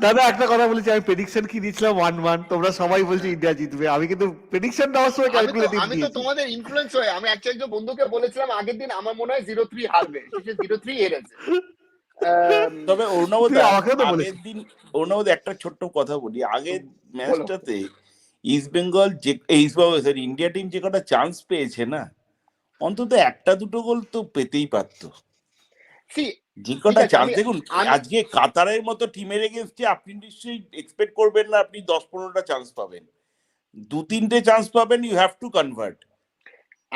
দাদা একটা কথা বলেছি, আমি প্রেডিকশন কি দিয়েছিলাম 1-1, তোমরা সবাই বলছো ইন্ডিয়া জিতবে, আমি কিন্তু প্রেডিকশন দেওয়ার সময় ক্যালকুলেটিভ আমি তো দিয়েছি। তোমাদের ইনফ্লুয়েন্স হয়ে আমি একজন বন্ধুকে বলেছিলাম আগের দিন আমার মনে হয় 0-3 হারবে, শেষে 0-3 হেরেছে। তবে অর্ণবদা আমাকেও তো আগের বলেছিস। দিন, অর্ণবদা একটা ছোট্ট কথা বলি, আগের ম্যাচটাতে ইস্ট বেঙ্গল যে ইন্ডিয়া টিম যে কটা চান্স পেয়েছে না, অন্তত একটা দুটো গোল তো পেতেই পারতো। যে কটা চান্স দেখুন, আজকে কাতারের মতো টিমের এগেইনস্টে আপনি নিশ্চয়ই এক্সপেক্ট করবেন না আপনি 10-15টা চান্স পাবেন, 2-3টে চান্স পাবেন, ইউ হ্যাভ টু কনভার্ট।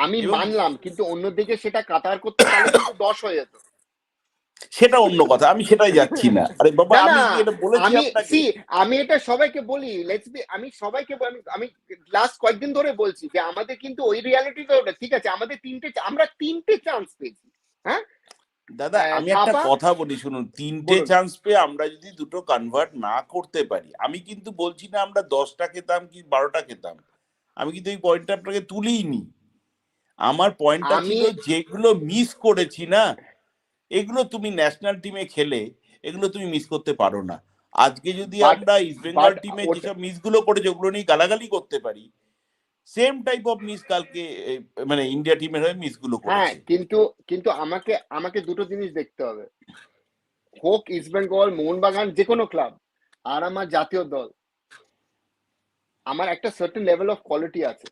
আমি মানলাম, কিন্তু অন্যদিকে সেটা কাতার করতে পারলে কিন্তু 10 হয়ে যেত। সেটা অন্য কথা, আমি সেটাই যাচ্ছি না। আরে বাবা, আমি এটা বলেছি আপনাকে, আমি এটা সবাইকে বলি, আমি সবাইকে আমি লাস্ট কয়েকদিন ধরে বলছি যে আমাদের কিন্তু ওই রিয়ালিটিটা ওটা ঠিক আছে, আমাদের আমরা তিনটে চান্স পেয়েছি। হ্যাঁ দাদা আমি একটা কথা বলি শুনুন, 3টে চান্স পেয়ে আমরা যদি দুটো কনভার্ট না করতে পারি, আমি কিন্তু বলছি না আমরা 10টা খেতাম কি 12টা খেতাম, আমি কিন্তু এই পয়েন্টটা আপনাকে তুলিনি। আমার পয়েন্টটা ছিল যেগুলো মিস করেছি না, এগুলো তুমি ন্যাশনাল টিমে খেলে এগুলো তুমি মিস করতে পারো না। আজকে যদি আমরা ইস্ট বেঙ্গল টিমে যেসব মিস গুলো করেছে ওগুলো নিয়ে গালাগালি করতে পারি, সেম টাইপ অফ মিস কালকে মানে ইন্ডিয়া টিমের হয়ে মিস গুলো করেছে। হ্যাঁ, কিন্তু আমাকে দুটো জিনিস দেখতে হবে, হোক ইস্ট বেঙ্গল, মোহনবাগান, যে কোনো ক্লাব, আর আমার জাতীয় দল, আমার একটা সার্টেন লেভেল অফ কোয়ালিটি আছে।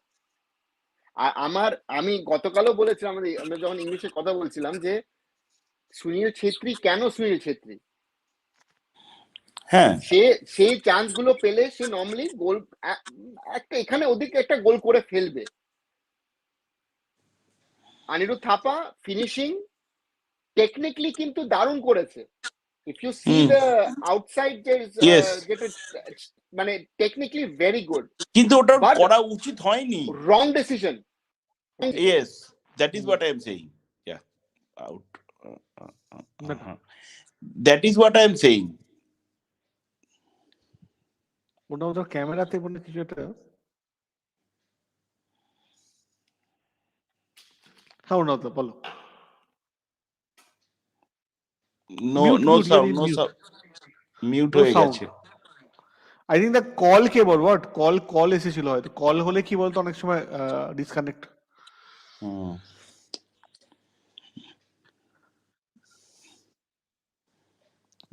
আর আমি গতকালও বলেছিলাম, আমরা যখন ইংলিশে কথা বলছিলাম, যে সুনীল ছেত্রী কেন সুনীল ছেত্রী, হ্যাঁ সেই চান্স গুলো পেলে সে নর্মালি গোল একটা এখানে ওদিকে একটা গোল করে ফেলবে। অনিরুদ্ধ থাপা ফিনিশিং টেকনিক্যালি কিন্তু দারুণ করেছে। If you see the outside, যেটা মানে টেকনিক্যালি ভেরি গুড, কিন্তু ওটা করা উচিত হয়নি, রং decision. Yes, that is what I am saying. Yeah, out, that is what I am saying. ওটা ওদের ক্যামেরাতে মনে কিছু একটা, হ্যাঁ ওটা বলো। নো সাউন্ড, মিউট হয়ে গেছে। I think the call K ball, what call এসেছিল হয়তো, কল হলে কি বলতো অনেক সময় ডিসকানেক্ট।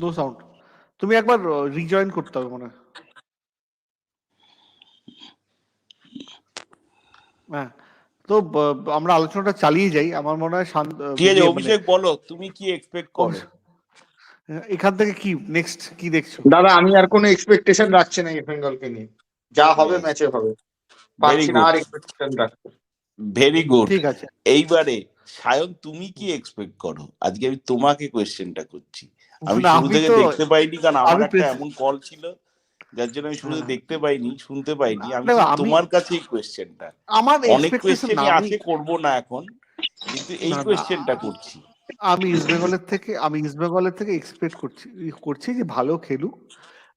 নো সাউন্ড, তুমি একবার রিজয়েন করতে হবে মনে হয়। হ্যাঁ, তো আমরা আলোচনাটা চালিয়ে যাই। আমার মনে হয় ঠিক আছে, অভিষেক বলো তুমি কি এক্সপেক্ট করো এখান থেকে, কি নেক্সট কি দেখছো? দাদা আমি আর কোনো এক্সপেকটেশন রাখছি না ইস্ট বেঙ্গলকে নিয়ে, যা হবে ম্যাচে হবে, পারছি না আর এক্সপেকটেশন রাখতে। ভেরি গুড, ঠিক আছে। এইবারে সায়ন তুমি কি এক্সপেক্ট করো? আজকে আমি তোমাকে কোয়েশ্চেনটা করছি, আমি শুরু থেকে দেখতে পাইনি, কারণ আমার একটা এমন কল ছিল যার জন্য আমি শুরু দেখতে পাইনি, শুনতে পাইনি। আমি তোমার কাছে এই কোয়েশ্চেনটা, অনেক কোয়েশ্চেন আছে করবো না এখন, কিন্তু এই কোয়েশ্চেনটা করছি। আমি ইস্ট বেঙ্গলের থেকে এক্সপেক্ট করছি যে ভালো খেলুক।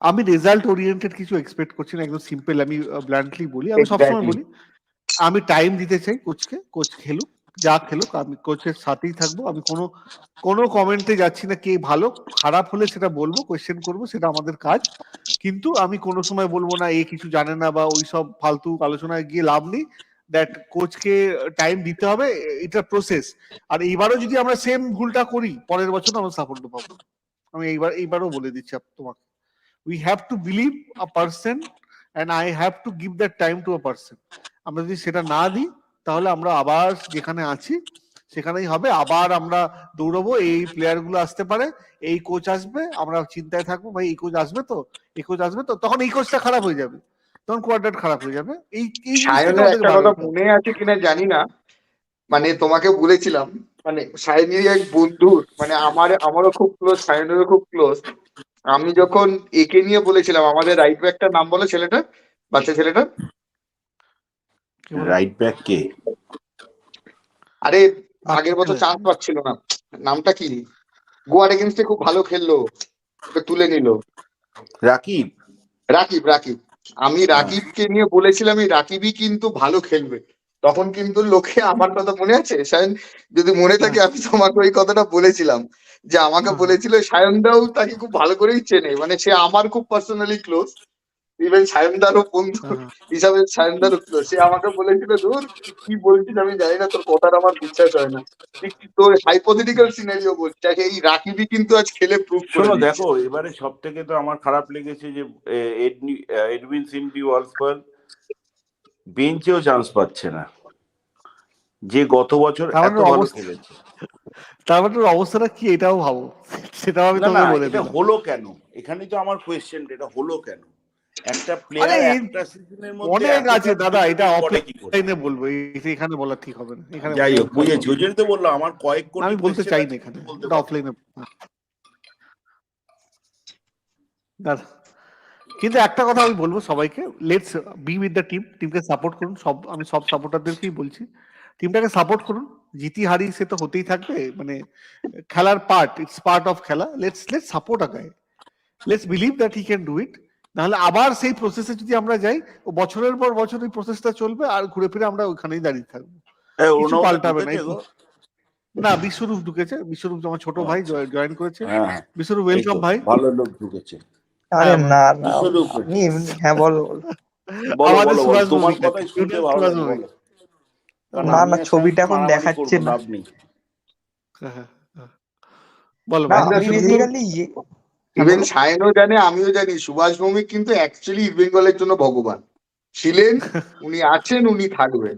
আমি রেজাল্ট ওরিয়েন্টেড কিছু এক্সপেক্ট করছি না, একদম সিম্পল আমি ব্লান্টলি বলি, আমি সবসময় বলি আমি টাইম দিতে চাই কোচকে, কোচ খেলুক যা খেলুক, আমি কোচের সাথেই থাকবো, আমি কোনো কমেন্টে যাচ্ছি না, কে ভালো খারাপ হলে সেটা বলবো, কোয়েশ্চেন করবো, সেটা আমাদের কাজ, কিন্তু আমি কোনো সময় বলবো না এ কিছু জানে না বা ওই সব ফালতু আলোচনায় গিয়ে লাভ নেই। দ্যাট কোচকে টাইম দিতে হবে, এটা প্রসেস। আর এইবারও যদি আমরা সেম ভুলটা করি পরের বছর আমরা সাপোর্ট পাবো না। আমি এইবারও বলে দিচ্ছি তোমাকে, we have to believe a person and I have to give that time to a person. আমরা যদি সেটা না দিই তাহলে আমরা আবার যেখানে আছি সেখানেই হবে, আবার আমরা দৌড়বো, এই প্লেয়ার গুলো আসতে পারে, এই কোচ আসবে, আমরা চিন্তায় থাকবো ভাই এই কোচ আসবে তো, এই কোচ আসবে তো, তখন এই কোচটা খারাপ হয়ে যাবে, তখন কোয়ার্টার খারাপ হয়ে যাবে। এই সায়নের একটা কথা মনে আছে কিনা জানি না, মানে তোমাকে বলেছিলাম, মানে সায়নের এক বন্ধু, মানে আমারও খুব ক্লোজ, সায়নেরও খুব ক্লোজ। আমি যখন একে নিয়ে বলেছিলাম, আমাদের রাইট ব্যাকটার নাম বলো, ছেলেটা, বাচ্চা ছেলেটা, রাইট ব্যাক কে? আরে আগের বছর চান্স পাচ্ছিল না, নামটা কি, গোয়ার এগেনস্টে খুব ভালো খেললো, ওকে তুলে নিল, রাকিব। রাকিব আমি রাকিবকে নিয়ে বলেছিলাম এই রাকিবই কিন্তু ভালো খেলবে, তখন কিন্তু লোকে, আমার কথা মনে আছে সায়ন, যদি মনে থাকে আমি তোমাকে ওই কথাটা বলেছিলাম, যে আমাকে বলেছিল সায়নদাও তাকে খুব ভালো করেই চেনে, মানে সে আমার খুব পার্সোনালি ক্লোজ, ইভেন সায়নদারও বন্ধু হিসাবে সায়নদারও ক্লোজ, সে আমাকে বলেছিল দূর কি বলছিস আমি জানি না, তোর কথাটা আমার বিশ্বাস হয় না, তোর হাইপোথেটিক্যাল সিনারিও বলছি, এই রাকিবই কিন্তু আজ খেলে প্রুভ করে শোনো দিয়েছে। দেখো, এবারে সব থেকে তো আমার খারাপ লেগেছে যে এডউইন সিনডি ওয়ালসপার বেঞ্চেও চান্স পাচ্ছে না, যে গত বছর এত ভালো খেলেছে। তারপরে অবস্থাটা কি এটাও ভাবো, সেটাও আমি তোমাকে বলে এটা দিলাম। হলো কেন, এখানে তো আমার কোয়েশ্চেন, এটা হলো কেন? একটা প্লেয়ার একটা সিজনের মধ্যে অনেক আছে দাদা, এটা অফলাইনে বলবো, এখানে বলা ঠিক হবে না, এখানে যাই হোক বুঝেছি, ওই জন্য তো বললাম আমার কয়েক কোটি আমি বলতে চাই না এখানে, এটা অফলাইনে দাদা। কিন্তু একটা কথা আমি বলবো সবাইকে, let's be with the team, টিমকে সাপোর্ট করুন, আমি সব সাপোর্টারদেরকেই বলছি টিমটাকে সাপোর্ট করুন, জিতি হারি সে তো হতেই থাকবে, মানে খেলার পার্ট, ইটস পার্ট অফ খেলা, let's support a guy, let's believe that he can do it. নাহলে আবার সেই প্রসেসে যদি আমরা যাই, ও বছরের পর বছর এই প্রসেসটা চলবে, আর ঘুরে ফিরে আমরা ওখানেই দাঁড়িয়ে থাকবো, কিছু পাল্টাবে না। না, বিশ্বরূপ ঢুকেছে, বিশ্বরূপ আমার ছোট ভাই জয়েন করেছে, বিশ্বরূপ ওয়েলকাম ভাই, ভালো লোক ঢুকেছে। আরে না না, হ্যাঁ বলো, আমাদের সুভাষ তোমার কথাই শুনতে ভালো লাগে। না না, ছবিটা এখন দেখাচ্ছে না, বলো। ইভেন সায়নও জানে, আমিও জানি, সুভাষ ভৌমিক কিন্তু অ্যাকচুয়ালি ইস্ট বেঙ্গলের জন্য ভগবান ছিলেন, উনি আছেন, উনি থাকবেন।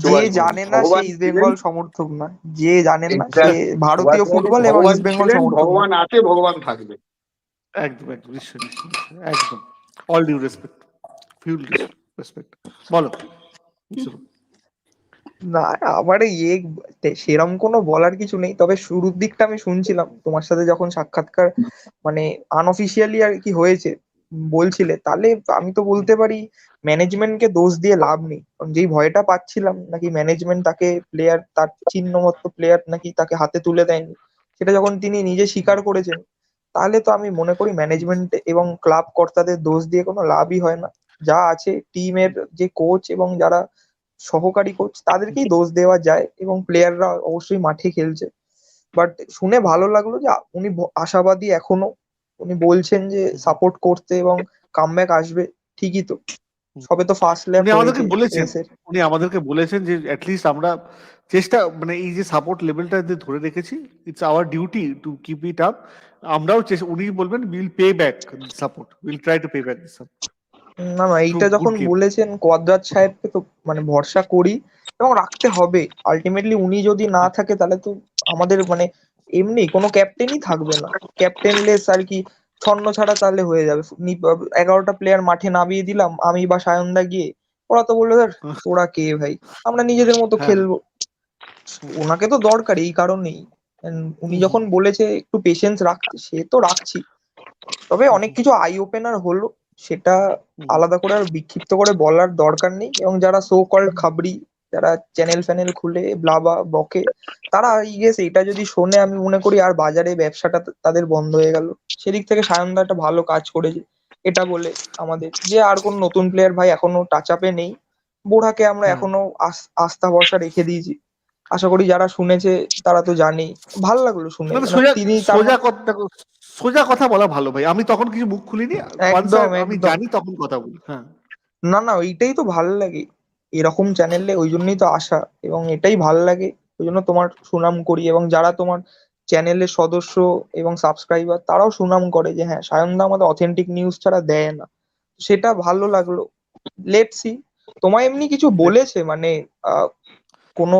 যে জানে না সে ইস্ট বেঙ্গল সমর্থক না, যে জানেন না সে ভারতীয় ফুটবল এবং ইস্ট বেঙ্গল সমর্থক। ভগবান আছে, ভগবান থাকবে। একদম একদম, একদম, all due respect, full respect. বলো। না আমার সেরকম কোনো বলার কিছু নেই, তবে শুরুর দিকটা আমি শুনছিলাম তোমার সাথে যখন সাক্ষাৎকার মানে আনঅফিসিয়ালি আর কি হয়েছে বলছিলে, তাহলে আমি তো বলতে পারি ম্যানেজমেন্টকে দোষ দিয়ে লাভ নেই, কারণ যেই ভয়টা পাচ্ছিলাম নাকি ম্যানেজমেন্ট তাকে প্লেয়ার, তার চিহ্নমত্ত প্লেয়ার নাকি তাকে হাতে তুলে দেয়নি, সেটা যখন তিনি নিজে স্বীকার করেছেন, তাহলে তো আমি মনে করি ম্যানেজমেন্ট এবং ক্লাব কর্তাদের দোষ দিয়ে কোনো লাভই হয় না। যা আছে টিমের যে কোচ এবং যারা সহকারী কোচ তাদেরকেই দোষ দেওয়া যায়, এবং প্লেয়াররা অবশ্যই মাঠে খেলছে। বাট শুনে ভালো লাগলো যে উনি আশাবাদী এখনো, উনি বলছেন যে সাপোর্ট করতে এবং কামব্যাক আসবে, ঠিকই তো, সবে তো ফার্স্ট ল্যাপ উনি আমাদেরকে বলেছেন যে অ্যাটলিস্ট আমরা চেষ্টা, মানে এই যে সাপোর্ট লেভেলটা ধরে রেখেছি, it's our duty to keep it up, আমরাও উনি বলবেন will pay back support, will try to pay back this support. না না, এইটা যখন বলেছেন কোয়াদ্রাত সাহেবকে তো মানে ভরসা করি এবং রাখতে হবে, আলটিমেটলি উনি যদি না থাকে তাহলে তো আমাদের মানে এমনি কোনো ক্যাপ্টেনই থাকবে না, ক্যাপ্টেনলেস আর কি, ছন্ন ছাড়া তাহলে হয়ে যাবে। 11টা প্লেয়ার মাঠে নামিয়ে দিলাম আমি বা সায়নদা গিয়ে, ওরা তো বললো স্যার তোরা কে ভাই, আমরা নিজেদের মতো খেলবো। ওনাকে তো দরকার এই কারণেই, উনি যখন বলেছে একটু পেশেন্স রাখতে, সে তো রাখছি, তবে অনেক কিছু আই ওপেনার হলো, সেটা আলাদা করে আর বিক্ষিপ্ত করে বলার দরকার নেই, এবং যারা সো কল্ড খাবড়ি, যারা চ্যানেল ফ্যানেল খুলে ব্লাবা বকে, তারা গেস এটা যদি শোনে, আমি মনে করি আর বাজারে ব্যবসাটা তাদের বন্ধ হয়ে গেল। সেদিক থেকে সায়নদা একটা ভালো কাজ করেছে, এটা বলে আমাদের যে আর কোন নতুন প্লেয়ার ভাই এখনো টাচ আপে নেই, বোরাকে আমরা এখনো আস্থা ভরসা রেখে দিয়েছি। আশা করি যারা শুনেছে তারা তো জানেই, ভালো লাগলো শুনে, না, মানে সোজা তিনি তার সোজা কথা, সোজা কথা বলা ভালো ভাই। আমি তখন কিছু মুখ খুলিনি, once একদম আমি একদম জানি তখন কথা বলি। হ্যাঁ, না না ওইটাই তো ভালো লাগে এরকম চ্যানেলে, ওই জন্যই তো আসা, এবং এটাই ভালো লাগে, ওই জন্য তোমার সুনাম করি, এবং যারা তোমার চ্যানেলের সদস্য এবং সাবস্ক্রাইবার তারাও সুনাম করে যে হ্যাঁ সায়নদা আমাদের অথেন্টিক নিউজ ছাড়া দেয় না, সেটা ভালো লাগলো। Let's see. তোমায় এমনি কিছু বলেছে মানে কোনো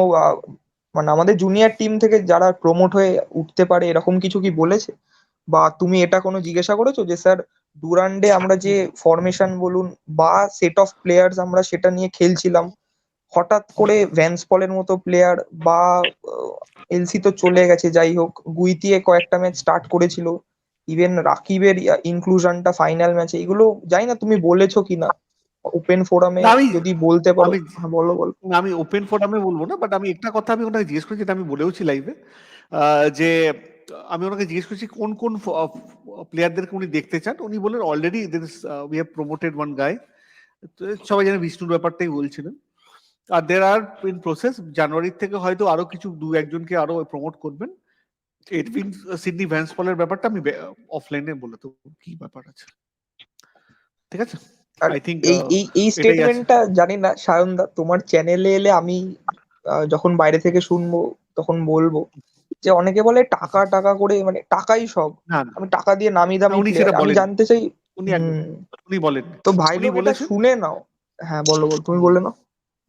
মানে আমাদের জুনিয়র টিম থেকে যারা প্রমোট হয়ে উঠতে পারে এরকম কিছু কি বলেছে, বা তুমি এটা কোনো জিজ্ঞাসা করেছো যে স্যার ডুরান্ডে আমরা যে ফরমেশন বলুন বা সেট অফ প্লেয়ার্স আমরা সেটা নিয়ে খেলছিলাম, হঠাৎ করে ভ্যান্স পলের মতো প্লেয়ার বা এলসি তো চলে গেছে, যাই হোক গুইতিয়ে কয়েকটা ম্যাচ স্টার্ট করেছিল, ইভেন রাকিবের ইনক্লুশনটা ফাইনাল ম্যাচে, এগুলো জানি না তুমি বলেছো কিনা ওপেন ফোরামে, না, আমি যদি বলতে পারো। আমি হ্যাঁ বলো বলো। না, আমি ওপেন ফোরামে বলবো না, বাট আমি একটা কথা আমি ওনাকে জিজ্ঞেস করেছি, যেটা আমি বলেওছি লাইভে, যে আমি ওনাকে জিজ্ঞেস করেছি কোন কোন প্লেয়ারদেরকে উনি দেখতে চান। উনি বললেন already we have promoted one guy, সবাই জানে বিষ্ণুর ব্যাপারটাই বলছিলেন। আর দের আর ইন প্রসেস, জানুয়ারি থেকে হয়তো আরো কিছু দু একজনকে আরো প্রমোট করবেন। এডভিন সিডনি ভ্যান্স পলের ব্যাপারটা আমি অফলাইনে বলে তো কি ব্যাপার আছে, ঠিক আছে? আর আই থিঙ্ক এই এই এই এটাই আছে। স্টেটমেন্টটা জানি না সায়নদা তোমার চ্যানেলে এলে আমি যখন বাইরে থেকে শুনবো তখন বলবো যে অনেকে বলে টাকা টাকা করে, মানে টাকাই সব, না, না, আমি টাকা দিয়ে নামি না, দামি উনি সেটা প্লেয়ার, আমি বলেন, জানতে চাই। উনি একদম, হুম। উনি বলেন, তো ভাই উনি লোক এটা বলেছেন, শুনে নাও। হ্যাঁ বলো বলো, তুমি বলে নাও।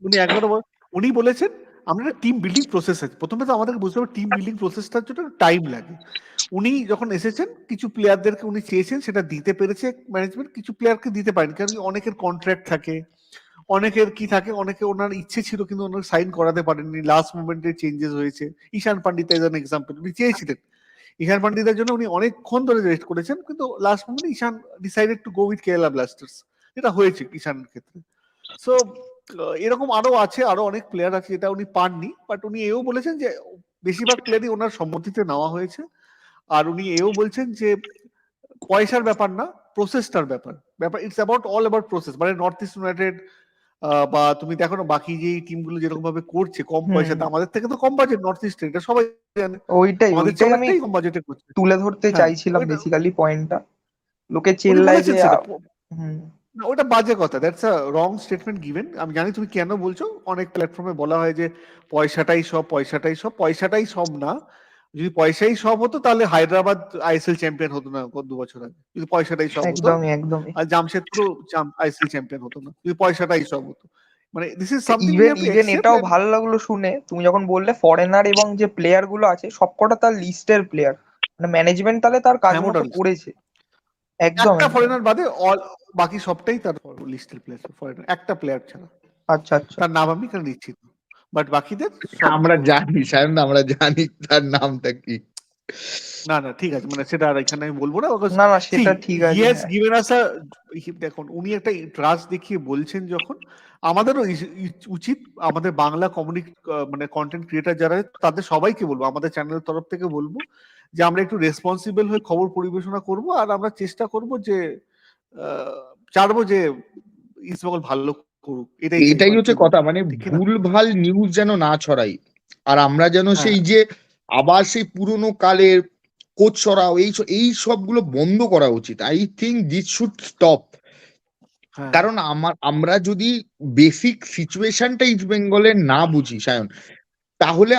উনি একবারও উনি বলেছেন আমরা একটা টিম বিল্ডিং প্রসেস আছে। প্রথমে তো আমাদেরকে বুঝতে হবে টিম বিল্ডিং প্রসেসটার জন্য টাইম লাগে। উনি যখন এসেছেন কিছু প্লেয়ারদেরকে উনি চেয়েছেন, সেটা দিতে পেরেছে ম্যানেজমেন্ট, কিছু প্লেয়ারকে দিতে পারেনি, কারণ কি অনেকের কন্ট্রাক্ট থাকে, অনেকের কি থাকে, অনেকে ওনার ইচ্ছে ছিল কিন্তু ওনার সাইন করাতে পারেননি, লাস্ট মোমেন্টে চেঞ্জেস হয়েছে। ঈশান পান্ডিতা ইজ অ্যান এক্সাম্পল, উনি চেয়েছিলেন ঈশান পান্ডিতার জন্য, উনি অনেকক্ষণ ধরে ওয়েট করেছেন, কিন্তু লাস্ট মোমেন্টে Ishan decided to go with Kerala Blasters, এটা হয়েছে ঈশানের ক্ষেত্রে। সো এরকম আরো আছে, আরো অনেক প্লেয়ার আছে যেটা উনি পাননি, বাট উনি এও বলেছেন যে বেশিরভাগ প্লেয়ারই ওনার সম্মতিতে নেওয়া হয়েছে। আর উনি এও বলছেন যে পয়সার ব্যাপার না, প্রসেসটার ব্যাপার, it's about all about process. মানে নর্থ ইস্ট ইউনাইটেড বা তুমি দেখো না বাকি যে টিমগুলো যেরকম ভাবে করছে কম হুম। পয়সাতে, আমাদের থেকে তো কম বাজেট নর্থ ইস্ট, এটা সবাই জানে, ওইটাই আমাদের চেয়ে ওইটাই আমি অনেকটাই কম বাজেটে করছে। তুলে ধরতে হ্যাঁ, চাইছিলাম ওইটা বেসিক্যালি পয়েন্টটা, লোকে উনি চেল্লায় বলেছেন যে সেটা। হুম। না, ওটা বাজে কথা, that's a wrong statement given. আমি জানি তুমি কেন বলছো, অনেক প্ল্যাটফর্মে বলা হয় যে পয়সাটাই সব, পয়সাটাই সব, পয়সাটাই সব না। যদি পয়সাই সব হতো তাহলে হায়দ্রাবাদ আইএসএল চ্যাম্পিয়ন হতো না 2 বছর আগে, যদি পয়সাটাই সব হতো। একদমই একদমই। আর জামশেদপুর আইএসএল চ্যাম্পিয়ন হতো না যদি পয়সাটাই সব হতো। মানে this is something we even have to even accept. এটাও ভালো লাগলো শুনে তুমি যখন বললে ফরেনার এবং যে প্লেয়ার গুলো আছে সবকটা তার লিস্টের প্লেয়ার, মানে ম্যানেজমেন্ট তাহলে তার কাজ হ্যাঁ, মতো মোটাল করেছে। একদম একটা একদম। ফরেনার বাদে অল, বাকি সবটাই তার লিস্টের প্লেয়ার, ফরেনার একটা প্লেয়ার ছাড়া, আচ্ছা আচ্ছা। তার নাম আমি এখানে নিচ্ছি না, বাট বাকিদের সব। আমরা জানি সায়ন, আমরা জানি তার নামটা কি। না, না, ঠিক আছে, মানে সেটা আর এখানে আমি বলবো না, বিকজ না না সি সেটা ঠিক হি আছে হ্যাজ হ্যাঁ। গিভেন আস আ, দেখুন উনি একটা ট্রাস্ট দেখিয়ে বলছেন যখন, আমাদেরও উচিত আমাদের বাংলা মানে কন্টেন্ট ক্রিয়েটার যারা তাদের সবাইকে বলবো, আমাদের চ্যানেলের তরফ থেকে বলবো যে আমরা একটু রেসপন্সিবল হয়ে খবর পরিবেশনা করব, আর আমরা চেষ্টা করব যে চাইবো যে ইস্টবেঙ্গল ভালো করুক, এটাই চাইবো, এটাই আর হচ্ছে কি কথা, বলবো, মানে ঠিক কি না? ভুলভাল নিউজ যেন না ছড়াই, আর আমরা যেন হ্যাঁ, সেই যে আবার সেই পুরোনো কালের কোচ সরাও এই সবগুলো বন্ধ করা উচিত। I think this should stop. হ্যাঁ, কারণ আমরা যদি বেসিক সিচুয়েশনটা ইস্ট বেঙ্গলের না বুঝি সায়ন, তাহলে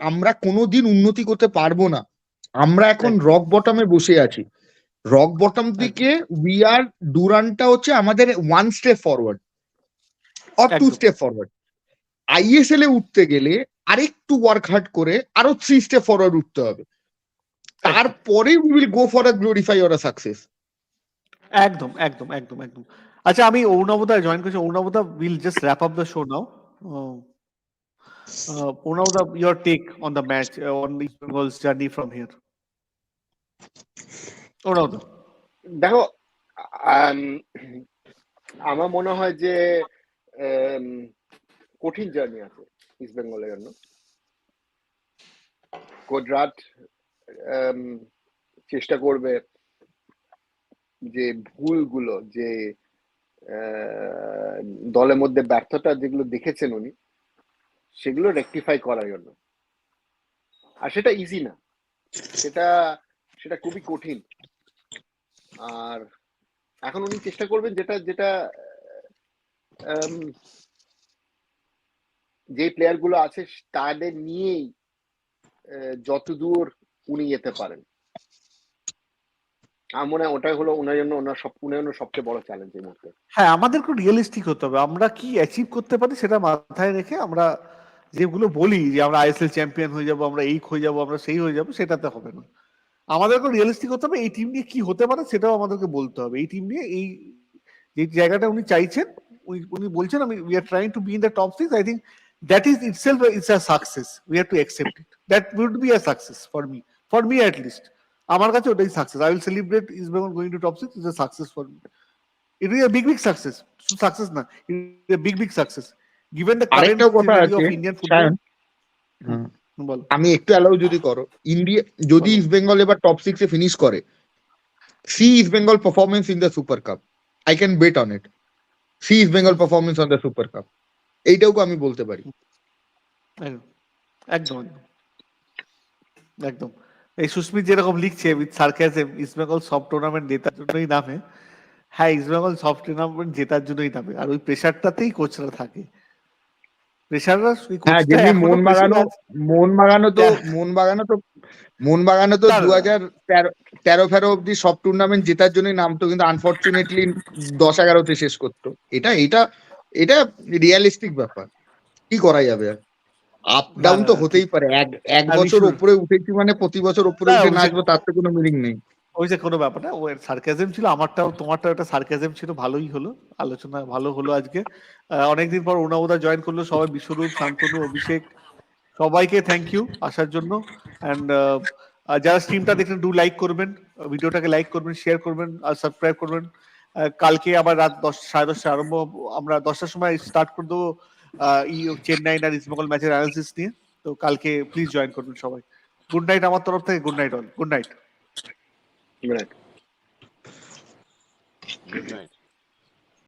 আমরা কোনোদিন উন্নতি করতে পারবো না। আমরা এখন একদম, রক বটমে বসে আছি। রক বটম একদম, থেকে উই আর ডুরান্টটা হচ্ছে আমাদের one step forward or two একদম, স্টেপ ফরওয়ার্ড। আইএসএল এ উঠতে গেলে আরেকটু ওয়ার্ক হার্ড করে আরো 3 স্টেপ ফরওয়ার্ড উঠতে হবে, একদম, তারপরে we will go for a glorify or a success. একদম, একদম, একদম, একদম। আচ্ছা, আমি অর্ণবদা জয়েন করছি। অর্ণবদা, will just wrap up the show now. Ornavda, your take on the match, on East Bengal's journey from here. Ornavda. দেখো, আম, আমার মনে হয় যে আম, কঠিন জার্নি আছে ইস্ট বেঙ্গলের জন্য। গুজরাট চেষ্টা করবে যে ভুলগুলো, যে দলের মধ্যে ব্যর্থতা যেগুলো দেখেছেন উনি, সেগুলো রেকটিফাই করার জন্য। আর সেটা ইজি না, সেটা সেটা খুবই কঠিন। আর এখন উনি চেষ্টা করবেন যেটা যেটা আম, যে প্লেয়ার গুলো আছে তাদের নিয়েই যতদূর উনি যেতে পারেন। আমার মনে হয় ওটাই হলো ওনার জন্য সবচেয়ে বড় চ্যালেঞ্জ এই মুহূর্তে। হ্যাঁ, আমাদেরকে রিয়েলিস্টিক হতে হবে, আমরা কি অ্যাচিভ করতে পারি সেটা মাথায় রেখে আমরা যেগুলো বলি যে আমরা আইএসএল চ্যাম্পিয়ন হয়ে যাব, আমরা এই হয়ে যাব, আমরা সেই হয়ে যাব, সেটাতে হবে না। আমাদেরকে রিয়েলিস্টিক হতে হবে, এই টিম নিয়ে কি হতে পারে সেটাও আমাদেরকে বলতে হবে। এই টিম নিয়ে এই যে জায়গাটা উনি চাইছেন, উনি বলছেন আমি we are trying to be in the top 6, I think that is itself it's a success, we have to accept it, that would be a success for me at least. আমার কাছে ওটাই সাকসেস। I will celebrate East Bengal going to top 6 is a success for me. It is a big success. Success na. It is a big success. Given the current আরেকটাও কথা scenario আছে of Indian football. Sayan, বল। আমি একটু allow যদি করো, India যদি বলো। ইস্ট বেঙ্গল এবার টপ 6 এ ফিনিশ করে, see East Bengal performance in the super cup, I can bet on it. See East Bengal performance on the super cup, এইটাও আমি বলতে পারি। একদম একদম একদম। এই সুস্মিত যেরকম লিখছে উইথ সার্কাসম, ইস্ট বেঙ্গল সব টুর্নামেন্ট জেতার জন্যই নামে। হ্যাঁ, ইস্ট বেঙ্গল সব টুর্নামেন্ট জেতার জন্যই নামে, আর ওই প্রেশারটাতেই কোচরা থাকে। প্রেশাররা ওই হ্যাঁ, কোচটা যেমনি এখনো প্রেশারে আছে। মোহনবাগানও তো তার 2013-14 অব্দি সব টুর্নামেন্ট জেতার জন্যই নামতো, কিন্তু আনফরচুনেটলি 10-11-তে শেষ করতো। এটা এটা এটা রিয়ালিস্টিক ব্যাপার, কি করা যাবে? আপ না ডাউন না তো না, হতেই পারে। এক আর বছর ইস্যু উপরে উঠেছি মানে প্রতি বছর উপরে না, উঠে ওই যে নাচবো, তার তো কোনো মিনিং নেই। ওই যে কোনো ব্যাপার না, ওর সার্কাজম ছিল, আমারটাও তোমারটাও একটা সার্কাজম ছিল। ভালোই হলো, আলোচনা ভালো হলো আজকে। অনেকদিন পর অনাবদা জয়েন করলো সবাই, বিশ্বরূপ, শান্তনু, অভিষেক, সবাইকে থ্যাংক ইউ আসার জন্য। অ্যান্ড যারা স্ট্রিমটা দেখলেন ডু লাইক করবেন, ভিডিওটাকে লাইক করবেন, শেয়ার করবেন আর সাবস্ক্রাইব করবেন। কালকে আবার রাত 10, 10:30 আরম্ভ, আমরা 10টার সময় স্টার্ট করে দেবো চেন্নাই আর ইস্টবেঙ্গল ম্যাচের অ্যানালিসিস নিয়ে। তো কালকে প্লিজ জয়েন করবেন সবাই। গুড নাইট আমার তরফ থেকে, good night all, good night. Right. Good night.